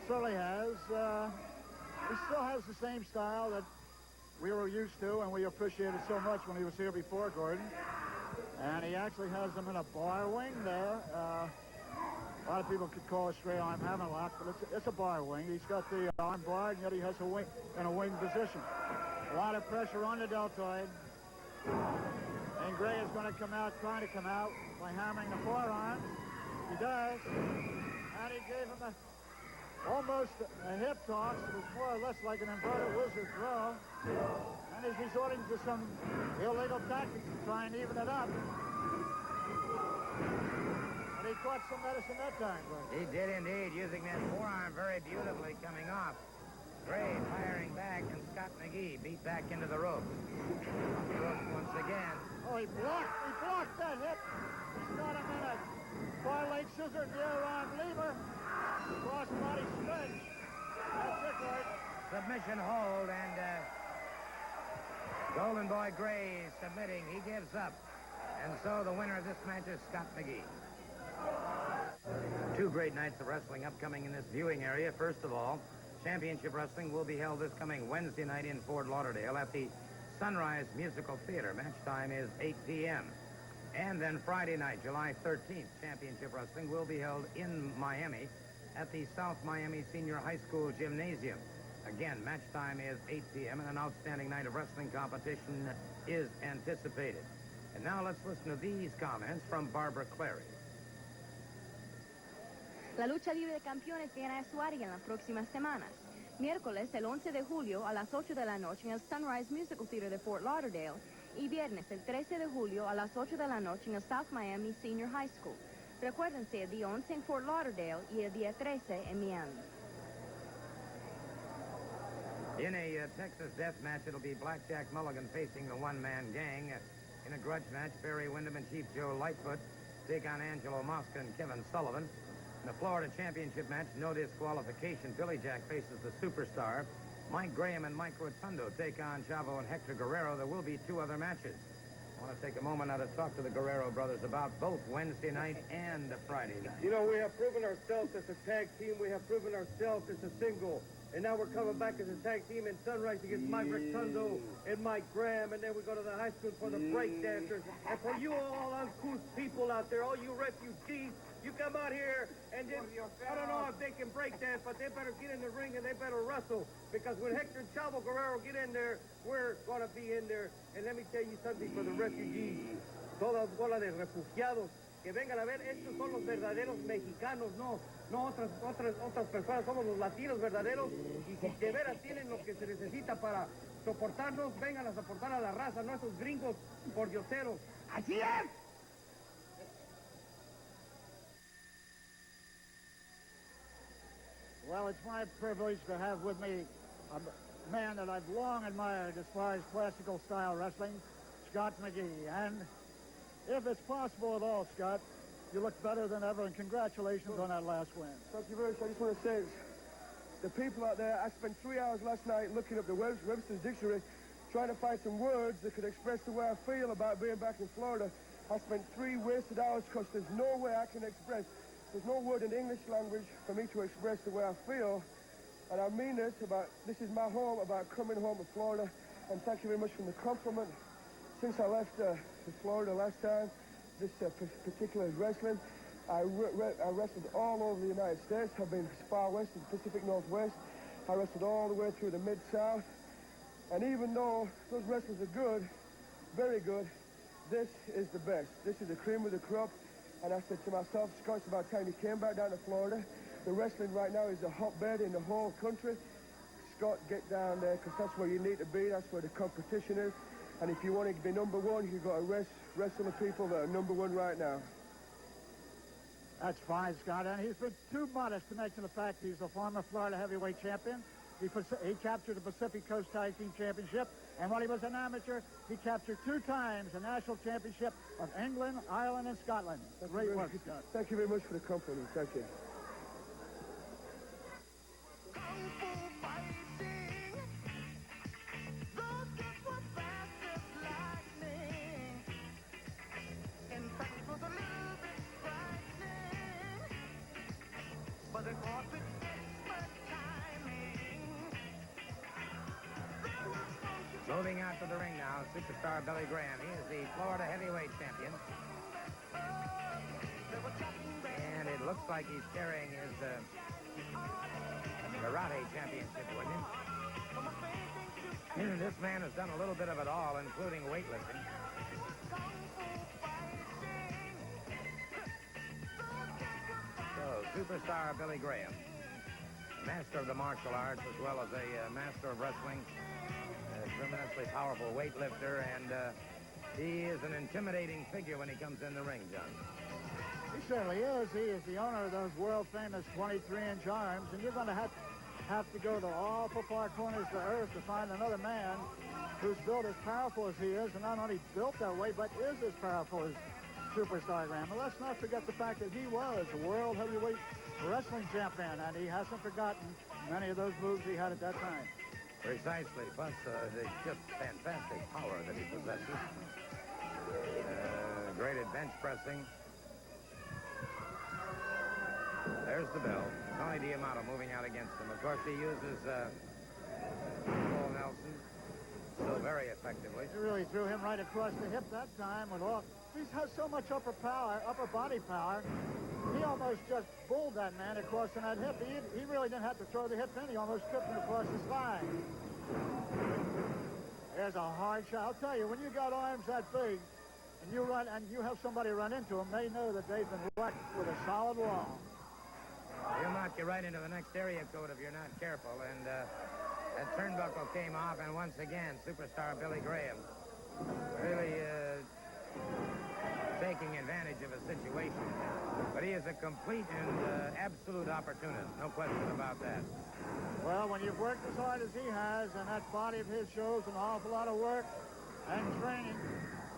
Certainly has. He still has the same style that we were used to and we appreciated so much when he was here before, Gordon. And he actually has them in a bar wing there. A lot of people could call it straight arm hammerlock, but it's a bar wing. He's got the arm barred, and yet he has a wing in a wing position. A lot of pressure on the deltoid. And Gray is going to come out, trying to come out by hammering the forearms. He does. And he gave him almost a hip toss. It was more or less like an inverted wizard throw. And he's resorting to some illegal tactics to try and even it up. And he caught some medicine that time, Gordon. He did indeed, using that forearm very beautifully coming off. Gray firing back, and Scott McGee beat back into the ropes. Ropes once again. Oh, he blocked that hip. He's got him in a far leg scissor, near arm lever. Cross body stretch. That's it, Gordon. Submission hold, and Golden Boy Gray submitting. He gives up. And so the winner of this match is Scott McGee. Two great nights of wrestling upcoming in this viewing area. First of all, Championship Wrestling will be held this coming Wednesday night in Fort Lauderdale at the Sunrise Musical Theater. Match time is 8 p.m. And then Friday night, July 13th, Championship Wrestling will be held in Miami at the South Miami Senior High School Gymnasium. Again, match time is 8 p.m. and an outstanding night of wrestling competition is anticipated. And now let's listen to these comments from Barbara Clary. La lucha libre de campeones viene a su área en las próximas semanas. Miércoles, el 11 de julio, a las 8 de la noche en el Sunrise Musical Theater de Fort Lauderdale. Y viernes, el 13 de julio, a las 8 de la noche en el South Miami Senior High School. Recuérdense, el día 11 en Fort Lauderdale y el día 13 en Miami. In a Texas death match, it'll be Blackjack Mulligan facing the one-man gang. In a grudge match, Barry Windham and Chief Joe Lightfoot take on Angelo Mosca and Kevin Sullivan. In the Florida Championship match, no disqualification, Billy Jack faces the Superstar. Mike Graham and Mike Rotundo take on Chavo and Hector Guerrero. There will be two other matches. I want to take a moment now to talk to the Guerrero brothers about both Wednesday night and Friday night. You know, we have proven ourselves as a tag team. We have proven ourselves as a single. And now we're coming back as a tag team in Sunrise against Mike Rotundo and Mike Graham. And then we go to the high school for the break dancers. And for you all uncouth people out there, all you refugees, you come out here and then, I don't know if they can break dance, but they better get in the ring and they better wrestle. Because when Hector and Chavo Guerrero get in there, we're going to be in there. And let me tell you something for the refugees. Toda bola de refugiados que vengan a ver, estos son los verdaderos mexicanos, no otras personas, somos los latinos verdaderos. Y si de veras tienen lo que se necesita para soportarnos, vengan a soportar a la raza, no esos gringos por dioseros. ¡Así es! Well, it's my privilege to have with me a man that I've long admired as far as classical style wrestling, Scott McGee. And if it's possible at all, Scott, you look better than ever, and congratulations on that last win. Thank you very much. I just want to say, the people out there, I spent 3 hours last night looking up the Webster's Dictionary, trying to find some words that could express the way I feel about being back in Florida. I spent 3 wasted hours because there's no way I can express. There's no word in the English language for me to express the way I feel. And I mean this is my home, about coming home to Florida. And thank you very much for the compliment. Since I left Florida last time, this particular wrestling, I wrestled all over the United States. I've been as far west as the Pacific Northwest. I wrestled all the way through the Mid-South. And even though those wrestlers are good, very good, this is the best. This is the cream of the crop. And I said to myself, Scott, it's about time you came back down to Florida. The wrestling right now is a hotbed in the whole country. Scott, get down there, because that's where you need to be. That's where the competition is. And if you want to be number one, you've got to wrestle the people that are number one right now. That's fine, Scott, and he's been too modest to mention the fact he's a former Florida heavyweight champion. He captured the Pacific Coast Tag Team Championship, and when he was an amateur, he captured 2 times the national championship of England, Ireland, and Scotland. Great work, Scott. Thank you very much for the compliment. Thank you. Moving out to the ring now, superstar Billy Graham. He is the Florida heavyweight champion. And it looks like he's carrying his karate championship with him. This man has done a little bit of it all, including weightlifting. So, superstar Billy Graham, master of the martial arts as well as a master of wrestling. Tremendously powerful weightlifter, and he is an intimidating figure when he comes in the ring, John. He certainly is. He is the owner of those world-famous 23-inch arms, and you're going to have to go to all far corners of the earth to find another man who's built as powerful as he is, and not only built that way, but is as powerful as superstar Graham. And let's not forget the fact that he was a world heavyweight wrestling champion, and he hasn't forgotten many of those moves he had at that time. Precisely, plus the just fantastic power that he possesses. Great at bench pressing. There's the bell. Tony D'Amato moving out against him. Of course, he uses Paul Nelson so very effectively. He really threw him right across the hip that time with all. He has so much upper body power. He almost just bulled that man across on that hip. He really didn't have to throw the hip in. He almost tripped him across the spine. There's a hard shot. I'll tell you, when you got arms that big, and you have somebody run into them, they know that they've been whacked with a solid wall. He'll knock you right into the next area code if you're not careful. And that turnbuckle came off, and once again, superstar Billy Graham really taking advantage of a situation. But he is a complete and absolute opportunist. No question about that. Well, when you've worked as hard as he has, and that body of his shows an awful lot of work and training,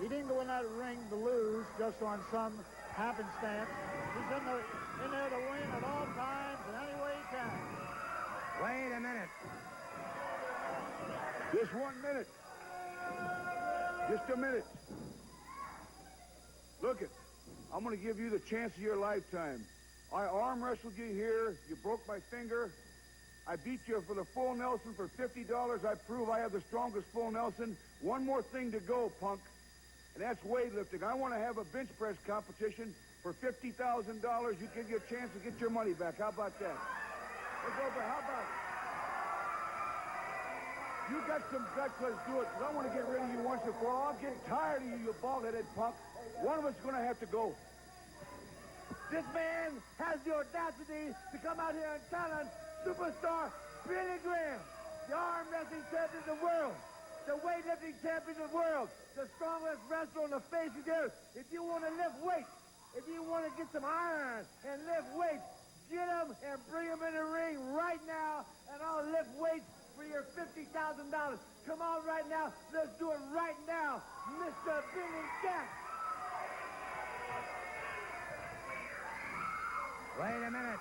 he didn't go in that ring to lose just on some happenstance. He's in there to win at all times and any way he can. Wait a minute. Just 1 minute. Just a minute. Look it. I'm going to give you the chance of your lifetime. I arm wrestled you here. You broke my finger. I beat you for the full Nelson for $50. I prove I have the strongest full Nelson. One more thing to go, punk, and that's weightlifting. I want to have a bench press competition for $50,000. You give you a chance to get your money back. How about that? Let's go, how about it? You got some guts, let's do it. 'Cause I want to get rid of you once and for all. I'm getting tired of you, you bald-headed punk. One of us is going to have to go. This man has the audacity to come out here and challenge superstar Billy Graham, the arm wrestling champion of the world, the weightlifting champion of the world, the strongest wrestler on the face of the earth. If you want to lift weights, if you want to get some iron and lift weights, get him and bring him in the ring right now, and I'll lift weights for your $50,000. Come on right now. Let's do it right now, Mr. Billy Jack. Wait a minute.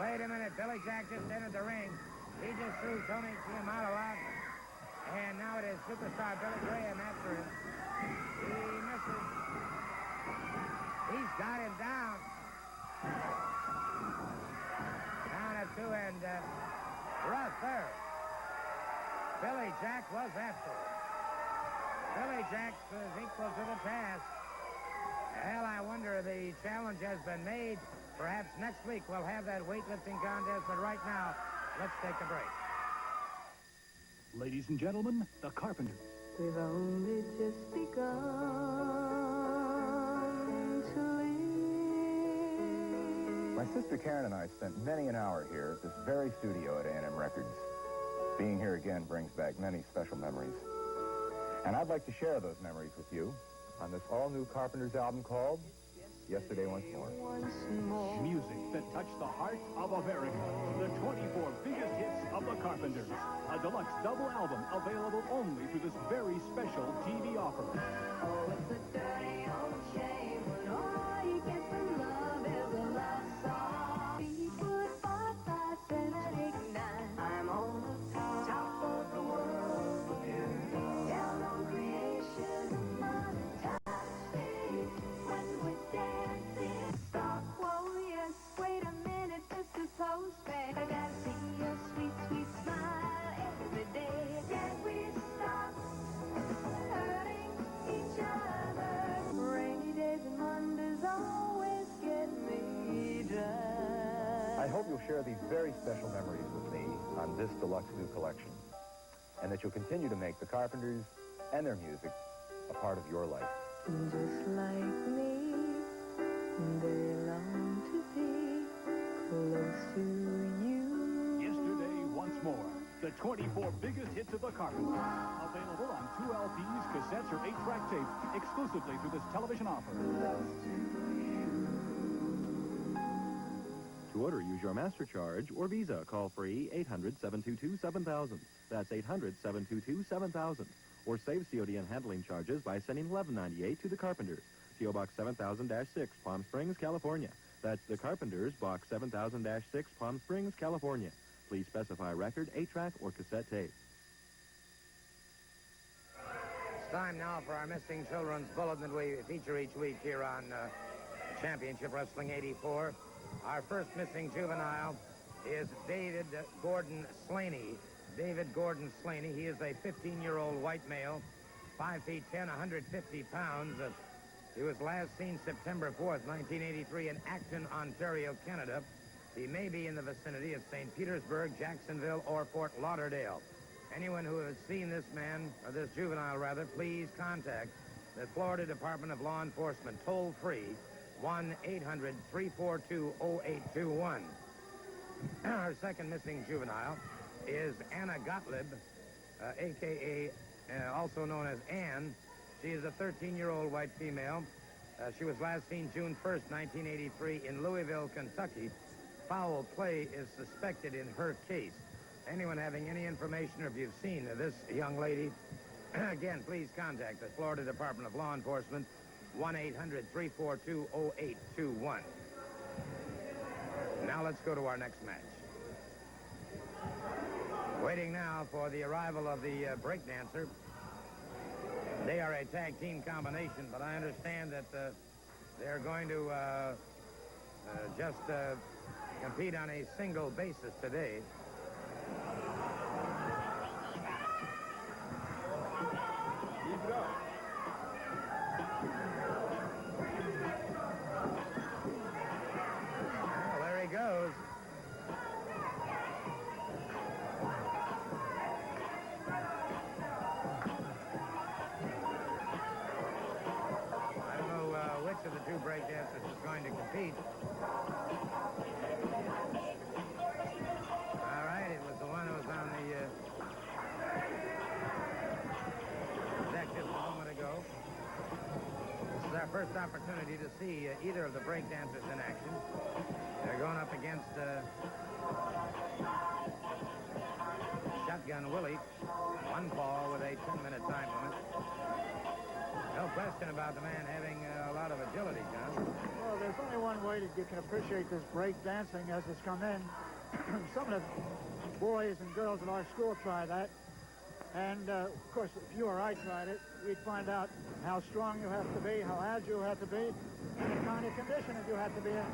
Wait a minute. Billy Jack just entered the ring. He just threw Tony D'Amato out. And now it is superstar Billy Graham after him. He misses. He's got him down. Down at 2 and rough there. Billy Jack was after him. Billy Jack is equal to the task. Well, I wonder if the challenge has been made. Perhaps next week we'll have that weightlifting contest, but right now, let's take a break. Ladies and gentlemen, the Carpenters. We've only just begun to live. My sister Karen and I spent many an hour here at this very studio at A&M Records. Being here again brings back many special memories. And I'd like to share those memories with you on this all-new Carpenters album called Yesterday Once More. Music that touched the heart of America. The 24 biggest hits of the Carpenters. A deluxe double album available only through this very special TV offer. Oh, it's a dirty old shame when all you get from love is a love song. Be good, 5, 5, 7, 8, 9. I'm on the top of the world. Down on creation, my touch when we're dancing. Stop, whoa, yes, wait a minute, Mr. Postman. I gotta see your sweet, sweet smile every day. Can we stop hurting each other? Rainy days and Mondays always get me down. I hope you'll share these very special memories with me on this deluxe new collection, and that you'll continue to make the Carpenters and their music a part of your life. Just like me, they long to be close to you. Yesterday Once More. The 24 biggest hits of the Carpenters. Available on 2 LPs, cassettes, or 8-track tapes, exclusively through this television offer. To order, use your MasterCharge or Visa. Call free 800-722-7000. That's 800-722-7000. Or save COD and handling charges by sending $11.98 to the Carpenters. P.O. Box 7000-6, Palm Springs, California. That's the Carpenters, Box 7000-6, Palm Springs, California. Please specify record, 8-track, or cassette tape. It's time now for our Missing Children's Bulletin that we feature each week here on Championship Wrestling 84. Our first missing juvenile is David Gordon Slaney. David Gordon Slaney. He is a 15-year-old white male, 5 feet 10, 150 pounds. He was last seen September 4th, 1983 in Acton, Ontario, Canada. He may be in the vicinity of St. Petersburg, Jacksonville, or Fort Lauderdale. Anyone who has seen this man, or this juvenile rather, please contact the Florida Department of Law Enforcement toll-free 1-800-342-0821. Our second missing juvenile is Anna Gottlieb, a.k.a. Also known as Ann. She is a 13-year-old white female. She was last seen June 1st, 1983 in Louisville, Kentucky. Foul play is suspected in her case. Anyone having any information or if you've seen this young lady, again, please contact the Florida Department of Law Enforcement, 1-800-342-0821. Now let's go to our next match. Waiting now for the arrival of the breakdancer. They are a tag team combination, but I understand that they're going to just compete on a single basis today. Keep it up. Well, there he goes. I don't know which of the two breakdancers is going to compete. All right, it was the one who was on the deck just a moment ago. This is our first opportunity to see either of the breakdancers in action. They're going up against Shotgun Willie. One fall with a 10-minute time limit. No question about the man having a lot of agility, John. Well, there's only one way that you can appreciate this break dancing as it's come in. Some of the boys and girls at our school try that. And, of course, if you or I tried it, we'd find out how strong you have to be, how agile you have to be, and the kind of condition that you have to be in.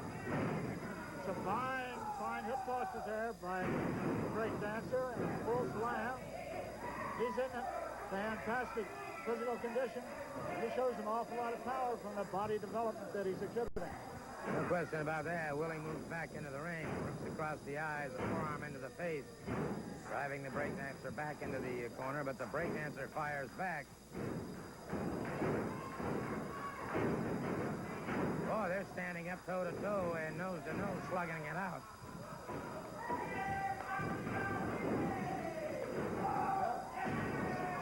It's a fine hip tosses there by the break dancer and full slam. He's in a fantastic physical condition. He shows an awful lot of power from the body development that he's exhibiting. No question about that. Willie moves back into the ring, rips across the eyes, a forearm into the face, driving the breakdancer back into the corner, but the breakdancer fires back. Oh, they're standing up toe-to-toe and nose-to-nose, slugging it out.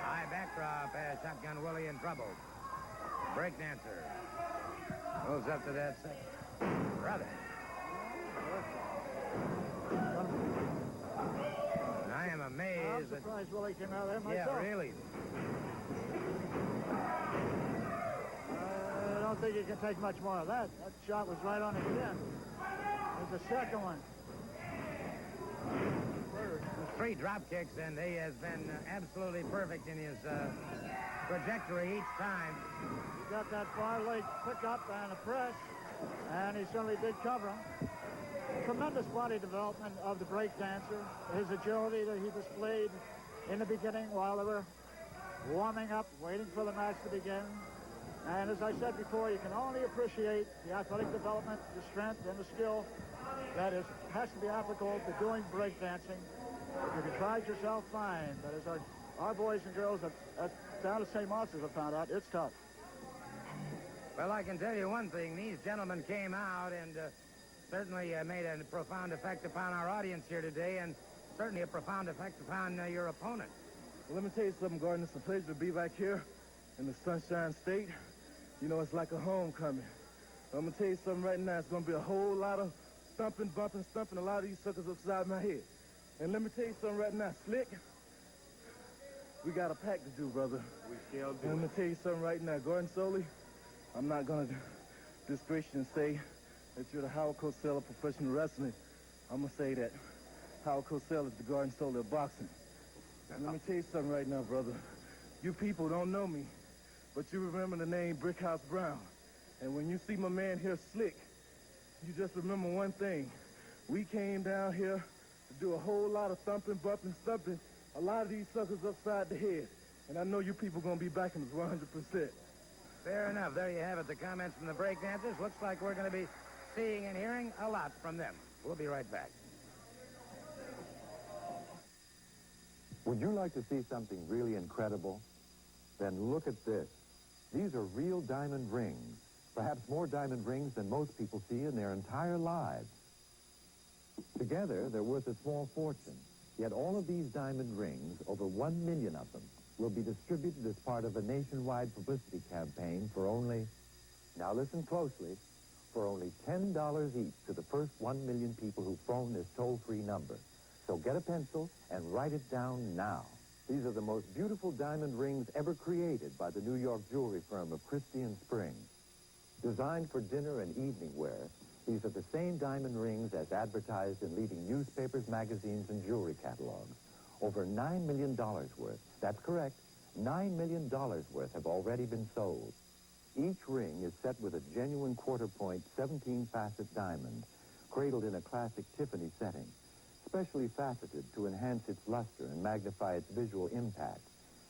High backdrop has Shotgun Willie in trouble. Breakdancer moves up to that second. Brother. I am amazed. I'm surprised Willie came out there myself. Yeah, really. I don't think you can take much more of that. That shot was right on his chin. There's the second one. Three drop kicks, and he has been absolutely perfect in his trajectory each time. He got that far leg pickup and a press, and he certainly did cover him. Tremendous body development of the breakdancer. His agility that he displayed in the beginning while they were warming up, waiting for the match to begin. And as I said before, you can only appreciate the athletic development, the strength, and the skill that has to be applicable to doing breakdancing. If you can try it yourself, fine. But as our boys and girls down at St. Martin's have found out, it's tough. Well, I can tell you one thing. These gentlemen came out and certainly made a profound effect upon our audience here today, and certainly a profound effect upon your opponent. Well, let me tell you something, Gordon. It's a pleasure to be back here in the Sunshine State. You know, it's like a homecoming. I'm going to tell you something right now. It's going to be a whole lot of thumping, bumping, stumping a lot of these suckers upside my head. And let me tell you something right now, Slick. We got a pack to do, brother. We shall do. And I'm going to tell you something right now, Gordon Soley. I'm not going to disgrace you and say that you're the Howard Cosell of professional wrestling. I'm going to say that Howard Cosell is the Gordon Soley of boxing. And let me tell you something right now, brother. You people don't know me, but you remember the name Brickhouse Brown. And when you see my man here, Slick, you just remember one thing. We came down here to do a whole lot of thumping, bumping, stumping, a lot of these suckers upside the head. And I know you people going to be backing us 100%. Fair enough. There you have it, the comments from the breakdancers. Looks like we're going to be seeing and hearing a lot from them. We'll be right back. Would you like to see something really incredible? Then look at this. These are real diamond rings, perhaps more diamond rings than most people see in their entire lives. Together, they're worth a small fortune. Yet all of these diamond rings, over 1 million of them, will be distributed as part of a nationwide publicity campaign for only, now listen closely, for only $10 each to the first 1 million people who phone this toll-free number. So get a pencil and write it down now. These are the most beautiful diamond rings ever created by the New York jewelry firm of Christie & Spring. Designed for dinner and evening wear, these are the same diamond rings as advertised in leading newspapers, magazines, and jewelry catalogs. Over $9 million worth, that's correct, $9 million worth have already been sold. Each ring is set with a genuine quarter-point 17-facet diamond, cradled in a classic Tiffany setting, specially faceted to enhance its luster and magnify its visual impact.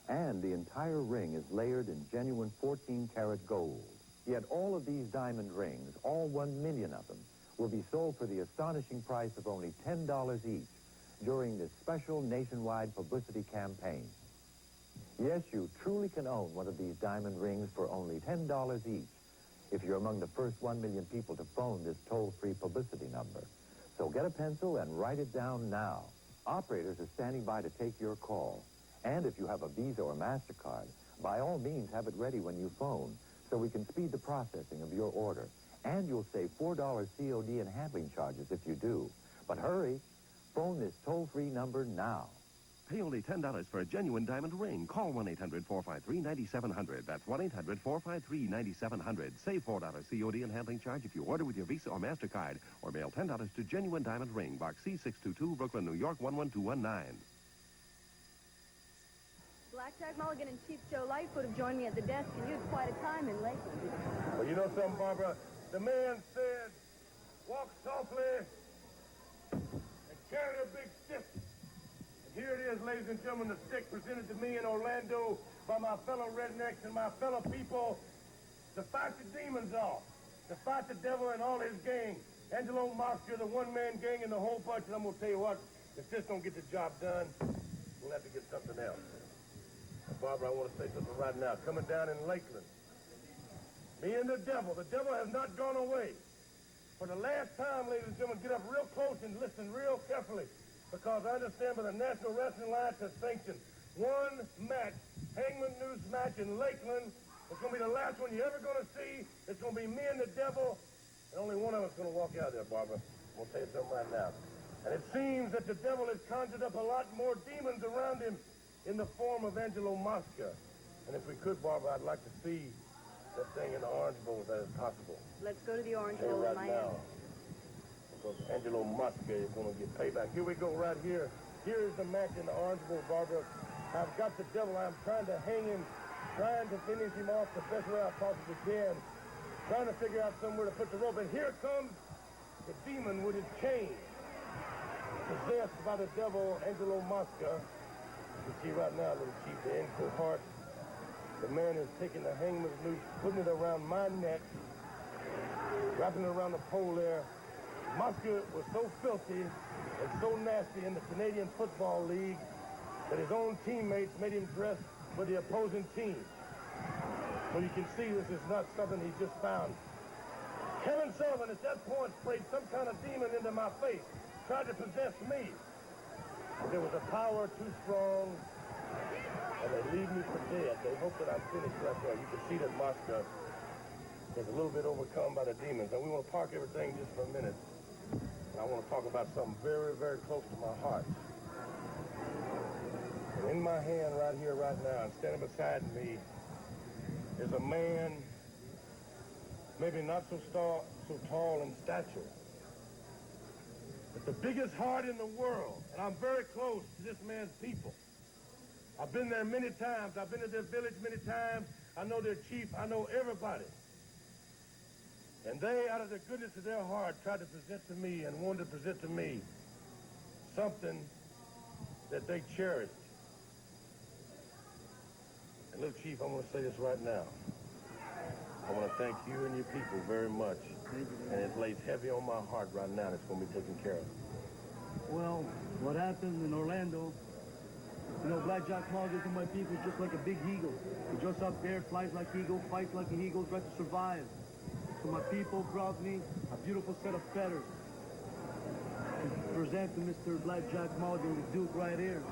And the entire ring is layered in genuine 14-karat gold. Yet all of these diamond rings, all 1 million of them, will be sold for the astonishing price of only $10 each during this special nationwide publicity campaign. Yes, you truly can own one of these diamond rings for only $10 each if you're among the first 1 million people to phone this toll-free publicity number. So get a pencil and write it down now. Operators are standing by to take your call. And if you have a Visa or MasterCard, by all means have it ready when you phone so we can speed the processing of your order. And you'll save $4 COD and handling charges if you do. But hurry, phone this toll-free number now. Pay only $10 for a genuine diamond ring. Call 1-800-453-9700. That's 1-800-453-9700. Save $4 COD and handling charge if you order with your Visa or MasterCard. Or mail $10 to Genuine Diamond Ring, Box C622, Brooklyn, New York, 11219. Blackjack Mulligan and Chief Joe Lightfoot have joined me at the desk, and you had quite a time in Lakeland. Well, you know something, Barbara? The man said, walk softly and carry a big stick. And Here it is, ladies and gentlemen, the stick presented to me in Orlando by my fellow rednecks and my fellow people to fight the demons off, to fight the devil and all his gang. Angelo Mosca, the one-man gang, and the whole bunch. And I'm going to tell you what, if this don't get the job done, we'll have to get something else. And Barbara, I want to say something right now. Coming down in Lakeland, me and the devil has not gone away. For the last time, ladies and gentlemen, get up real close and listen real carefully, because I understand by the National Wrestling Alliance has sanctioned one match, Hangman News match in Lakeland. It's going to be the last one you're ever going to see. It's going to be me and the devil, and only one of us is going to walk out there, Barbara. I'm going to tell you something right now. And it seems that the devil has conjured up a lot more demons around him in the form of Angelo Mosca. And if we could, Barbara, I'd like to see that thing in the Orange Bowl if that is possible. Let's go to the Orange Hey, Bowl right in Miami. now. Because Angelo Mosca is going to get payback. Here we go right here. Here is the match in the Orange Bowl, Barbara. I've got the devil. I'm trying to hang him, trying to finish him off the best way I possibly can, trying to figure out somewhere to put the rope. And here comes the demon with his chain, possessed by the devil, Angelo Mosca. You see right now, little chief, the ankle heart. The man is taking the hangman's noose, putting it around my neck, wrapping it around the pole there. Mosca was so filthy and so nasty in the Canadian Football League that his own teammates made him dress for the opposing team. So you can see this is not something he just found. Kevin Sullivan at that point sprayed some kind of demon into my face, tried to possess me. But there was a power too strong, and they leave me for dead. They hope that I'm finished right there. You can see that Mosca is a little bit overcome by the demons. And we want to park everything just for a minute. And I want to talk about something very, very close to my heart. And in my hand right here, right now, and standing beside me, is a man maybe not so tall in stature, but the biggest heart in the world. And I'm very close to this man's people. I've been there many times. I've been to their village many times. I know their chief. I know everybody. And they, out of the goodness of their heart, tried to present to me and wanted to present to me something that they cherished. And look, Chief, I want to say this right now. I want to thank you and your people very much. And it lays heavy on my heart right now, and it's going to be taken care of. Well, what happened in Orlando, you know, Black Jack Morgan to my people is just like a big eagle. He just up there, flies like eagle, fights like an eagle, tries to survive. So my people brought me a beautiful set of feathers to present to Mr. Black Jack Morgan, the Duke right here.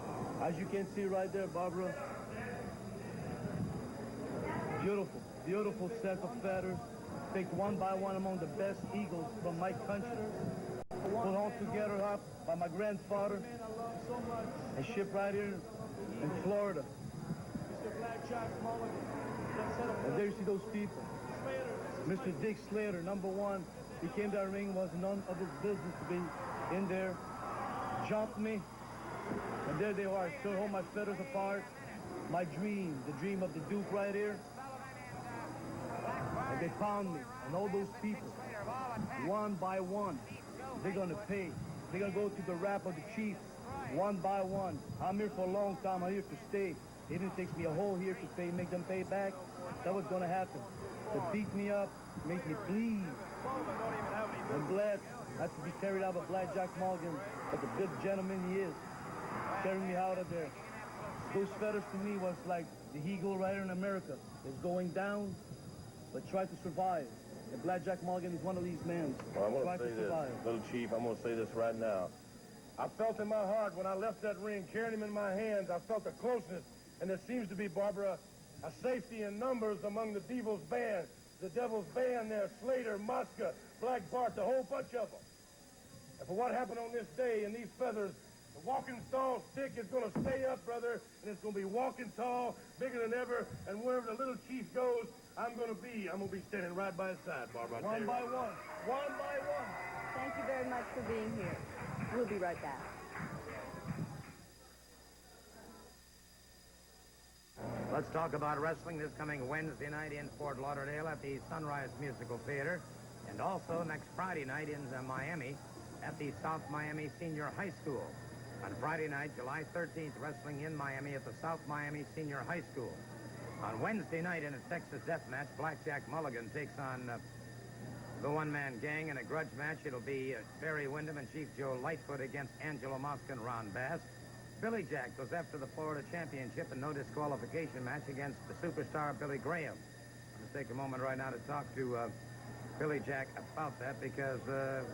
As you can see right there, Barbara, beautiful, beautiful set of feathers, picked one by one among the best eagles from my country, put all together up by my grandfather, and shipped right here in Florida. And there you see those people. Mr. Dick Slater, number one, he came to that ring, was none of his business to be in there, jumped me, and there they are. I still hold my feathers apart. My dream, the dream of the Duke right here. And they found me, and all those people, one by one, they're gonna pay. They're gonna go to the rap of the chief, one by one. I'm here for a long time, I'm here to stay. It even takes me a whole year to pay, make them pay back. That was gonna happen. To beat me up, make me bleed. I'm glad I had to be carried out by Black Jack Morgan, like a good gentleman he is, carrying me out of there. Those feathers to me was like the eagle right here in America. It's going down, but try to survive. And Black Jack Morgan is one of these men. Well, I'm going Try to say to this, survive. little chief, I'm going to say this right now. I felt in my heart when I left that ring, carrying him in my hands, I felt a closeness, and there seems to be, Barbara, a safety in numbers among the Devil's band. The Devil's band there, Slater, Mosca, Black Bart, the whole bunch of them. And for what happened on this day in these feathers, the walking tall stick is going to stay up, brother, and it's going to be walking tall, bigger than ever, and wherever the little chief goes, I'm going to be standing right by his side, Barbara. One by one. One by one. Thank you very much for being here. We'll be right back. Let's talk about wrestling this coming Wednesday night in Fort Lauderdale at the Sunrise Musical Theater, and also next Friday night in Miami at the South Miami Senior High School. On Friday night, July 13th, wrestling in Miami at the South Miami Senior High School. On Wednesday night in a Texas death match, Blackjack Mulligan takes on the one-man gang. In a grudge match, it'll be Barry Windham and Chief Joe Lightfoot against Angelo Mosca and Ron Bass. Billy Jack goes after the Florida Championship in no disqualification match against the superstar Billy Graham. Let's take a moment right now to talk to Billy Jack about that, because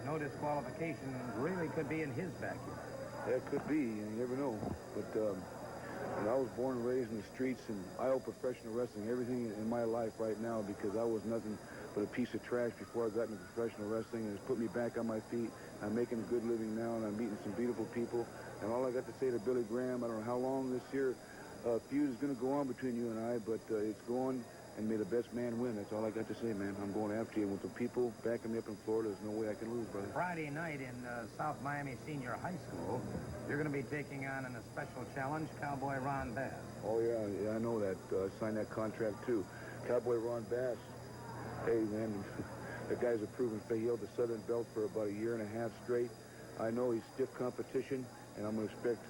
no disqualification really could be in his backyard. Yeah, it could be. You never know. But I was born and raised in the streets, and I owe professional wrestling everything in my life right now, because I was nothing but a piece of trash before I got into professional wrestling, and it's put me back on my feet. I'm making a good living now, and I'm meeting some beautiful people. And all I got to say to Billy Graham, I don't know how long this year feud is going to go on between you and I, but it's going, and may the best man win. That's all I got to say, man. I'm going after you. And with the people backing me up in Florida, there's no way I can lose, brother. Friday night in South Miami Senior High School, you're going to be taking on in a special challenge Cowboy Ron Bass. Oh, yeah, I know that. I signed that contract, too. Cowboy Ron Bass. Hey, man, the guy's a proven faith. He held the Southern Belt for about a year and a half straight. I know he's stiff competition, and I'm going to expect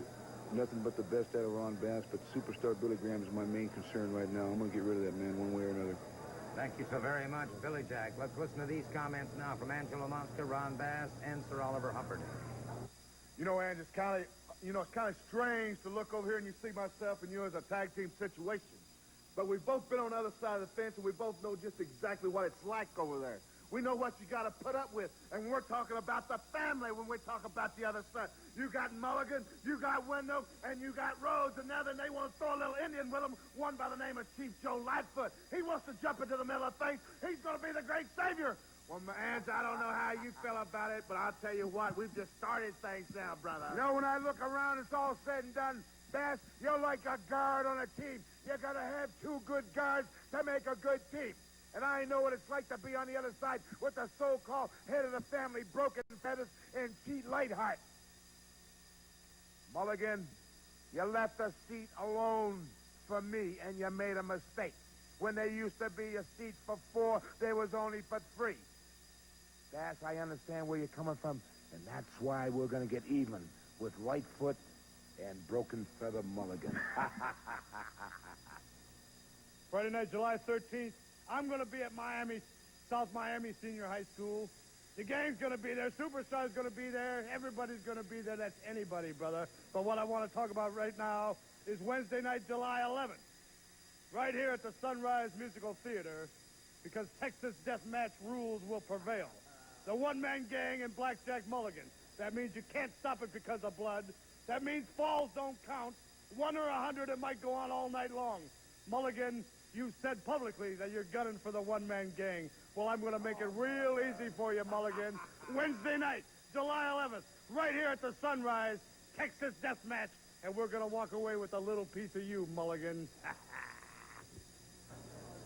nothing but the best out of Ron Bass, but superstar Billy Graham is my main concern right now. I'm going to get rid of that man one way or another. Thank you so very much, Billy Jack. Let's listen to these comments now from Angelo Mosca, Ron Bass, and Sir Oliver Humperdinck. You know, Ange, it's kind of strange to look over here and you see myself and you as a tag team situation. But we've both been on the other side of the fence, and we both know just exactly what it's like over there. We know what you got to put up with, and we're talking about the family when we talk about the other side. You got Mulligan, you got Windham, and you got Rhodes, and now then they want to throw a little Indian with them, one by the name of Chief Joe Lightfoot. He wants to jump into the middle of things. He's going to be the great savior. Well, Ange, I don't know how you feel about it, but I'll tell you what, we've just started things now, brother. You know, when I look around, it's all said and done. Bass, you're like a guard on a team. You got to have two good guards to make a good team. And I know what it's like to be on the other side with the so-called head of the family, Broken Feathers, and Cheat Lightheart. Mulligan, you left the seat alone for me, and you made a mistake. When there used to be a seat for 4, there was only for 3. Bass, I understand where you're coming from, and that's why we're going to get even with Lightfoot and Broken Feather Mulligan. Friday night, July 13th, I'm going to be at South Miami Senior High School. The gang's going to be there. Superstar's going to be there. Everybody's going to be there. That's anybody, brother. But what I want to talk about right now is Wednesday night, July 11th, right here at the Sunrise Musical Theater, because Texas deathmatch rules will prevail. The one-man gang and Blackjack Mulligan. That means you can't stop it because of blood. That means falls don't count. 1 or 100, it might go on all night long. Mulligan, you said publicly that you're gunning for the one-man gang. Well, I'm going to make it real easy for you, Mulligan. Wednesday night, July 11th, right here at the Sunrise, Texas deathmatch, and we're going to walk away with a little piece of you, Mulligan.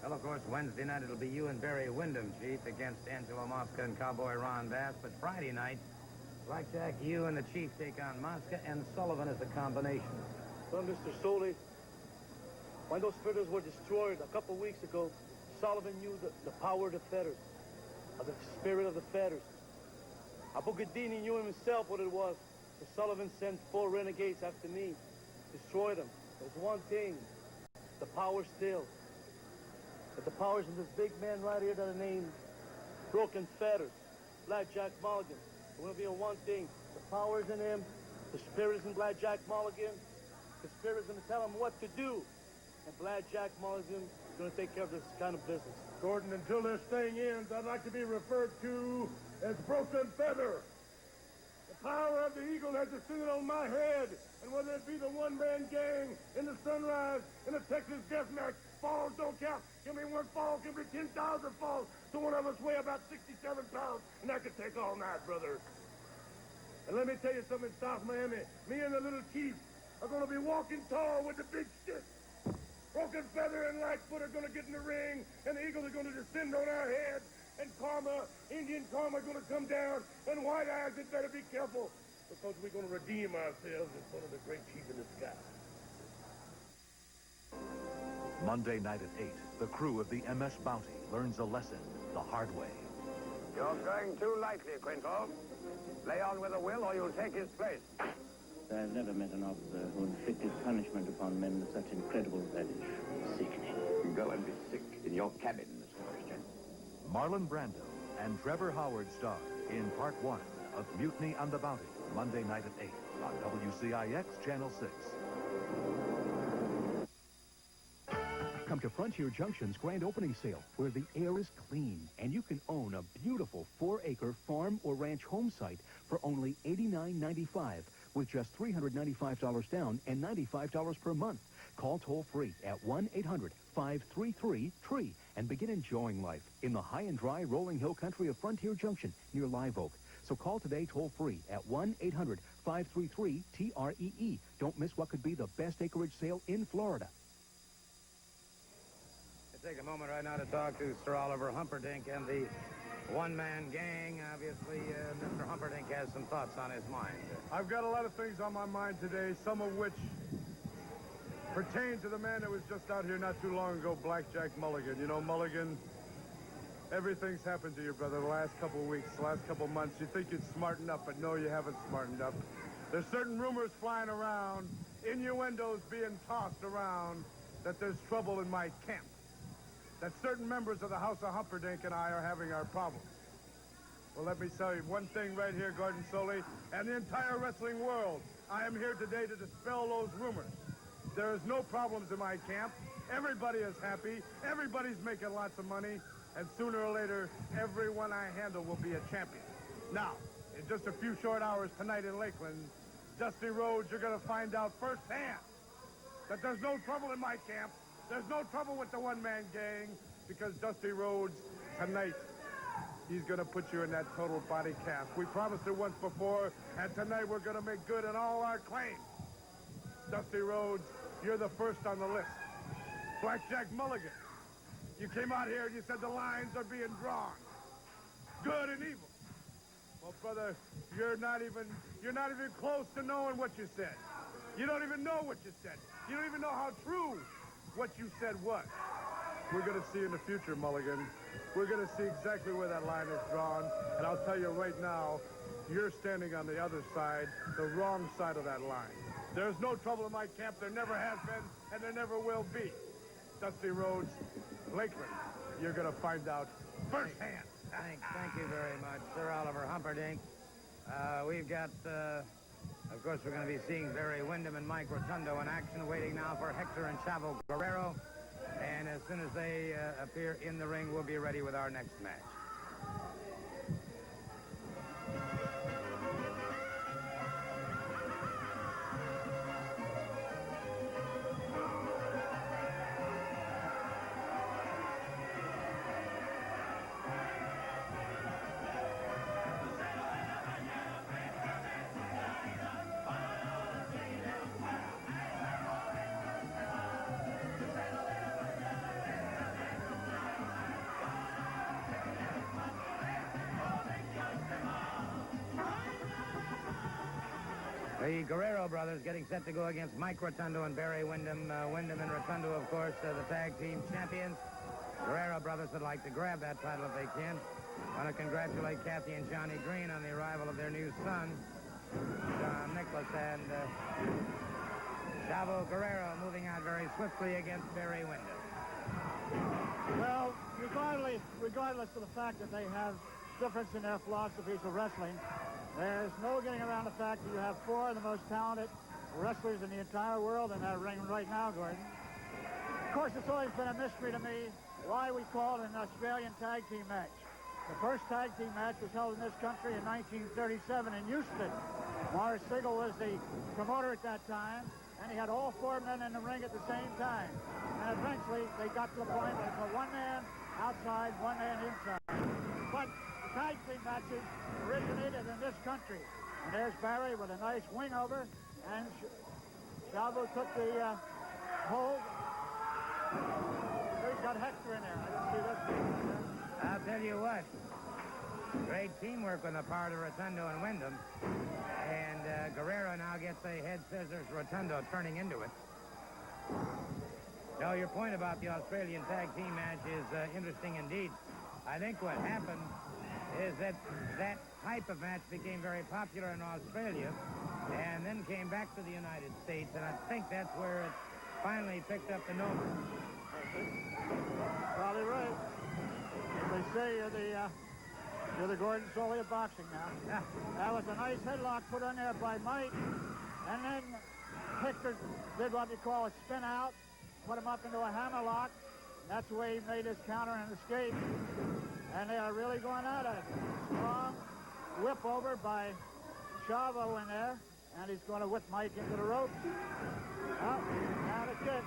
Well, of course, Wednesday night it'll be you and Barry Windham, Chief, against Angelo Mosca and Cowboy Ron Bass. But Friday night, Blackjack, you and the Chief take on Mosca and Sullivan as a combination. Well, Mr. Soley, when those feathers were destroyed a couple weeks ago, Sullivan knew the power of the feathers, of the spirit of the feathers. Abugadini knew himself what it was. So Sullivan sent 4 renegades after me, destroyed them. There's one thing, the power still. But the power's in this big man right here that are named Broken Feathers, Blackjack Mulligan. We're going to be on one thing. The power's in him. The spirit is in Blackjack Mulligan. The spirit's going to tell him what to do. And Blackjack Mulligan is going to take care of this kind of business. Gordon, until this thing ends, I'd like to be referred to as Broken Feather. The power of the eagle has descended on my head. And whether it be the one-man gang in the Sunrise, in the Texas deathmatch, falls don't count. Give me 1 fall, give me 10,000 falls. So one of us weigh about 67 pounds, and that could take all night, brother. And let me tell you something, South Miami. Me and the little Chief are going to be walking tall with the big shit. Broken Feather and Lightfoot are going to get in the ring, and the Eagles are going to descend on our heads. And Karma, Indian Karma, is going to come down, and White Eyes had better be careful, because we're going to redeem ourselves in front of the great Chief in the sky. Monday night at 8, the crew of the MS Bounty learns a lesson the hard way. You're going too lightly, Quinto. Lay on with a will or you'll take his place. I've never met an officer who inflicted punishment upon men with such incredible relish. Sickening. Go and be sick in your cabin, Mr. Christian. Marlon Brando and Trevor Howard star in Part 1 of Mutiny on the Bounty, Monday night at 8 on WCIX Channel 6. Come to Frontier Junction's grand opening sale, where the air is clean, and you can own a beautiful 4-acre farm or ranch home site for only $89.95, with just $395 down and $95 per month. Call toll-free at 1-800-533-TREE and begin enjoying life in the high and dry rolling hill country of Frontier Junction near Live Oak. So call today toll-free at 1-800-533-TREE. Don't miss what could be the best acreage sale in Florida. Take a moment right now to talk to Sir Oliver Humperdinck and the one-man gang. Obviously, Mr. Humperdinck has some thoughts on his mind. I've got a lot of things on my mind today, some of which pertain to the man that was just out here not too long ago, Blackjack Mulligan. You know, Mulligan, everything's happened to you, brother, the last couple of weeks, the last couple of months. You think you'd smartened up, but no, you haven't smartened up. There's certain rumors flying around, innuendos being tossed around, that there's trouble in my camp. That certain members of the House of Humperdinck and I are having our problems. Well, let me tell you one thing right here, Gordon Soley, and the entire wrestling world. I am here today to dispel those rumors. There is no problems in my camp. Everybody is happy. Everybody's making lots of money. And sooner or later, everyone I handle will be a champion. Now, in just a few short hours tonight in Lakeland, Dusty Rhodes, you're going to find out firsthand that there's no trouble in my camp. There's no trouble with the one-man gang, because Dusty Rhodes, tonight, he's going to put you in that total body cast. We promised it once before, and tonight we're going to make good on all our claims. Dusty Rhodes, you're the first on the list. Blackjack Mulligan, you came out here and you said the lines are being drawn. Good and evil. Well, brother, you're not even close to knowing what you said. You don't even know what you said. You don't even know how true what you said was. We're going to see in the future, Mulligan. We're going to see exactly where that line is drawn. And I'll tell you right now, you're standing on the other side, the wrong side of that line. There's no trouble in my camp. There never has been, and there never will be. Dusty Rhodes, Lakeland, you're going to find out firsthand. Thank you very much, Sir Oliver Humperdinck. We've got, of course, we're going to be seeing Barry Windham and Mike Rotundo in action, waiting now for Hector and Chavo Guerrero. And as soon as they appear in the ring, we'll be ready with our next match. The Guerrero brothers getting set to go against Mike Rotundo and Barry Windham. Windham and Rotundo, of course, the tag team champions. Guerrero brothers would like to grab that title if they can. Want to congratulate Kathy and Johnny Green on the arrival of their new son, John Nicholas, and Chavo Guerrero moving on very swiftly against Barry Windham. Well, regardless of the fact that they have difference in their philosophies of wrestling, there's no getting around the fact that you have four of the most talented wrestlers in the entire world in that ring right now, Gordon. Of course, it's always been a mystery to me why we called an Australian tag team match. The first tag team match was held in this country in 1937 in Houston. Morris Siegel was the promoter at that time, and he had all four men in the ring at the same time. And eventually, they got to the point where they put one man outside, one man inside. But tag team matches originated in this country. And there's Barry with a nice wing over, and Chavo took the hold. He's got Hector in there. I don't see this. I'll tell you what, great teamwork on the part of Rotundo and Windham. And Guerrero now gets a head scissors Rotundo turning into it. No, your point about the Australian tag team match is interesting indeed. I think what happened is that that type of match became very popular in Australia and then came back to the United States, and I think that's where it finally picked up the numbers. Probably right. As they say, you're the Gordon Soley of boxing now. That was a nice headlock put on there by Mike, and then Hector did what you call a spin out, put him up into a hammerlock. That's the way he made his counter and escape. And they are really going at it. Strong whip over by Chavo in there, and he's going to whip Mike into the ropes. Oh, now the kick.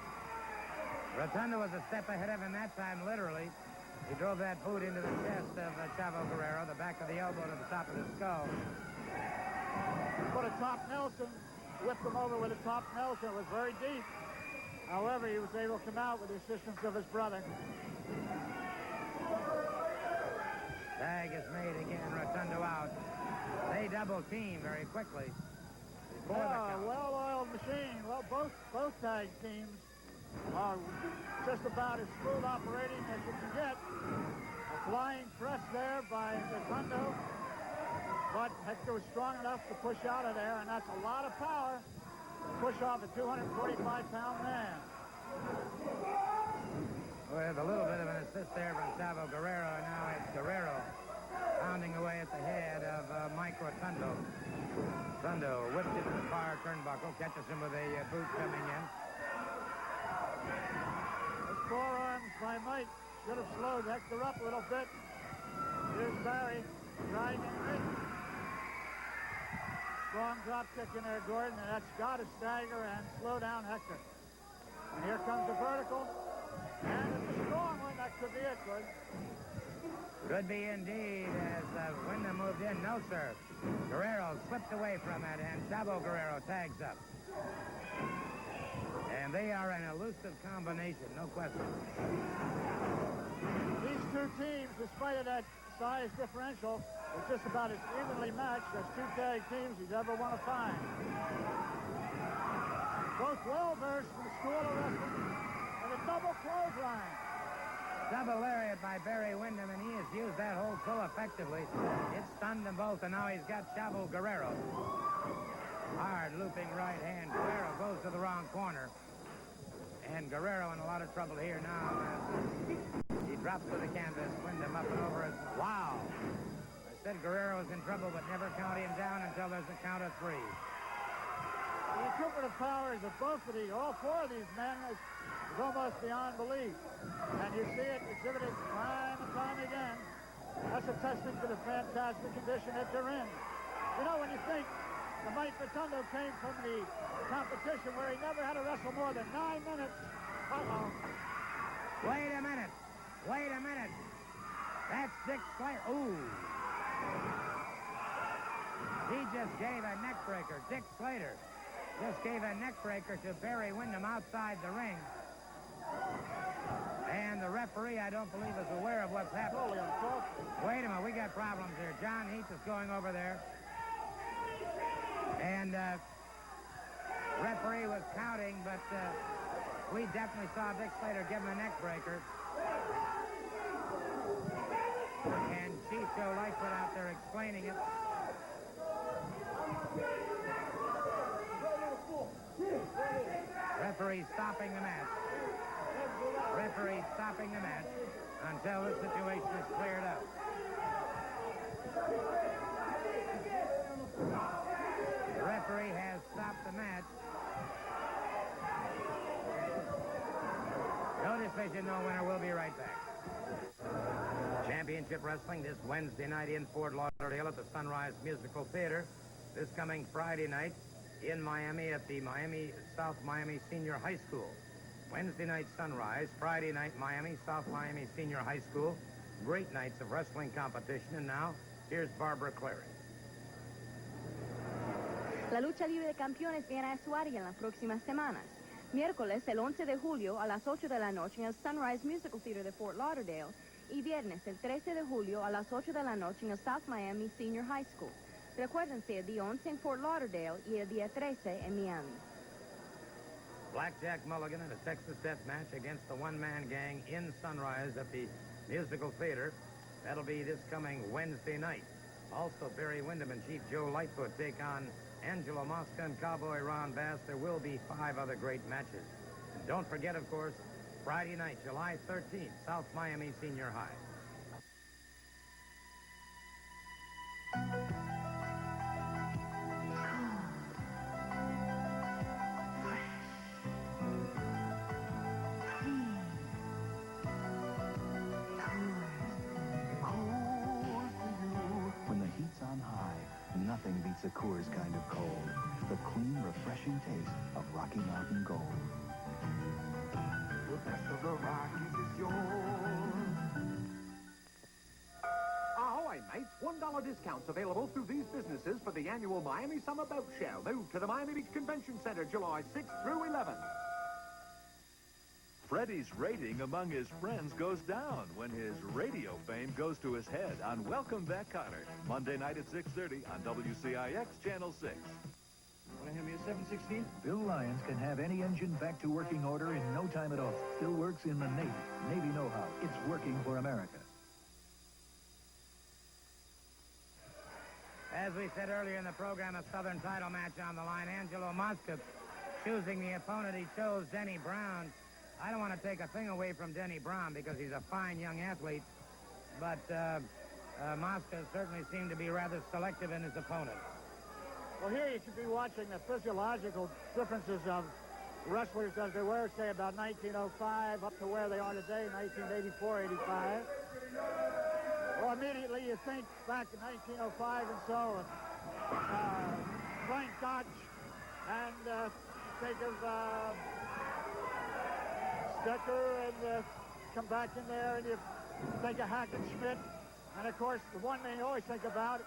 Rotundo was a step ahead of him that time, literally. He drove that boot into the chest of Chavo Guerrero, the back of the elbow to the top of the skull. He put a top Nelson, whipped him over with a top Nelson. It was very deep. However, he was able to come out with the assistance of his brother. Tag is made again, Rotundo out. They double team very quickly. Well-oiled machine. Well, both tag teams are just about as smooth operating as you can get. A flying press there by Rotundo, but Hector was strong enough to push out of there, and that's a lot of power to push off a 245-pound man. With a little bit of an assist there from Chavo Guerrero, and now it's Guerrero pounding away at the head of Mike Rotundo. Rotundo whipped into the far turnbuckle, catches him with a boot coming in. Those forearms by Mike should have slowed Hector up a little bit. Here's Barry driving it. Strong drop kick in there, Gordon, and that's got to stagger and slow down Hector. And here comes the vertical. And it's a strong one. That could be it, Gordon. Could be indeed, as Wyndham moved in. No, sir. Guerrero slipped away from it, and Chavo Guerrero tags up. And they are an elusive combination, no question. These two teams, despite of that size differential, are just about as evenly matched as two tag teams you'd ever want to find. Both well-versed in the school of wrestling, and a double clothesline. Double lariat by Barry Wyndham, and he has used that hold so effectively. It stunned them both, and now he's got Chavo Guerrero. Hard looping right hand. Guerrero goes to the wrong corner. And Guerrero in a lot of trouble here now. He drops to the canvas. Wyndham up and over it. Wow. I said Guerrero is in trouble, but never count him down until there's a count of three. The recuperative powers of all four of these men is almost beyond belief. And you see it exhibited time and time again. That's a testament to the fantastic condition that they're in. You know, when you think the Mike Rotundo came from the competition where he never had to wrestle more than 9 minutes. Uh-oh. Wait a minute. Wait a minute. That's Dick Slater. Ooh. He just gave a neck breaker. Dick Slater just gave a neck breaker to Barry Wyndham outside the ring. And the referee, I don't believe, is aware of what's happening. Wait a minute. We got problems here. John Heath is going over there. And referee was counting, but we definitely saw Dick Slater give him a neck breaker. And Chief Joe Lightfoot out there explaining it. Referee stopping the match. Referee stopping the match until the situation is cleared up. The referee has stopped the match. No decision, no winner. We'll be right back. Championship Wrestling this Wednesday night in Fort Lauderdale at the Sunrise Musical Theater. This coming Friday night in Miami at the South Miami Senior High School. Wednesday night Sunrise, Friday night Miami, South Miami Senior High School. Great nights of wrestling competition. And now, here's Barbara Clary. La lucha libre de campeones viene a su área en las próximas semanas. Miércoles, el 11 de julio, a las 8 de la noche en el Sunrise Musical Theater de Fort Lauderdale. Y viernes, el 13 de julio, a las 8 de la noche en el South Miami Senior High School. Recuérdense, el día 11 en Fort Lauderdale y el día 13 en Miami. Blackjack Mulligan in a Texas death match against the one-man gang in Sunrise at the Musical Theater. That'll be this coming Wednesday night. Also, Barry Windham and Chief Joe Lightfoot take on Angelo Mosca and Cowboy Ron Bass. There will be 5 other great matches. And don't forget, of course, Friday night, July 13th, South Miami Senior High. When the heat's on high, nothing beats a Coors kind of cold. The clean, refreshing taste of Rocky Mountain Gold. The best of the Rockies is yours. Ahoy, mates. $1 discounts available through these businesses for the annual Miami Summer Boat Show. Move to the Miami Beach Convention Center July 6th through 11th. Freddie's rating among his friends goes down when his radio fame goes to his head on Welcome Back, Connor, Monday night at 6:30 on WCIX Channel 6. Want to hand me a 716? Bill Lyons can have any engine back to working order in no time at all. Still works in the Navy. Navy know-how. It's working for America. As we said earlier in the program, a Southern title match on the line. Angelo Mosca choosing the opponent. He chose Denny Brown. I don't want to take a thing away from Denny Brown because he's a fine young athlete, but Mosca certainly seemed to be rather selective in his opponent. Well, here you should be watching the physiological differences of wrestlers as they were, say, about 1905 up to where they are today, 1984, 85. Well, immediately you think back to 1905 and so, Frank Dodge, and think of Stecker, and come back in there, and you think of Hackett Schmidt. And, of course, the one thing you always think about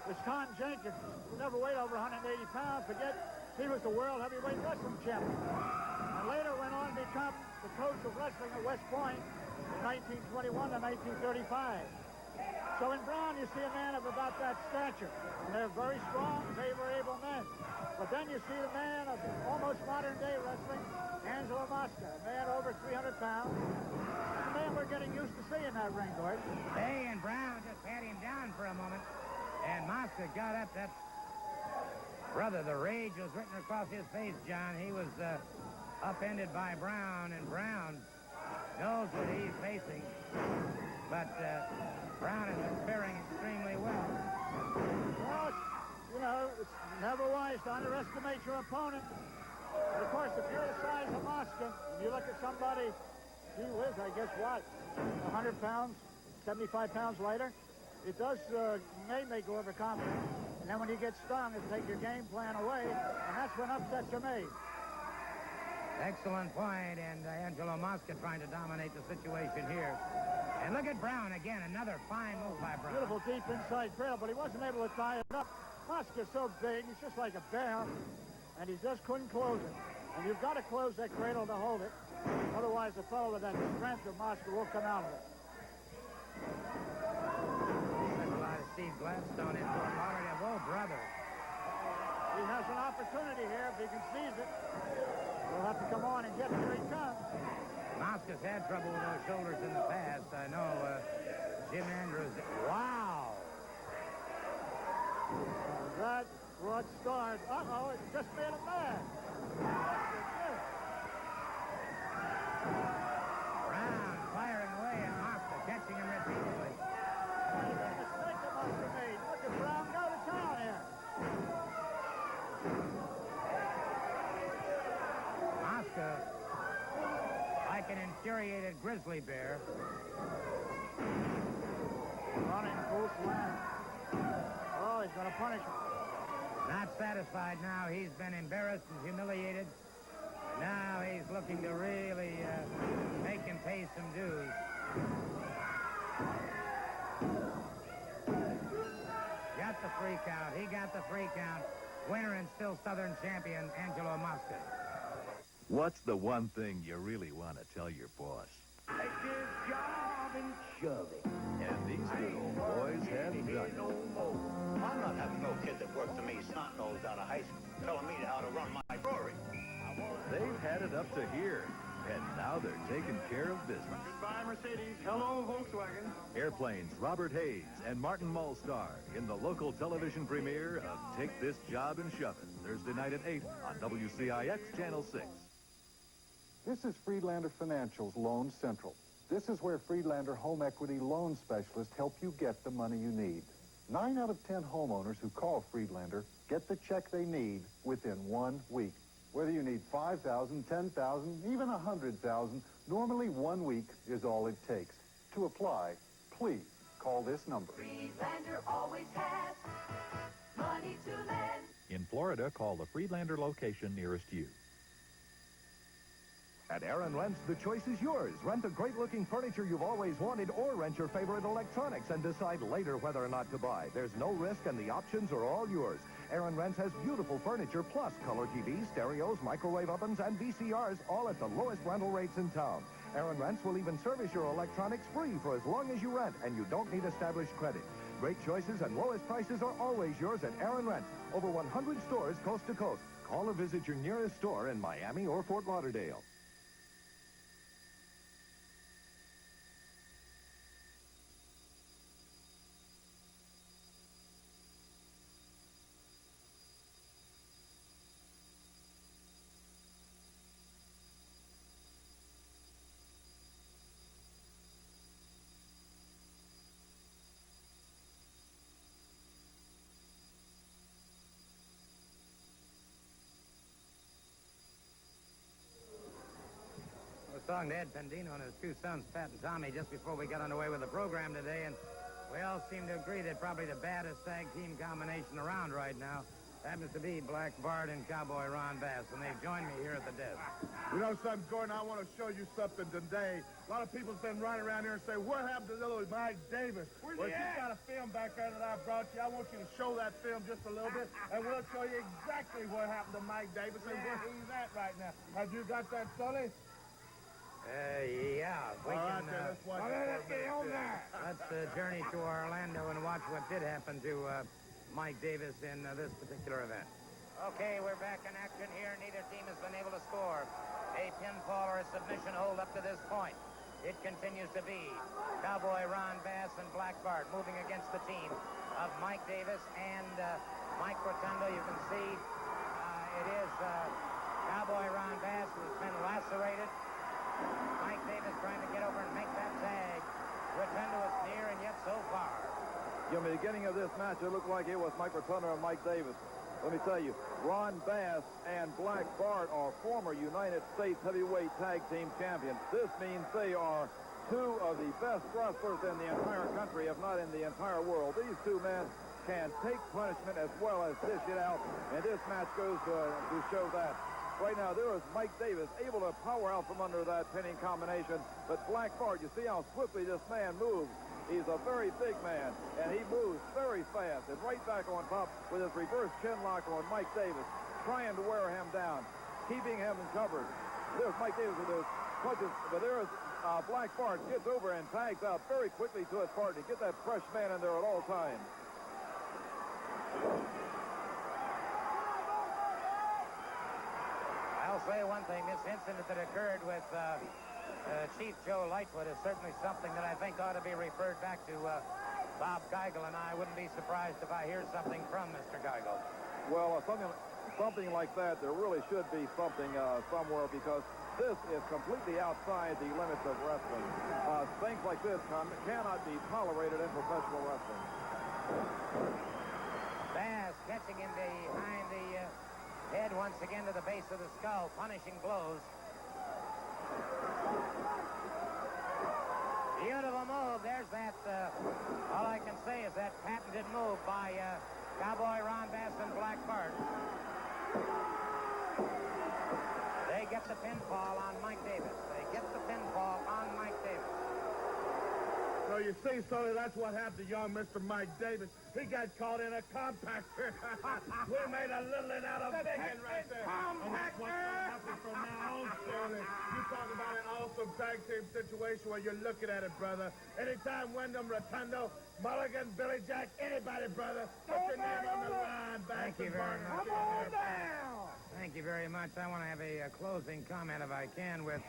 is Tom Jenkins, who never weighed over 180 pounds. Forget, he was the world heavyweight wrestling champion. And later went on to become the coach of wrestling at West Point from 1921 to 1935. So in Brown, you see a man of about that stature. And they're very strong, very able men. But then you see the man of almost modern-day wrestling, Angelo Mosca, a man over 300 pounds. A man we're getting used to seeing that ring, Gordon. Hey, and Brown just had him down for a moment. And Mosca got up. That brother, the rage was written across his face, John. He was upended by Brown, and Brown knows what he's facing. But Brown is faring extremely well. Well, you know, it's never wise to underestimate your opponent. And of course, if you're the size of Mosca, and you look at somebody, gee whiz, I guess what, 100 pounds, 75 pounds lighter, it does may make you overconfident. And then when you get stung, it'll take your game plan away, and that's when upsets are made. Excellent point, and Angelo Mosca trying to dominate the situation here. And look at Brown again, another fine move by Brown. Beautiful deep inside cradle, but he wasn't able to tie it up. Mosca's so big, he's just like a bear, and he just couldn't close it. And you've got to close that cradle to hold it. Otherwise, the fellow with that strength of Mosca will come out of it. That's a lot of Steve Gladstone in Fort Lauderdale. Oh, brother. He has an opportunity here if he can seize it. He'll have to come on and get it. Here he comes. Mosca's had trouble with those shoulders in the past. I know Jim Andrews. Wow. That what start. Uh-oh, it just made him mad. Brown firing away at Mosca, catching him repeatedly. What a mistake that Mosca made. Look at Brown go to town here. Mosca, like an infuriated grizzly bear. Running full slam. Oh, he's going to punish him. Not satisfied now. He's been embarrassed and humiliated. Now he's looking to really make him pay some dues. Got the 3 count. He got the 3 count. Winner and still Southern champion, Angelo Mosca. What's the one thing you really want to tell your boss? Take this job and shove it. And these good old boys have done it. No more. I'm not having no kid that works for me, snot-nosed out of high school, telling me how to run my brewery. They've had it up to here. And now they're taking care of business. Goodbye, Mercedes. Hello, Volkswagen. Airplanes Robert Hayes and Martin Mull star in the local television premiere of Take This Job and Shove It, Thursday night at 8 on WCIX Channel 6. This is Friedlander Financial's Loan Central. This is where Friedlander Home Equity Loan Specialists help you get the money you need. 9 out of 10 homeowners who call Friedlander get the check they need within 1 week. Whether you need $5,000, $10,000, even $100,000, normally 1 week is all it takes. To apply, please call this number. Friedlander always has money to lend. In Florida, call the Friedlander location nearest you. At Aaron Rents, the choice is yours. Rent the great-looking furniture you've always wanted or rent your favorite electronics and decide later whether or not to buy. There's no risk and the options are all yours. Aaron Rents has beautiful furniture plus color TVs, stereos, microwave ovens, and VCRs, all at the lowest rental rates in town. Aaron Rents will even service your electronics free for as long as you rent, and you don't need established credit. Great choices and lowest prices are always yours at Aaron Rents. Over 100 stores coast to coast. Call or visit your nearest store in Miami or Fort Lauderdale. Song to Ed Pendino and his two sons, Pat and Tommy, just before we got underway with the program today, and we all seem to agree that probably the baddest tag team combination around right now happens to be Black Bart and Cowboy Ron Bass, and they've joined me here at the desk. You know something, Gordon? I want to show you something today. A lot of people have been running around here and say, what happened to little Mike Davis? Where's well, he you at? got a film back there that I brought you. I want you to show that film just a little bit, and we'll show you exactly what happened to Mike Davis and where he's at right now. Have you got that, Sully? Yeah, we All can... right, then, let's watch it let's for a get on minute. there. Let's journey to Orlando and watch what did happen to Mike Davis in this particular event. Okay, we're back in action here. Neither team has been able to score a pinfall or a submission hold up to this point. It continues to be Cowboy Ron Bass and Black Bart moving against the team of Mike Davis and Mike Rotundo. You can see it is Cowboy Ron Bass who's been lacerated. Mike Davis trying to get over and make that tag. Rotundo is near and yet so far. In the beginning of this match, it looked like it was Mike Rotundo and Mike Davis. Let me tell you, Ron Bass and Black Bart are former United States heavyweight tag team champions. This means they are two of the best wrestlers in the entire country, if not in the entire world. These two men can take punishment as well as dish it out, and this match goes to show that. Right now, there is Mike Davis able to power out from under that pinning combination, but Black Bart, you see how swiftly this man moves. He's a very big man, and he moves very fast, and right back on top with his reverse chin lock on Mike Davis, trying to wear him down, keeping him covered. There's Mike Davis with those punches, but there is Black Bart gets over and tags out very quickly to his partner. Get that fresh man in there at all times. I'll say one thing. This incident that occurred with Chief Joe Lightfoot is certainly something that I think ought to be referred back to Bob Geigel, and I wouldn't be surprised if I hear something from Mr. Geigel. Well, something like that, there really should be something somewhere, because this is completely outside the limits of wrestling. Things like this cannot be tolerated in professional wrestling. Bass catching him behind the head once again to the base of the skull, punishing blows. Beautiful move. There's that, all I can say is that patented move by Cowboy Ron Bass and Black Bart. They get the pinfall on Mike Davis. They get the pinfall on Mike Davis. So you see, Sully, that's what happened to young Mr. Mike Davis. He got caught in a compactor. We made a little out of bacon right there. And that's what's going to happen from now on, Sully. You talk about an awesome tag team situation where you're looking at it, brother. Anytime Wyndham, Rotundo, Mulligan, Billy Jack, anybody, brother, put your name on the line. Thank you very much. Come on down. Thank you very much. I want to have a closing comment, if I can, with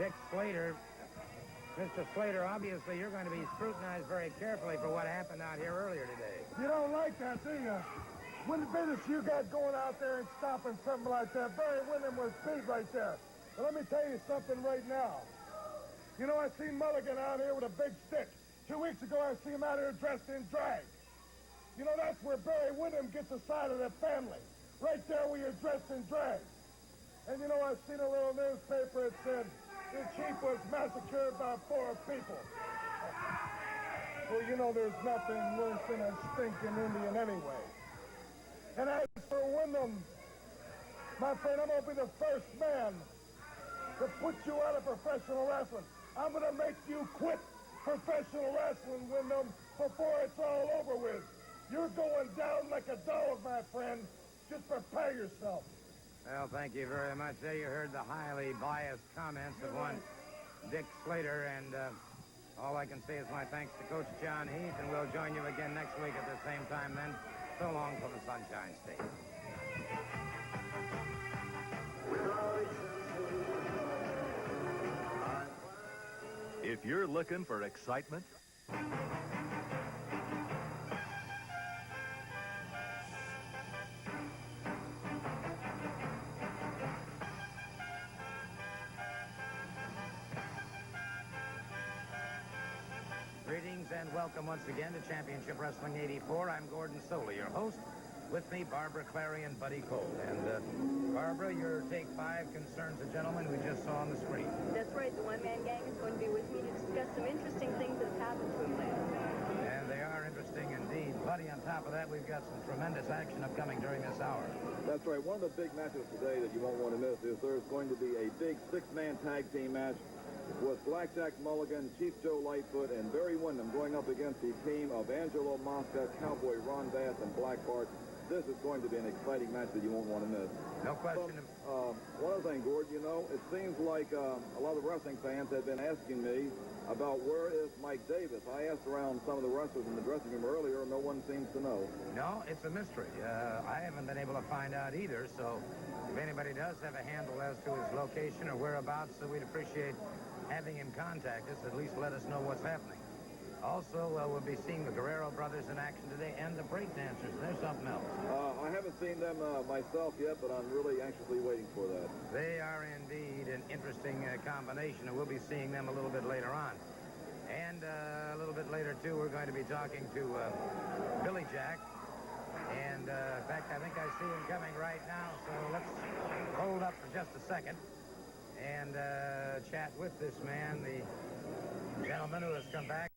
Dick Slater. Mr. Slater, obviously you're going to be scrutinized very carefully for what happened out here earlier today. You don't like that, do you? What business you got going out there and stopping something like that? Barry Windham was beat right there. But let me tell you something right now. You know, I seen Mulligan out here with a big stick. 2 weeks ago, I see him out here dressed in drag. You know, that's where Barry Windham gets a side of the family. Right there where you're dressed in drag. And you know, I seen a little newspaper that said the chief was massacred by 4 people. Well, you know, there's nothing worse than a stinking Indian anyway. And as for Windham, my friend, I'm going to be the first man to put you out of professional wrestling. I'm going to make you quit professional wrestling, Windham, before it's all over with. You're going down like a dog, my friend. Just prepare yourself. Well, thank you very much. There you heard the highly biased comments of one Dick Slater, and all I can say is my thanks to Coach John Heath, and we'll join you again next week at the same time then. So long from the Sunshine State. If you're looking for excitement, Greetings and welcome once again to Championship Wrestling 84. I'm Gordon Soley, your host. With me, Barbara Clary and Buddy Cole. And Barbara, your Take 5 concerns a gentleman we just saw on the screen. That's right. The one-man gang is going to be with me to discuss some interesting things that have happened to him lately. And they are interesting indeed. Buddy, on top of that, we've got some tremendous action upcoming during this hour. That's right. One of the big matches today that you won't want to miss is there's going to be a big 6-man tag team match with Blackjack Mulligan, Chief Joe Lightfoot, and Barry Windham going up against the team of Angelo Mosca, Cowboy Ron Bass, and Black Bart. This is going to be an exciting match that you won't want to miss. No question. One other thing, Gord, you know, it seems like a lot of wrestling fans have been asking me about where is Mike Davis. I asked around some of the wrestlers in the dressing room earlier, and no one seems to know. No, it's a mystery. I haven't been able to find out either, so if anybody does have a handle as to his location or whereabouts, so we'd appreciate having him contact us. At least let us know what's happening. Also, we'll be seeing the Guerrero brothers in action today and the breakdancers. There's something else. I haven't seen them myself yet, but I'm really anxiously waiting for that. They are indeed an interesting combination, and we'll be seeing them a little bit later on. And a little bit later, too, we're going to be talking to Billy Jack. And, in fact, I think I see him coming right now, so let's hold up for just a second and chat with this man, the gentleman who has come back.